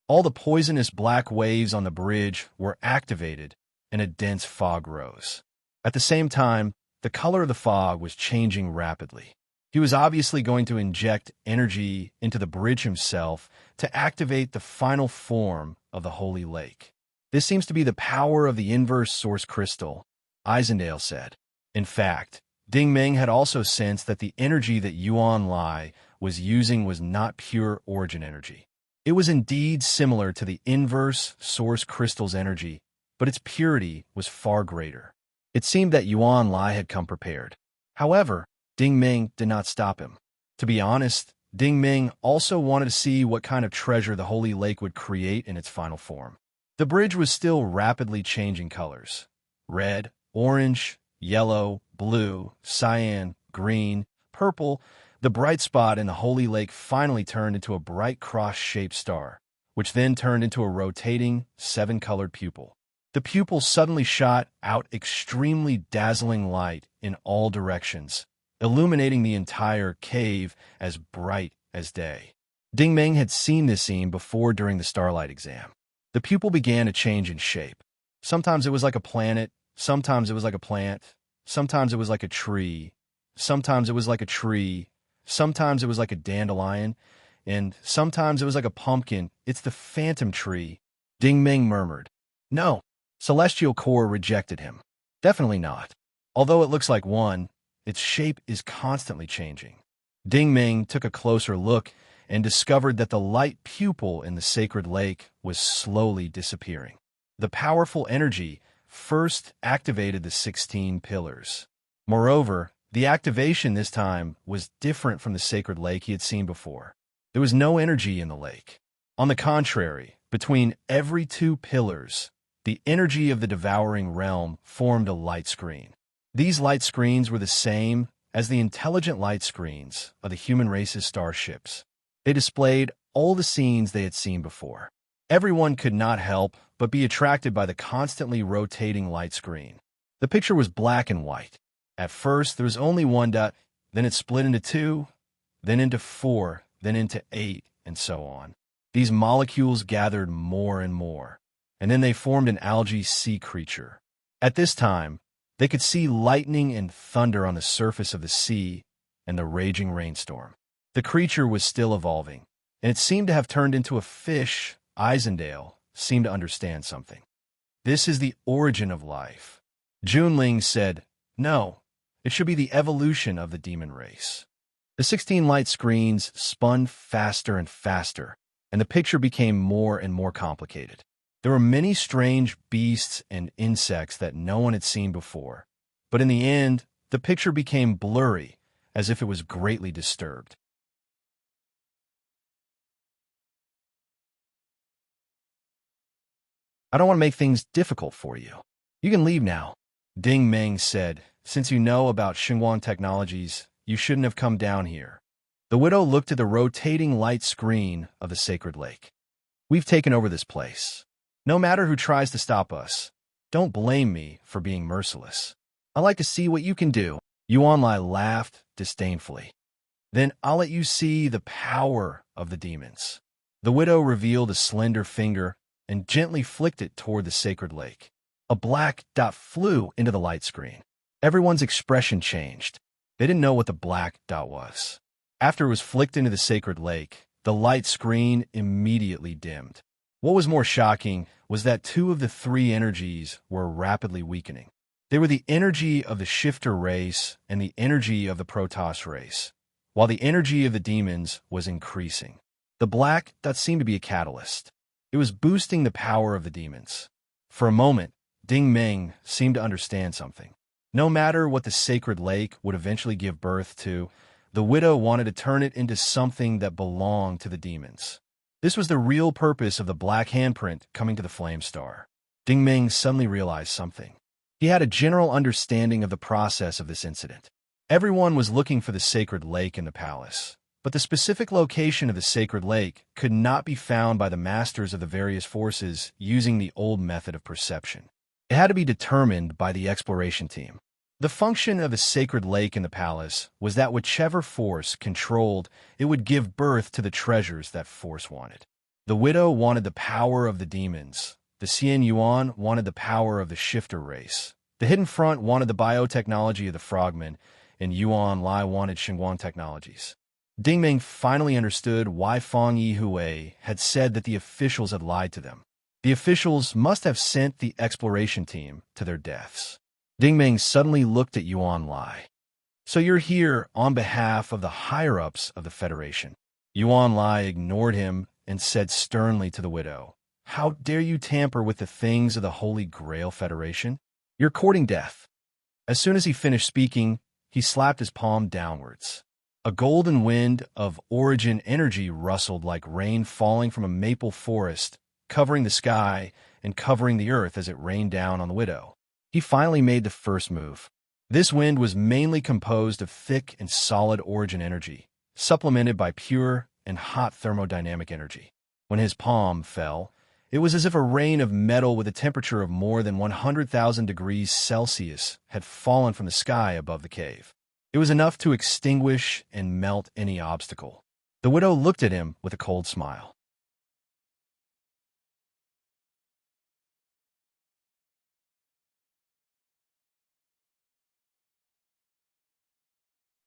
All the poisonous black waves on the bridge were activated, and a dense fog rose. At the same time, the color of the fog was changing rapidly. He was obviously going to inject energy into the bridge himself to activate the final form of the holy lake. This seems to be the power of the inverse source crystal, Eisendale said. In fact, Ding Ming had also sensed that the energy that Yuan Lai was using was not pure origin energy. It was indeed similar to the inverse source crystal's energy, but its purity was far greater. It seemed that Yuan Lai had come prepared. However, Ding Ming did not stop him. To be honest, Ding Ming also wanted to see what kind of treasure the holy lake would create in its final form. The bridge was still rapidly changing colors: red, orange, yellow, blue, cyan, green, purple. The bright spot in the holy lake finally turned into a bright cross-shaped star, which then turned into a rotating, seven-colored pupil. The pupil suddenly shot out extremely dazzling light in all directions, illuminating the entire cave as bright as day. Ding Ming had seen this scene before during the starlight exam. The pupil began to change in shape. Sometimes it was like a planet, sometimes it was like a plant, sometimes it was like a tree, sometimes it was like a tree, sometimes it was like a dandelion, and sometimes it was like a pumpkin. It's the phantom tree, Ding Ming murmured. No, Celestial Core rejected him. Definitely not. Although it looks like one, its shape is constantly changing. Ding Ming took a closer look and discovered that the light pupil in the sacred lake was slowly disappearing. The powerful energy first activated the 16 pillars. Moreover, the activation this time was different from the sacred lake he had seen before. There was no energy in the lake. On the contrary, between every two pillars, the energy of the devouring realm formed a light screen. These light screens were the same as the intelligent light screens of the human race's starships. They displayed all the scenes they had seen before. Everyone could not help but be attracted by the constantly rotating light screen. The picture was black and white. At first, there was only one dot, then it split into two, then into four, then into 8, and so on. These molecules gathered more and more, and then they formed an algae sea creature. At this time, they could see lightning and thunder on the surface of the sea and the raging rainstorm. The creature was still evolving, and it seemed to have turned into a fish. Eisendale seemed to understand something. This is the origin of life. Junling said, no, it should be the evolution of the demon race. The 16 light screens spun faster and faster, and the picture became more and more complicated. There were many strange beasts and insects that no one had seen before, but in the end, the picture became blurry, as if it was greatly disturbed. I don't want to make things difficult for you. You can leave now, Ding Ming said. Since you know about Xinguang technologies, you shouldn't have come down here. The widow looked at the rotating light screen of the sacred lake. We've taken over this place. No matter who tries to stop us, don't blame me for being merciless. I'd like to see what you can do. Yuan Lai laughed disdainfully. Then I'll let you see the power of the demons. The widow revealed a slender finger and gently flicked it toward the sacred lake. A black dot flew into the light screen. Everyone's expression changed. They didn't know what the black dot was. After it was flicked into the sacred lake, the light screen immediately dimmed. What was more shocking was that 2 of the 3 energies were rapidly weakening. They were the energy of the shifter race and the energy of the Protoss race, while the energy of the demons was increasing. The black dot seemed to be a catalyst. It was boosting the power of the demons. For a moment, Ding Ming seemed to understand something. No matter what the sacred lake would eventually give birth to, the widow wanted to turn it into something that belonged to the demons. This was the real purpose of the black handprint coming to the flame star. Ding Ming suddenly realized something. He had a general understanding of the process of this incident. Everyone was looking for the sacred lake in the palace, but the specific location of the sacred lake could not be found by the masters of the various forces using the old method of perception. It had to be determined by the exploration team. The function of the sacred lake in the palace was that whichever force controlled, it would give birth to the treasures that force wanted. The widow wanted the power of the demons, The Xian Yuan wanted the power of the shifter race. The Hidden Front wanted the biotechnology of the frogmen, and Yuan Lai wanted Xinguang technologies. Ding Ming finally understood why Fang Yihui had said that the officials had lied to them. The officials must have sent the exploration team to their deaths. Ding Ming suddenly looked at Yuan Lai. "So you're here on behalf of the higher-ups of the Federation." Yuan Lai ignored him and said sternly to the widow, "How dare you tamper with the things of the Holy Grail Federation? You're courting death." As soon as he finished speaking, he slapped his palm downwards. A golden wind of origin energy rustled like rain falling from a maple forest, covering the sky and covering the earth as it rained down on the widow. He finally made the first move. This wind was mainly composed of thick and solid origin energy, supplemented by pure and hot thermodynamic energy. When his palm fell, it was as if a rain of metal with a temperature of more than 100,000 degrees Celsius had fallen from the sky above the cave. It was enough to extinguish and melt any obstacle. The widow looked at him with a cold smile.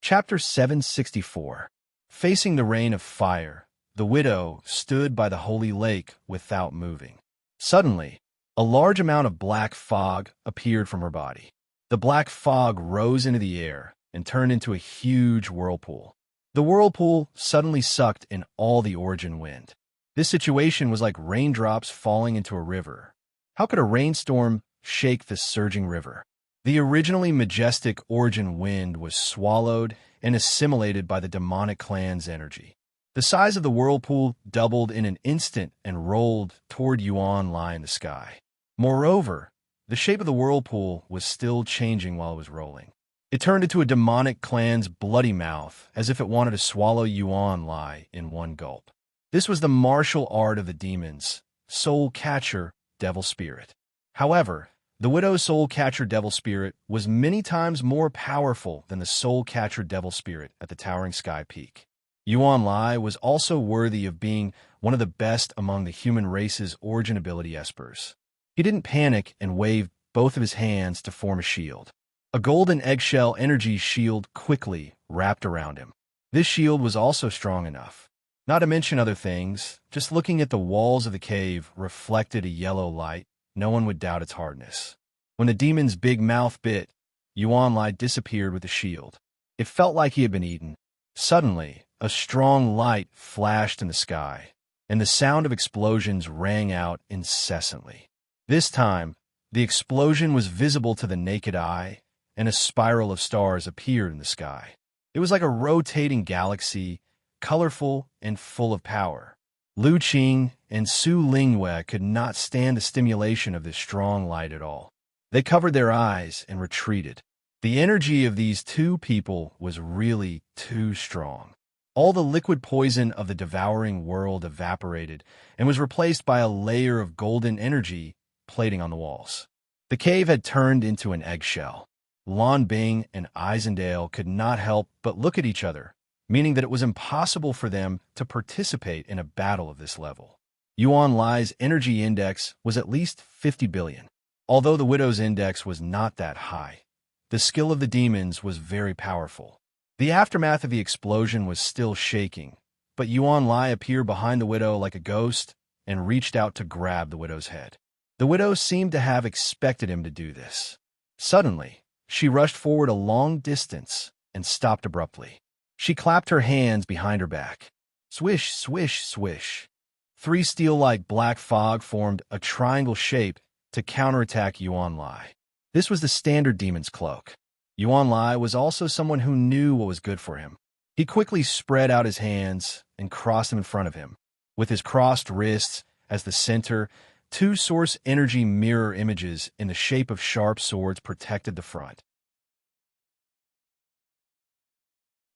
Chapter 764. Facing the rain of fire, the widow stood by the holy lake without moving. Suddenly, a large amount of black fog appeared from her body. The black fog rose into the air and turned into a huge whirlpool. The whirlpool suddenly sucked in all the origin wind. This situation was like raindrops falling into a river. How could a rainstorm shake the surging river? The originally majestic origin wind was swallowed and assimilated by the demonic clan's energy. The size of the whirlpool doubled in an instant and rolled toward Yuan Lai in the sky. Moreover, the shape of the whirlpool was still changing while it was rolling. It turned into a demonic clan's bloody mouth, as if it wanted to swallow Yuan Lai in one gulp. This was the martial art of the demons, soul catcher, devil spirit. However, the widow's soul catcher devil spirit was many times more powerful than the soul catcher devil spirit at the towering sky peak. Yuan Lai was also worthy of being one of the best among the human race's origin ability espers. He didn't panic and waved both of his hands to form a shield. A golden eggshell energy shield quickly wrapped around him. This shield was also strong enough. Not to mention other things, just looking at the walls of the cave reflected a yellow light. No one would doubt its hardness. When the demon's big mouth bit, Yuan Lai disappeared with the shield. It felt like he had been eaten. Suddenly, a strong light flashed in the sky, and the sound of explosions rang out incessantly. This time, the explosion was visible to the naked eye, and a spiral of stars appeared in the sky. It was like a rotating galaxy, colorful and full of power. Lu Qing and Su Lingyue could not stand the stimulation of this strong light at all. They covered their eyes and retreated. The energy of these two people was really too strong. All the liquid poison of the devouring world evaporated and was replaced by a layer of golden energy plating on the walls. The cave had turned into an eggshell. Lan Bing and Eisendale could not help but look at each other, meaning that it was impossible for them to participate in a battle of this level. Yuan Lai's energy index was at least 50 billion. Although the widow's index was not that high, the skill of the demons was very powerful. The aftermath of the explosion was still shaking, but Yuan Lai appeared behind the widow like a ghost and reached out to grab the widow's head. The widow seemed to have expected him to do this. Suddenly, she rushed forward a long distance and stopped abruptly. She clapped her hands behind her back. Swish, swish, swish. 3 steel-like black fog formed a triangle shape to counterattack Yuan Lai. This was the standard demon's cloak. Yuan Lai was also someone who knew what was good for him. He quickly spread out his hands and crossed them in front of him. With his crossed wrists as the center, 2 source energy mirror images in the shape of sharp swords protected the front.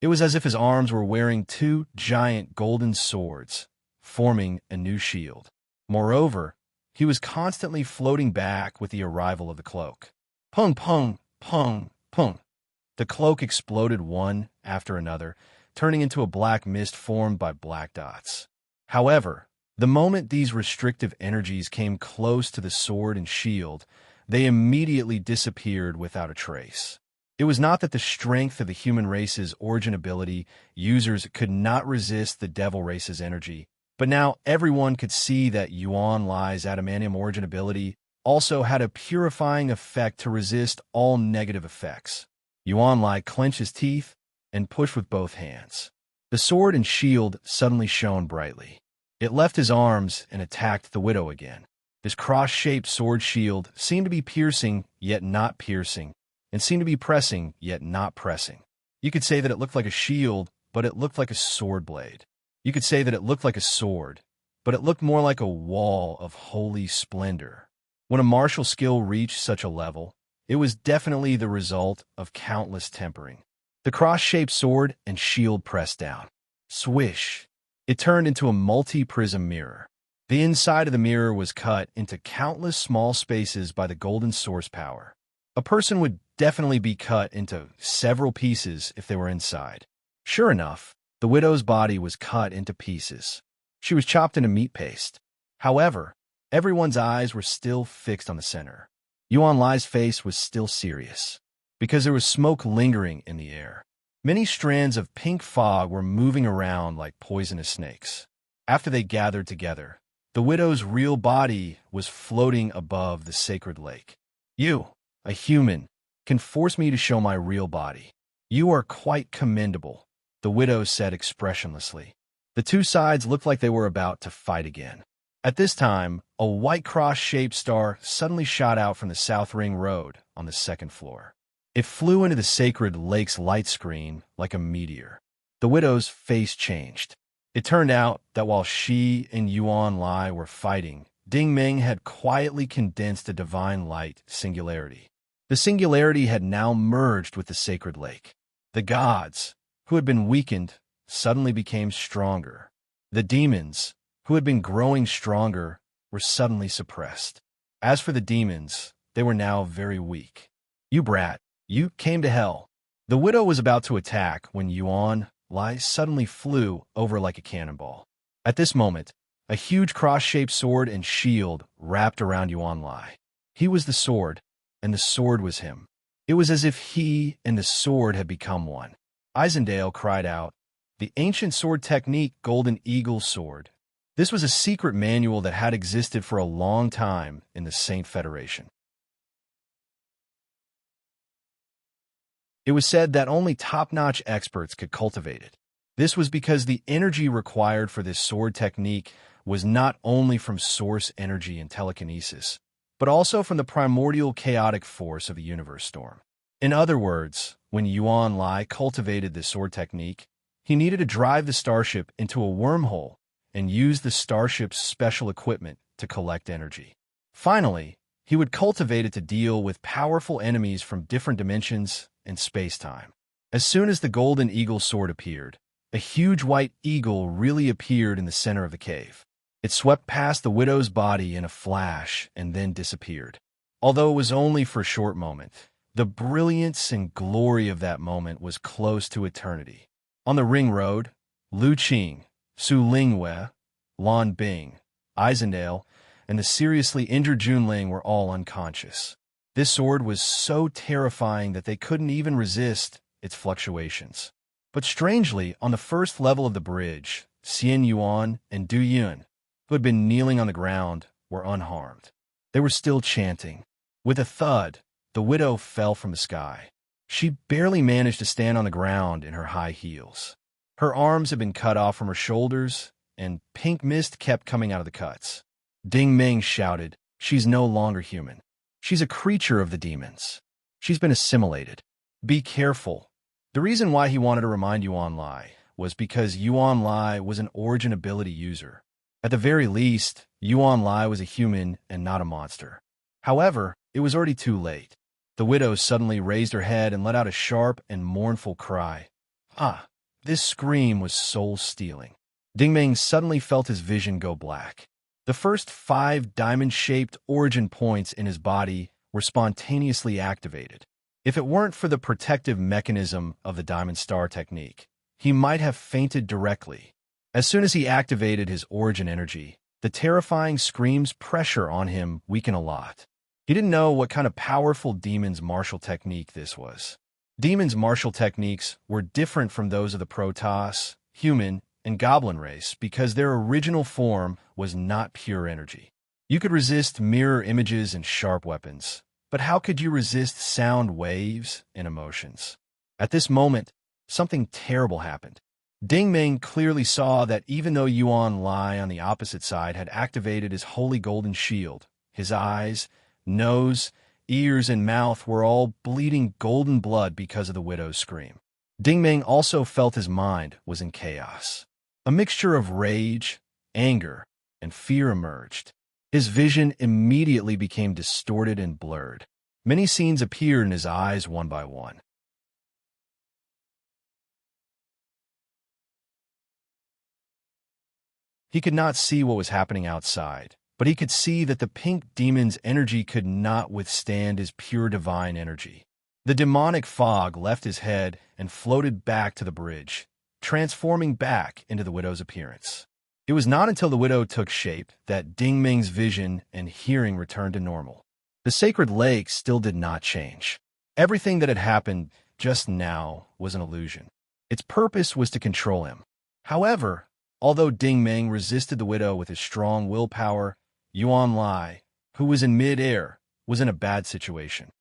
It was as if his arms were wearing 2 giant golden swords, forming a new shield. Moreover, he was constantly floating back with the arrival of the cloak. Pung, pung, pung, pung. The cloak exploded one after another, turning into a black mist formed by black dots. However, The moment these restrictive energies came close to the sword and shield, they immediately disappeared without a trace. It was not that the strength of the human race's origin ability users could not resist the devil race's energy, but now everyone could see that Yuan Lai's adamantium origin ability also had a purifying effect to resist all negative effects. Yuan Lai clenched his teeth and pushed with both hands. The sword and shield suddenly shone brightly. It left his arms and attacked the widow again. His cross-shaped sword shield seemed to be piercing, yet not piercing, and seemed to be pressing, yet not pressing. You could say that it looked like a shield, but it looked like a sword blade. You could say that it looked like a sword, but it looked more like a wall of holy splendor. When a martial skill reached such a level, it was definitely the result of countless tempering. The cross-shaped sword and shield pressed down. Swish! It turned into a multi-prism mirror. The inside of the mirror was cut into countless small spaces by the golden source power. A person would definitely be cut into several pieces if they were inside. Sure enough, the widow's body was cut into pieces. She was chopped into meat paste. However, everyone's eyes were still fixed on the center. Yuan Lai's face was still serious, because there was smoke lingering in the air. Many strands of pink fog were moving around like poisonous snakes. After they gathered together, the widow's real body was floating above the sacred lake. You, a human, can force me to show my real body. You are quite commendable, the widow said expressionlessly. The two sides looked like they were about to fight again. At this time, a white cross-shaped star suddenly shot out from the South Ring Road on the second floor. It flew into the sacred lake's light screen like a meteor. The widow's face changed. It turned out that while she and Yuan Lai were fighting, Ding Ming had quietly condensed a divine light singularity. The singularity had now merged with the sacred lake. The gods, who had been weakened, suddenly became stronger. The demons, who had been growing stronger, were suddenly suppressed. As for the demons, they were now very weak. You brat, you came to hell. The widow was about to attack when Yuan Lai suddenly flew over like a cannonball. At this moment, a huge cross-shaped sword and shield wrapped around Yuan Lai. He was the sword, and the sword was him. It was as if he and the sword had become one. Isendale cried out, "The ancient sword technique, Golden Eagle Sword." This was a secret manual that had existed for a long time in the Saint Federation. It was said that only top-notch experts could cultivate it. This was because the energy required for this sword technique was not only from source energy and telekinesis, but also from the primordial chaotic force of the universe storm. In other words, when Yuan Lai cultivated this sword technique, he needed to drive the starship into a wormhole and use the starship's special equipment to collect energy. Finally, he would cultivate it to deal with powerful enemies from different dimensions and space-time. As soon as the Golden Eagle Sword appeared, a huge white eagle really appeared in the center of the cave. It swept past the widow's body in a flash and then disappeared. Although it was only for a short moment, the brilliance and glory of that moment was close to eternity. On the ring road, Lu Qing, Su Lingwei, Lan Bing, Isendale, and the seriously injured Junling were all unconscious. This sword was so terrifying that they couldn't even resist its fluctuations. But strangely, on the first level of the bridge, Xian Yuan and Du Yun, who had been kneeling on the ground, were unharmed. They were still chanting. With a thud, the widow fell from the sky. She barely managed to stand on the ground in her high heels. Her arms had been cut off from her shoulders, and pink mist kept coming out of the cuts. Ding Ming shouted, "She's no longer human. She's a creature of the demons. She's been assimilated. Be careful." The reason why he wanted to remind Yuan Lai was because Yuan Lai was an origin ability user. At the very least, Yuan Lai was a human and not a monster. However, it was already too late. The widow suddenly raised her head and let out a sharp and mournful cry. Ah, this scream was soul-stealing. Ding Ming suddenly felt his vision go black. The first 5 diamond-shaped origin points in his body were spontaneously activated. If it weren't for the protective mechanism of the Diamond Star technique, he might have fainted directly. As soon as he activated his origin energy, The terrifying scream's pressure on him weakened a lot. He didn't know what kind of powerful demon's martial technique this was. Demons' martial techniques were different from those of the Protoss, human, and goblin race because their original form was not pure energy. You could resist mirror images and sharp weapons, but how could you resist sound waves and emotions? At this moment, something terrible happened. Ding Ming clearly saw that even though Yuan Lai on the opposite side had activated his holy golden shield, his eyes, nose, ears, and mouth were all bleeding golden blood because of the widow's scream. Ding Ming also felt his mind was in chaos. A mixture of rage, anger, and fear emerged. His vision immediately became distorted and blurred. Many scenes appeared in his eyes one by one. He could not see what was happening outside, but he could see that the pink demon's energy could not withstand his pure divine energy. The demonic fog left his head and floated back to the bridge, transforming back into the widow's appearance. It was not until the widow took shape that Ding Ming's vision and hearing returned to normal. The sacred lake still did not change. Everything that had happened just now was an illusion. Its purpose was to control him. However, although Ding Ming resisted the widow with his strong willpower, Yuan Lai, who was in mid-air, was in a bad situation.